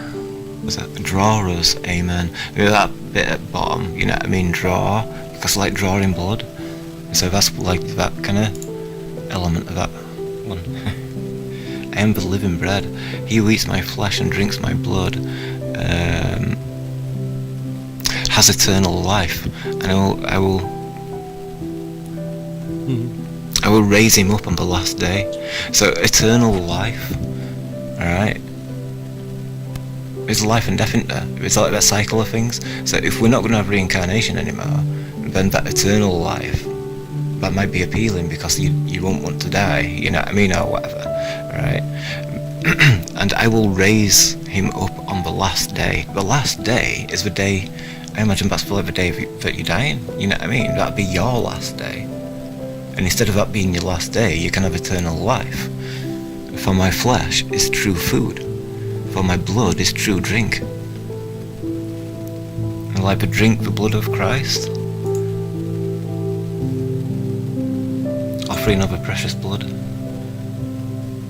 Was that draw us, amen. Maybe that bit at bottom, you know what I mean, draw, because like drawing blood. So that's like that kind of element of that one. I am the living bread. He who eats my flesh and drinks my blood has eternal life, and I will raise him up on the last day. So eternal life, all right. There's life and death in there. It's like that cycle of things. So if we're not going to have reincarnation anymore, then that eternal life, that might be appealing because you won't want to die, you know what I mean, or whatever, right? And I will raise him up on the last day. The last day is the day, I imagine that's the day that you're dying, you know what I mean? That'd be your last day. And instead of that being your last day, you can have eternal life. For my flesh is true food. For my blood is true drink. And like to drink the blood of Christ, offering of a precious blood.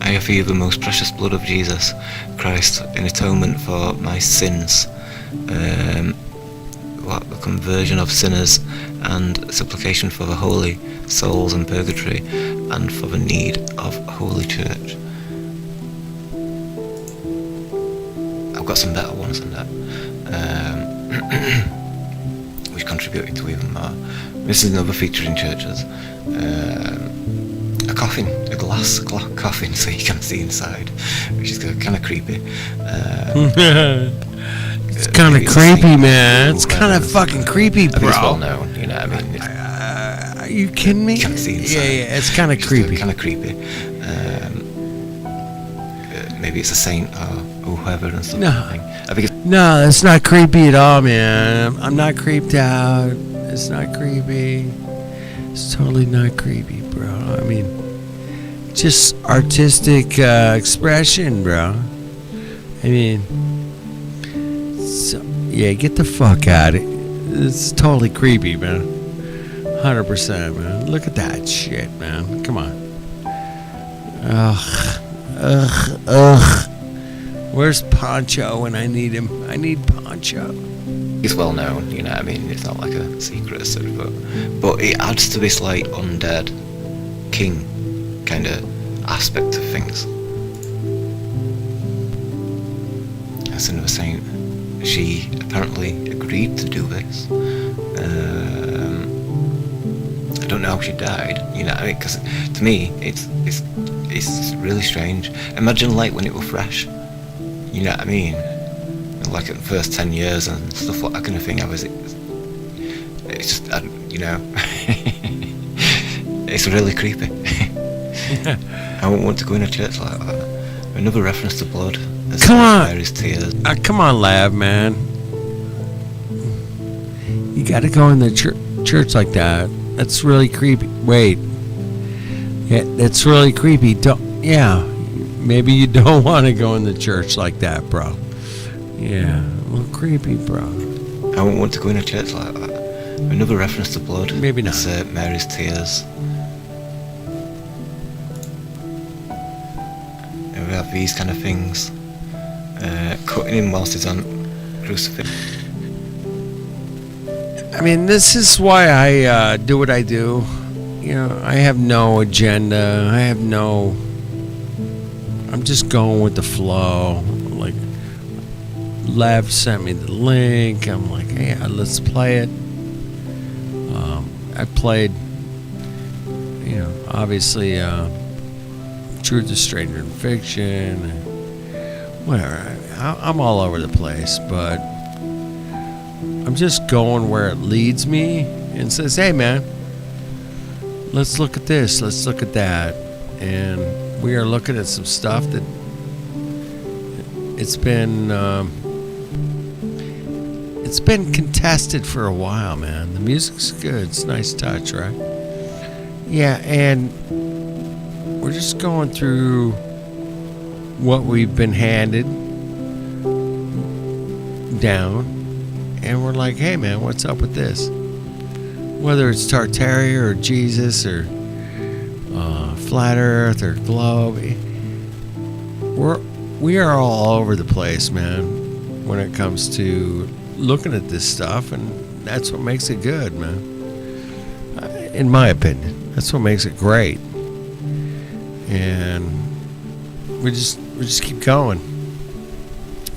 I offer you the most precious blood of Jesus Christ in atonement for my sins, the conversion of sinners, and supplication for the holy souls in purgatory, and for the need of Holy Church. I've got some better ones than that, which contributed to even more. This is another feature in churches. A coffin, a glass coffin, so you can see inside, which is kind of creepy. It's kind of creepy, man. It's kind of fucking creepy, bro. It's well known, you know. I mean, are you kidding me? You can see inside. Yeah, it's kind of creepy. Kind of creepy. Maybe it's a saint or whoever and something. No, that's not creepy at all, man. I'm not creeped out. It's not creepy. It's totally not creepy, bro. I mean, just artistic expression, bro. I mean, so, yeah, get the fuck out of it. It's totally creepy, man. 100%, man. Look at that shit, man. Come on. Ugh. Where's Poncho when I need him? I need Poncho. It's well known, you know. I mean, it's not like a secret as such, but it adds to this like undead king kind of aspect of things. As I was saying, she apparently agreed to do this. I don't know how she died, you know. I mean, because to me, it's really strange. Imagine like when it was fresh, you know what I mean? Like in the first 10 years and stuff like that kind of thing. It's just, you know, it's really creepy. I wouldn't want to go in a church like that. Another reference to blood. Come on, Mary's tears. Come on, Lav, man. You got to go in the church like that. That's really creepy. Wait. Yeah, that's really creepy. Maybe you don't want to go in the church like that, bro. Yeah, a little creepy, bro. I wouldn't want to go in a church like that. Another reference to blood. Maybe not. It's Mary's tears. And we have these kind of things. Cutting him whilst he's on crucifix. I mean, this is why I do what I do. You know, I have no agenda. I'm just going with the flow. Like, Lev sent me the link. I'm like, hey, let's play it. I played, you know, obviously, Truth is Stranger Than Fiction. Whatever. I'm all over the place, but I'm just going where it leads me and says, hey, man, let's look at this, let's look at that. And we are looking at some stuff that it's been contested for a while, man. The music's good. It's a nice touch, right? Yeah, and we're just going through what we've been handed down, and we're like, hey, man, what's up with this? Whether it's Tartaria or Jesus or Flat Earth or Globe, we are all over the place, man, when it comes to looking at this stuff, and that's what makes it good, man. In my opinion, that's what makes it great. And we just keep going.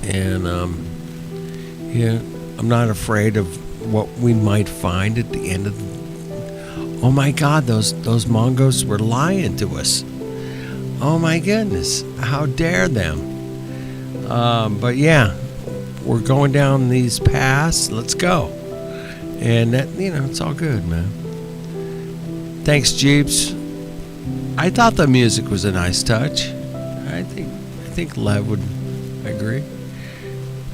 And yeah, I'm not afraid of what we might find at the end of the... Oh my God, those Mongos were lying to us. Oh my goodness, how dare them? But yeah, we're going down these paths. Let's go. And that, you know, it's all good, man. Thanks, Jeeps. I thought the music was a nice touch. I think Lev would agree.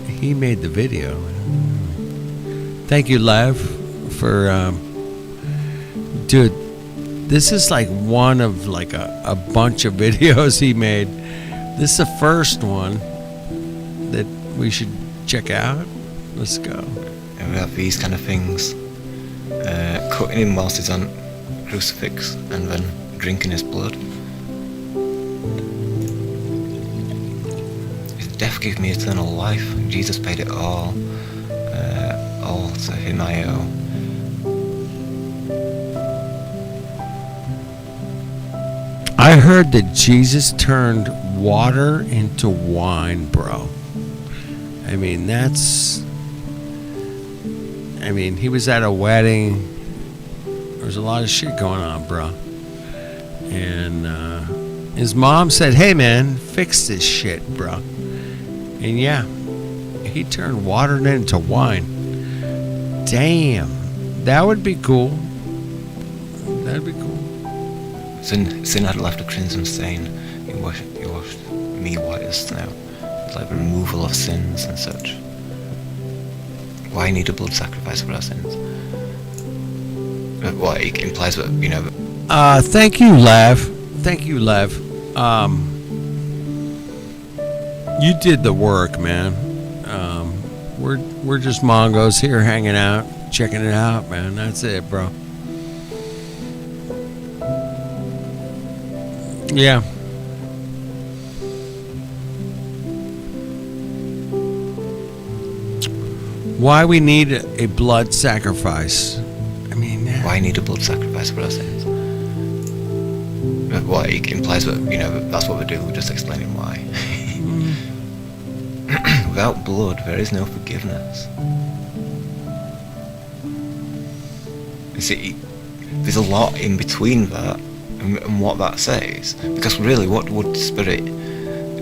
He made the video. Thank you, Lev, for dude. This is like one of like a bunch of videos he made. This is the first one that we should check out. Let's go. And we have these kind of things. Cutting him whilst he's on crucifix and then drinking his blood. His death gave me eternal life. Jesus paid it all. All to him I owe. I heard that Jesus turned water into wine, bro. I mean, he was at a wedding. There's a lot of shit going on, bro. And his mom said, "Hey, man, fix this shit, bro." And yeah, he turned water into wine. Damn, that would be cool. That'd be cool. Sin had left a crimson stain. You washed me white as snow. It's like the removal of sins and such. Why need a blood sacrifice for our sins? Well, it implies that, you know. Thank you, Lev. Thank you, Lev. You did the work, man. We're just Mongos here hanging out, checking it out, man. That's it, bro. Yeah. Why we need a blood sacrifice? I mean, why need a blood sacrifice for our sins? Well, it implies that, you know, that's what we do. We're just explaining why. Without blood, there is no forgiveness. You see, there's a lot in between that and what that says. Because really, what would Spirit...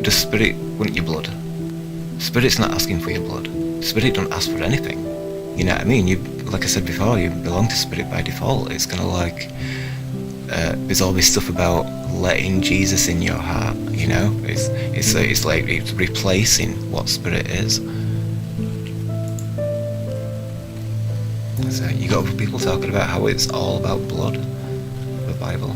Does Spirit want your blood? Spirit's not asking for your blood. Spirit don't ask for anything. You know what I mean? You, like I said before, you belong to Spirit by default. It's kind of like... there's all this stuff about letting Jesus in your heart, you know? It's like it's replacing what Spirit is. So you got people talking about how it's all about blood, the Bible.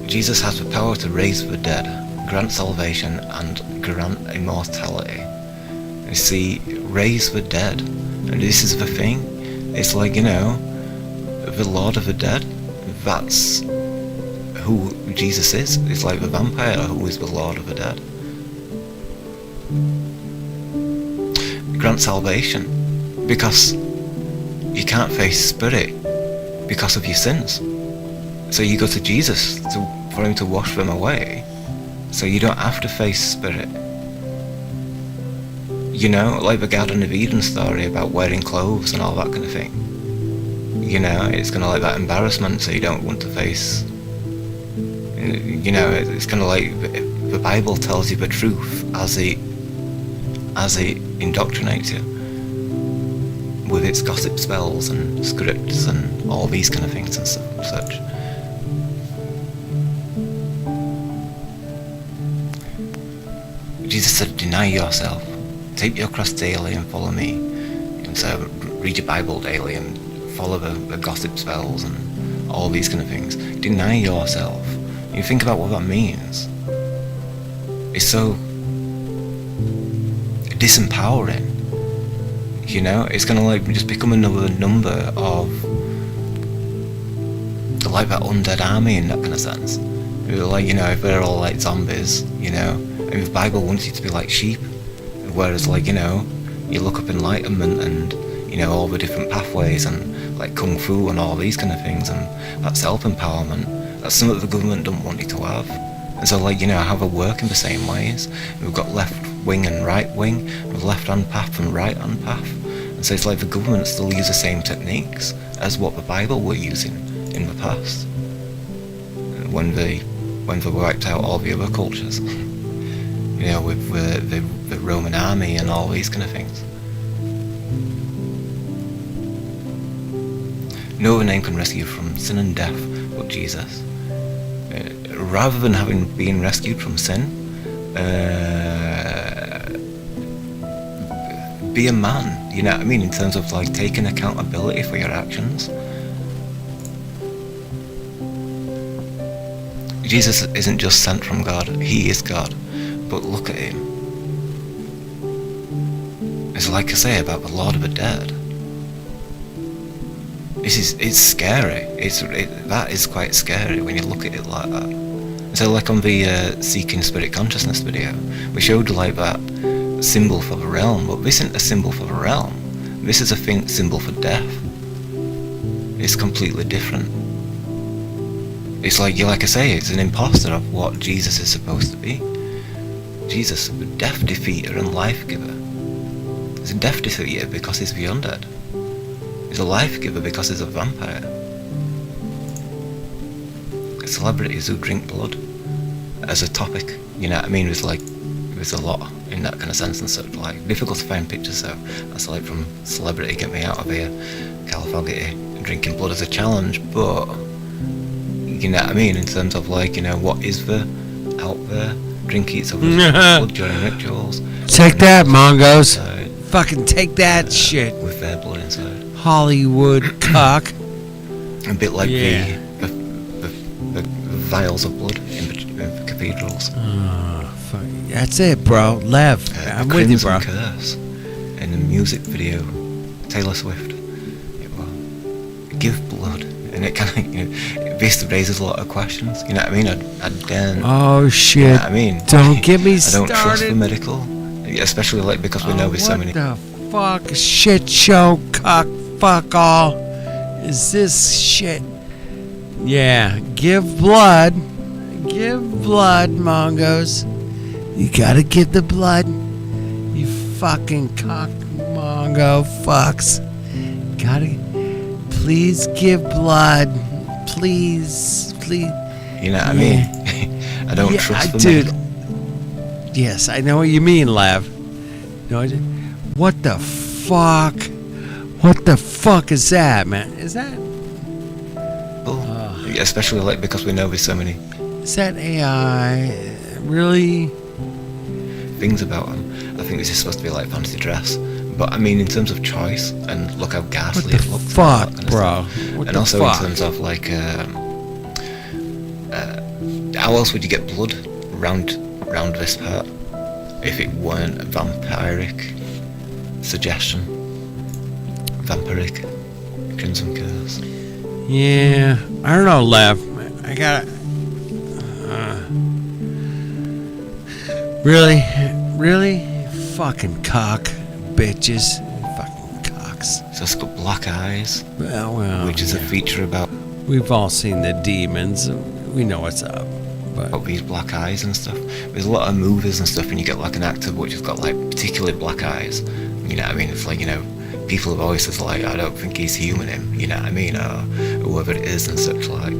Jesus has the power to raise the dead, grant salvation, and grant immortality. You see, raise the dead. And this is the thing. It's like, you know, the Lord of the Dead, that's who Jesus is. It's like the vampire who is the Lord of the Dead. Grant salvation, because you can't face Spirit because of your sins. So you go to Jesus for him to wash them away, so you don't have to face Spirit. You know, like the Garden of Eden story about wearing clothes and all that kind of thing. You know, it's kind of like that embarrassment, so you don't want to face. You know, it's kind of like the Bible tells you the truth as it indoctrinates you with its gossip spells and scripts and all these kind of things and such. Jesus said, "Deny yourself. Take your cross daily and follow me." And so read your Bible daily and follow the gossip spells and all these kind of things. Deny yourself. You think about what that means. It's so disempowering. You know, it's gonna like just become another number of like that undead army in that kind of sense. Like, you know, if they're all like zombies, you know, and the Bible wants you to be like sheep. Whereas, like, you know, you look up enlightenment and, you know, all the different pathways and like kung fu and all these kind of things, and that self-empowerment, that's something that the government don't want you to have. And so, like, you know, how they work in the same ways. We've got left wing and right wing, with left hand path and right hand path. And so it's like the government still use the same techniques as what the Bible were using in the past, when they wiped out all the other cultures. You know, with the Roman army and all these kind of things. No other name can rescue you from sin and death but Jesus. Rather than having been rescued from sin, be a man, you know what I mean, in terms of like taking accountability for your actions. Jesus isn't just sent from God, he is God. But look at him. It's like I say about the Lord of the Dead. It's scary. That is quite scary when you look at it like that. So like on the Seeking Spirit Consciousness video, we showed like that symbol for the realm, but this isn't a symbol for the realm. This is a symbol for death. It's completely different. It's like I say, it's an imposter of what Jesus is supposed to be. Jesus, death defeater and life giver. He's a death defeater because he's the undead. He's a life giver because he's a vampire. Celebrities who drink blood as a topic, you know what I mean? There's a lot in that kind of sense and such. Like, difficult to find pictures, so that's like from celebrity, get me out of here, Cal Fogarty, drinking blood as a challenge, but you know what I mean, in terms of like, you know, what is there out there? Drink eats other blood during rituals. Take that, Mongos. Fucking take that shit. With their blood inside. Hollywood cock. A bit like the vials of blood in cathedrals. Oh, fuck. That's it, bro. Lev, I'm with you, bro. Curse. In the music video, Taylor Swift. Give blood. And it kind of, you know, it basically raises a lot of questions. You know what I mean? I don't. Oh shit! You know what I mean? Don't get me started. I don't trust the medical, especially like because we know there's so many. What the fuck shit show cock fuck all is this shit? Yeah, give blood, Mongos. You gotta give the blood. You fucking cock Mongo fucks. Gotta. Please give blood. Please. You know what I mean? I don't trust the medical. Yes, I know what you mean, Lav. No, what the fuck? What the fuck is that, man? Is that? Especially like because we know there's so many. Is that AI? Really? Things about them. I think this is supposed to be like fancy dress. But I mean, in terms of choice, and look how ghastly it looks. Fuck, bro. And also in terms of like, how else would you get blood round this part if it weren't a vampiric suggestion? Vampiric Crimson Curse. Yeah, I don't know, Lev. I gotta. Really, fucking cock. Bitches, fucking cocks. So it's got black eyes, well, which is a feature about. We've all seen the demons. We know what's up. But these black eyes and stuff. There's a lot of movies and stuff, and you get like an actor which has got like particularly black eyes. You know what I mean? It's like, you know, people have always said like, I don't think he's human. Him, you know what I mean, or whoever it is and such like.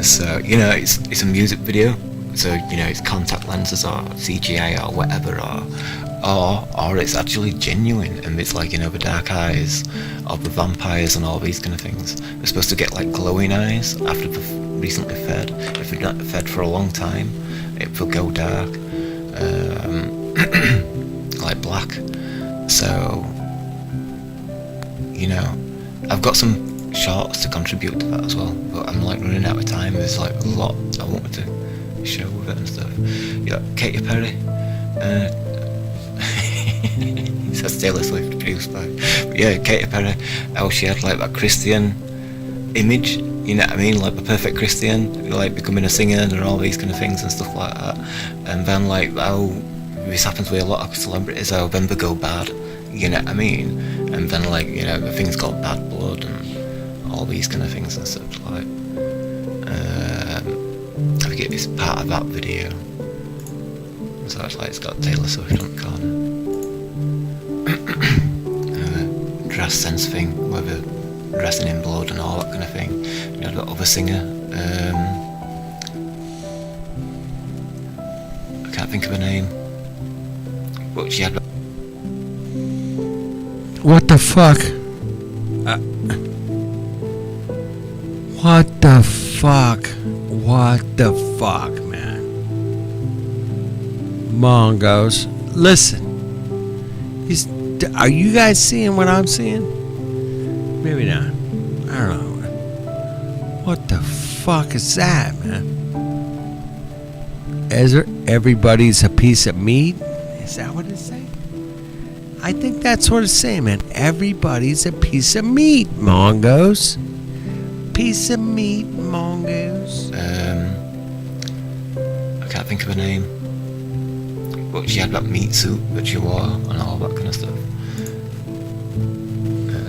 So you know, it's a music video. So, you know, it's contact lenses or CGI or whatever, or it's actually genuine, and it's like, you know, the dark eyes of the vampires and all these kind of things. They're supposed to get like glowing eyes after they've recently fed. If they're not fed for a long time, it will go dark, like black. So, you know, I've got some shorts to contribute to that as well, but I'm like running out of time. There's like a lot I wanted to show with it and stuff. Yeah, Katy Perry. That's Taylor Swift produced by. But yeah, Katy Perry. How she had like that Christian image. You know what I mean? Like the perfect Christian, like becoming a singer and all these kind of things and stuff like that. And then like how this happens with a lot of celebrities, how then they go bad. You know what I mean? And then like, you know, the things called bad blood and all these kind of things and such like. I forget this part of that video. So it's like it's got Taylor Swift on the corner. Dress sense thing, where they're dressing in blood and all that kind of thing. You had that other singer. I can't think of her name. But she had. What the fuck? What the fuck? What the fuck, man? Mongos, listen. Are you guys seeing what I'm seeing? Maybe not. I don't know. What the fuck is that, man? Everybody's a piece of meat? Is that what it's saying? I think that's what it's saying, man. Everybody's a piece of meat, Mongos. Piece of meat, Mongos. I can't think of her name. But she had that meat suit that she wore and all that kind of stuff.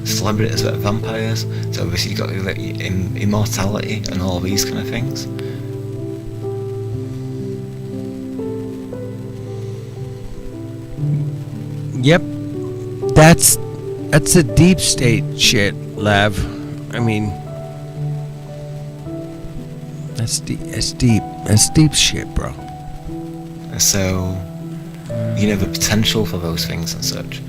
Celebrities that are vampires, so obviously you got like, immortality and all these kind of things. Yep. That's a deep state shit, Lev. I mean, that's deep. That's deep shit, bro. So, the potential for those things and such.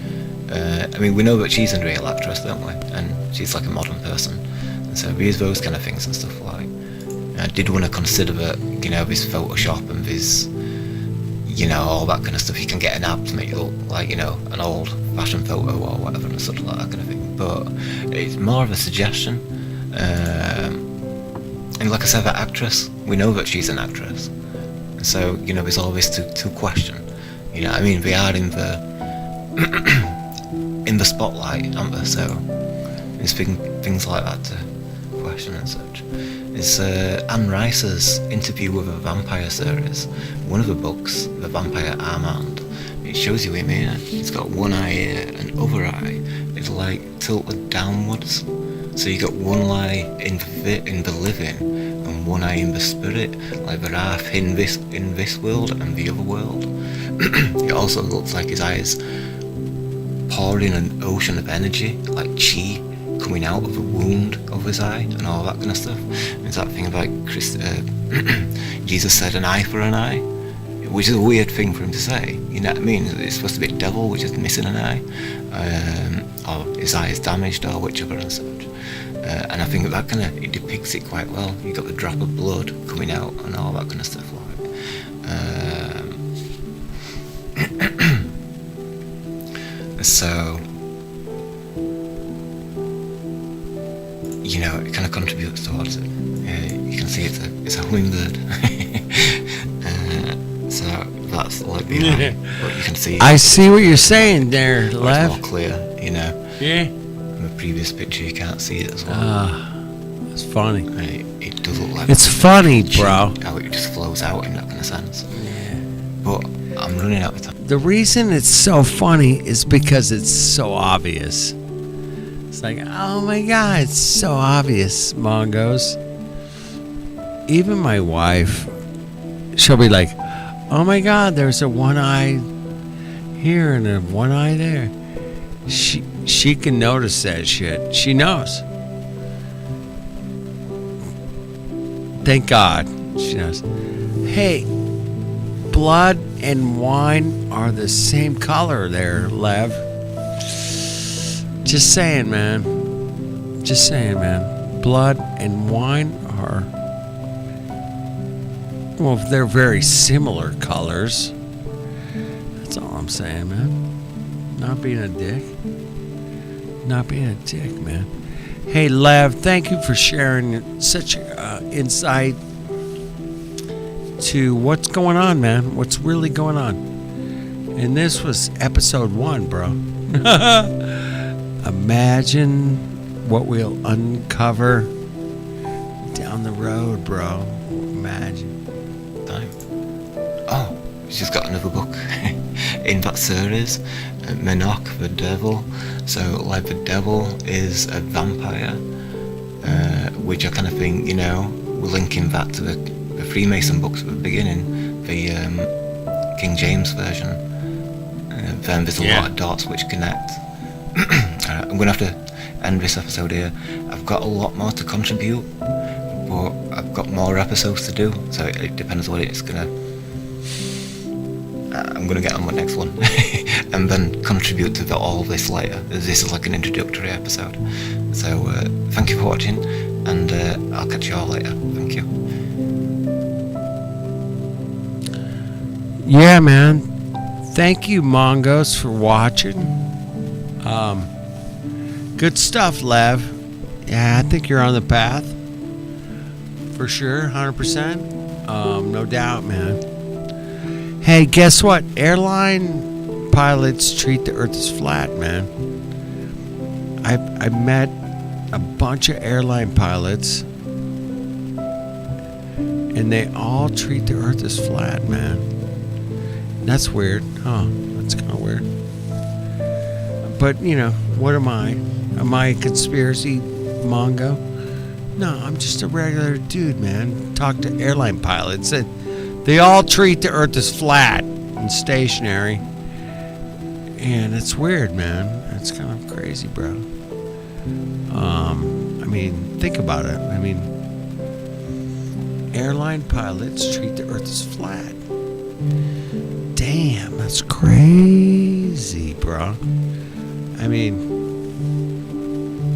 I mean, we know that she's a real actress, don't we? And she's like a modern person. And so there's those kind of things and stuff like. I did want to consider that, this Photoshop and this, all that kind of stuff. You can get an app to make it look like, an old-fashioned photo or whatever and such like that kind of thing. But it's more of a suggestion. And like I said, that actress, we know that she's an actress. And so, there's always to question. I mean, they are in the spotlight, aren't they? So there's things like that to question and such. It's Anne Rice's Interview with a Vampire series. One of the books, The Vampire Armand, it shows you him here. He's got one eye here, and other eye is like tilted downwards. So you got one eye in the living and one eye in the spirit, like the half in this world and the other world. It also looks like his eyes pouring an ocean of energy, like chi coming out of the wound of his eye and all that kind of stuff. There's that thing about Jesus said an eye for an eye, which is a weird thing for him to say. You know what I mean? It's supposed to be a devil which is missing an eye, or his eye is damaged or whichever and such. And I think that kind of it depicts it quite well. You got the drop of blood coming out and all that kind of stuff like. So, it kind of contributes towards it. You can see it's a hummingbird. So that's like what you can see. I see what you're saying there, Lev. It's more clear, Yeah. From the previous picture, you can't see it as well. It's funny. It does look like it's funny, bro. How it just flows out in that kind of sense. Yeah. But I'm running out of time. The reason it's so funny is because it's so obvious. It's like, oh my god, it's so obvious, Mongos. Even my wife, she'll be like, oh my god, there's a one eye here and a one eye there. She can notice that shit. She knows. Thank God she knows. Hey, blood and wine are the same color there, Lev. Just saying, man. Just saying, man. Blood and wine are... Well, they're very similar colors. That's all I'm saying, man. Not being a dick. Not being a dick, man. Hey, Lev, thank you for sharing such insight to what's going on, man. What's really going on. And this was episode 1, bro. Imagine what we'll uncover down the road, bro. Imagine. Oh, she's got another book in that series, Menoch the Devil. So, like, the devil is a vampire, which I kind of think, we're linking that to the Freemason books at the beginning, the King James version. Then there's a lot of dots which connect. I'm going to have to end this episode here. I've got a lot more to contribute, but I've got more episodes to do, so it depends what it's going to... I'm going to get on with the next one and then contribute to all this later. This is like an introductory episode. So thank you for watching, and I'll catch you all later. Thank you. Yeah, man. Thank you, Mongos, for watching. Good stuff, Lev. Yeah, I think you're on the path. For sure, 100%. No doubt, man. Hey, guess what? Airline pilots treat the Earth as flat, man. I met a bunch of airline pilots, and they all treat the Earth as flat, man. That's weird, huh? That's kind of weird. But, what am I? Am I a conspiracy mongo? No, I'm just a regular dude, man. Talk to airline pilots, and they all treat the Earth as flat and stationary. And it's weird, man. It's kind of crazy, bro. I mean, think about it. I mean, airline pilots treat the Earth as flat. Damn, that's crazy, bro. I mean,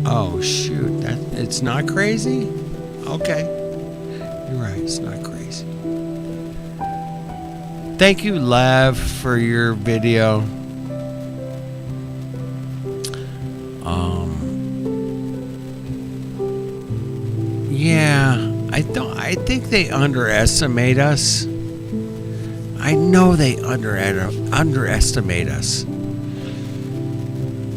oh shoot, it's not crazy? Okay. You're right, it's not crazy. Thank you, Lav, for your video. Yeah, I think they underestimate us. I know they underestimate us.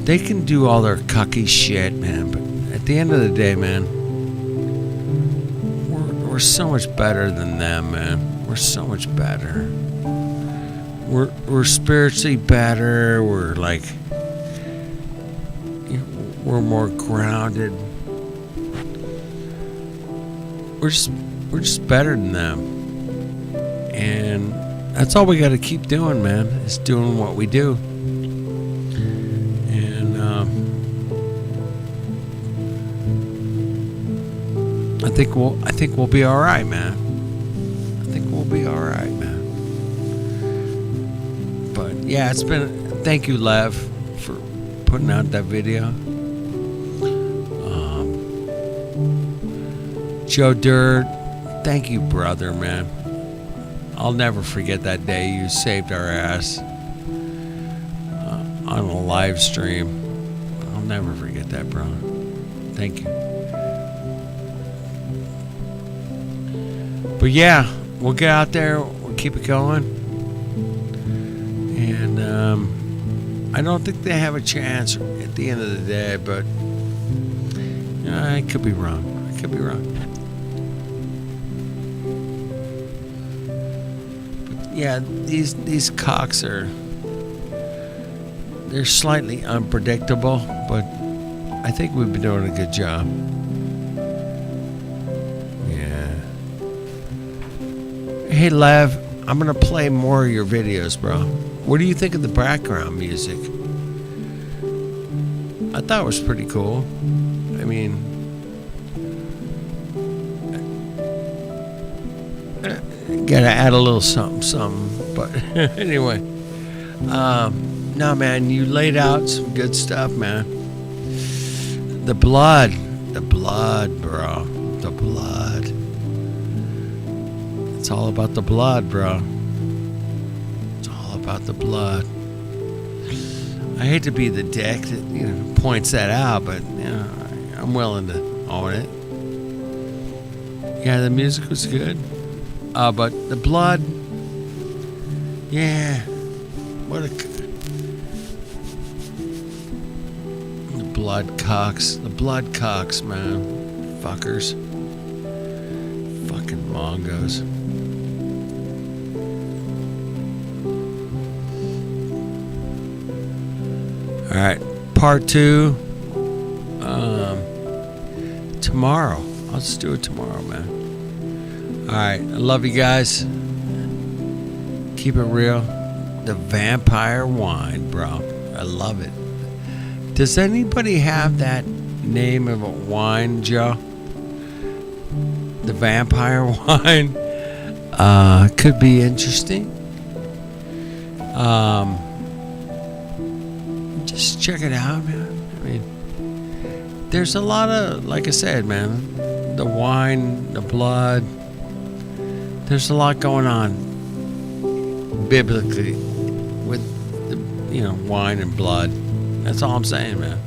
They can do all their cucky shit, man, but at the end of the day, man, we're so much better than them, man. We're so much better. We're spiritually better. We're like, we're more grounded. We're just better than them, and that's all we got to keep doing, man. Is doing what we do, and I think we'll be all right, man. I think we'll be all right, man. But yeah, it's been. Thank you, Lev, for putting out that video. Joe Dirt, thank you, brother, man. I'll never forget that day you saved our ass on a live stream. I'll never forget that, bro. Thank you. But yeah, we'll get out there. We'll keep it going. And I don't think they have a chance at the end of the day, but I could be wrong. I could be wrong. Yeah, these cocks they're slightly unpredictable, but I think we've been doing a good job. Yeah. Hey, Lev, I'm gonna play more of your videos, bro. What do you think of the background music? I thought it was pretty cool. I mean, gotta add a little something, but anyway, no, man, you laid out some good stuff, man. The blood, bro, the blood. It's all about the blood, bro. It's all about the blood. I hate to be the dick that points that out, but I'm willing to own it. Yeah, the music was good. But the blood, yeah, the blood cocks, man, fuckers, fucking mongos. All right, part 2, tomorrow. I'll just do it tomorrow, man. Alright, I love you guys. Keep it real. The Vampire Wine, bro. I love it. Does anybody have that name of a wine, Joe? The Vampire Wine? Could be interesting. Just check it out, man. I mean, there's a lot of, like I said, man, the wine, the blood. There's a lot going on biblically with the, wine and blood. That's all I'm saying, man.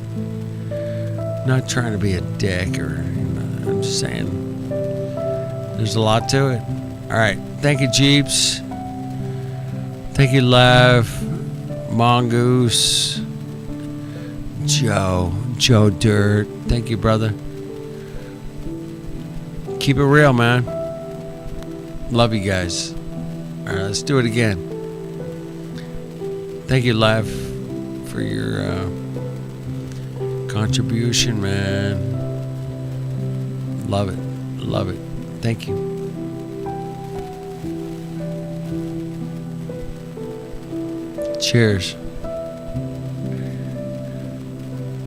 Not trying to be a dick or I'm just saying there's a lot to it. All right, thank you, Jeeps. Thank you, Lev, Mongoose, Joe Dirt. Thank you, brother. Keep it real, man. Love you guys. All right, let's do it again. Thank you, Lev, for your contribution, man. Love it. Love it. Thank you. Cheers.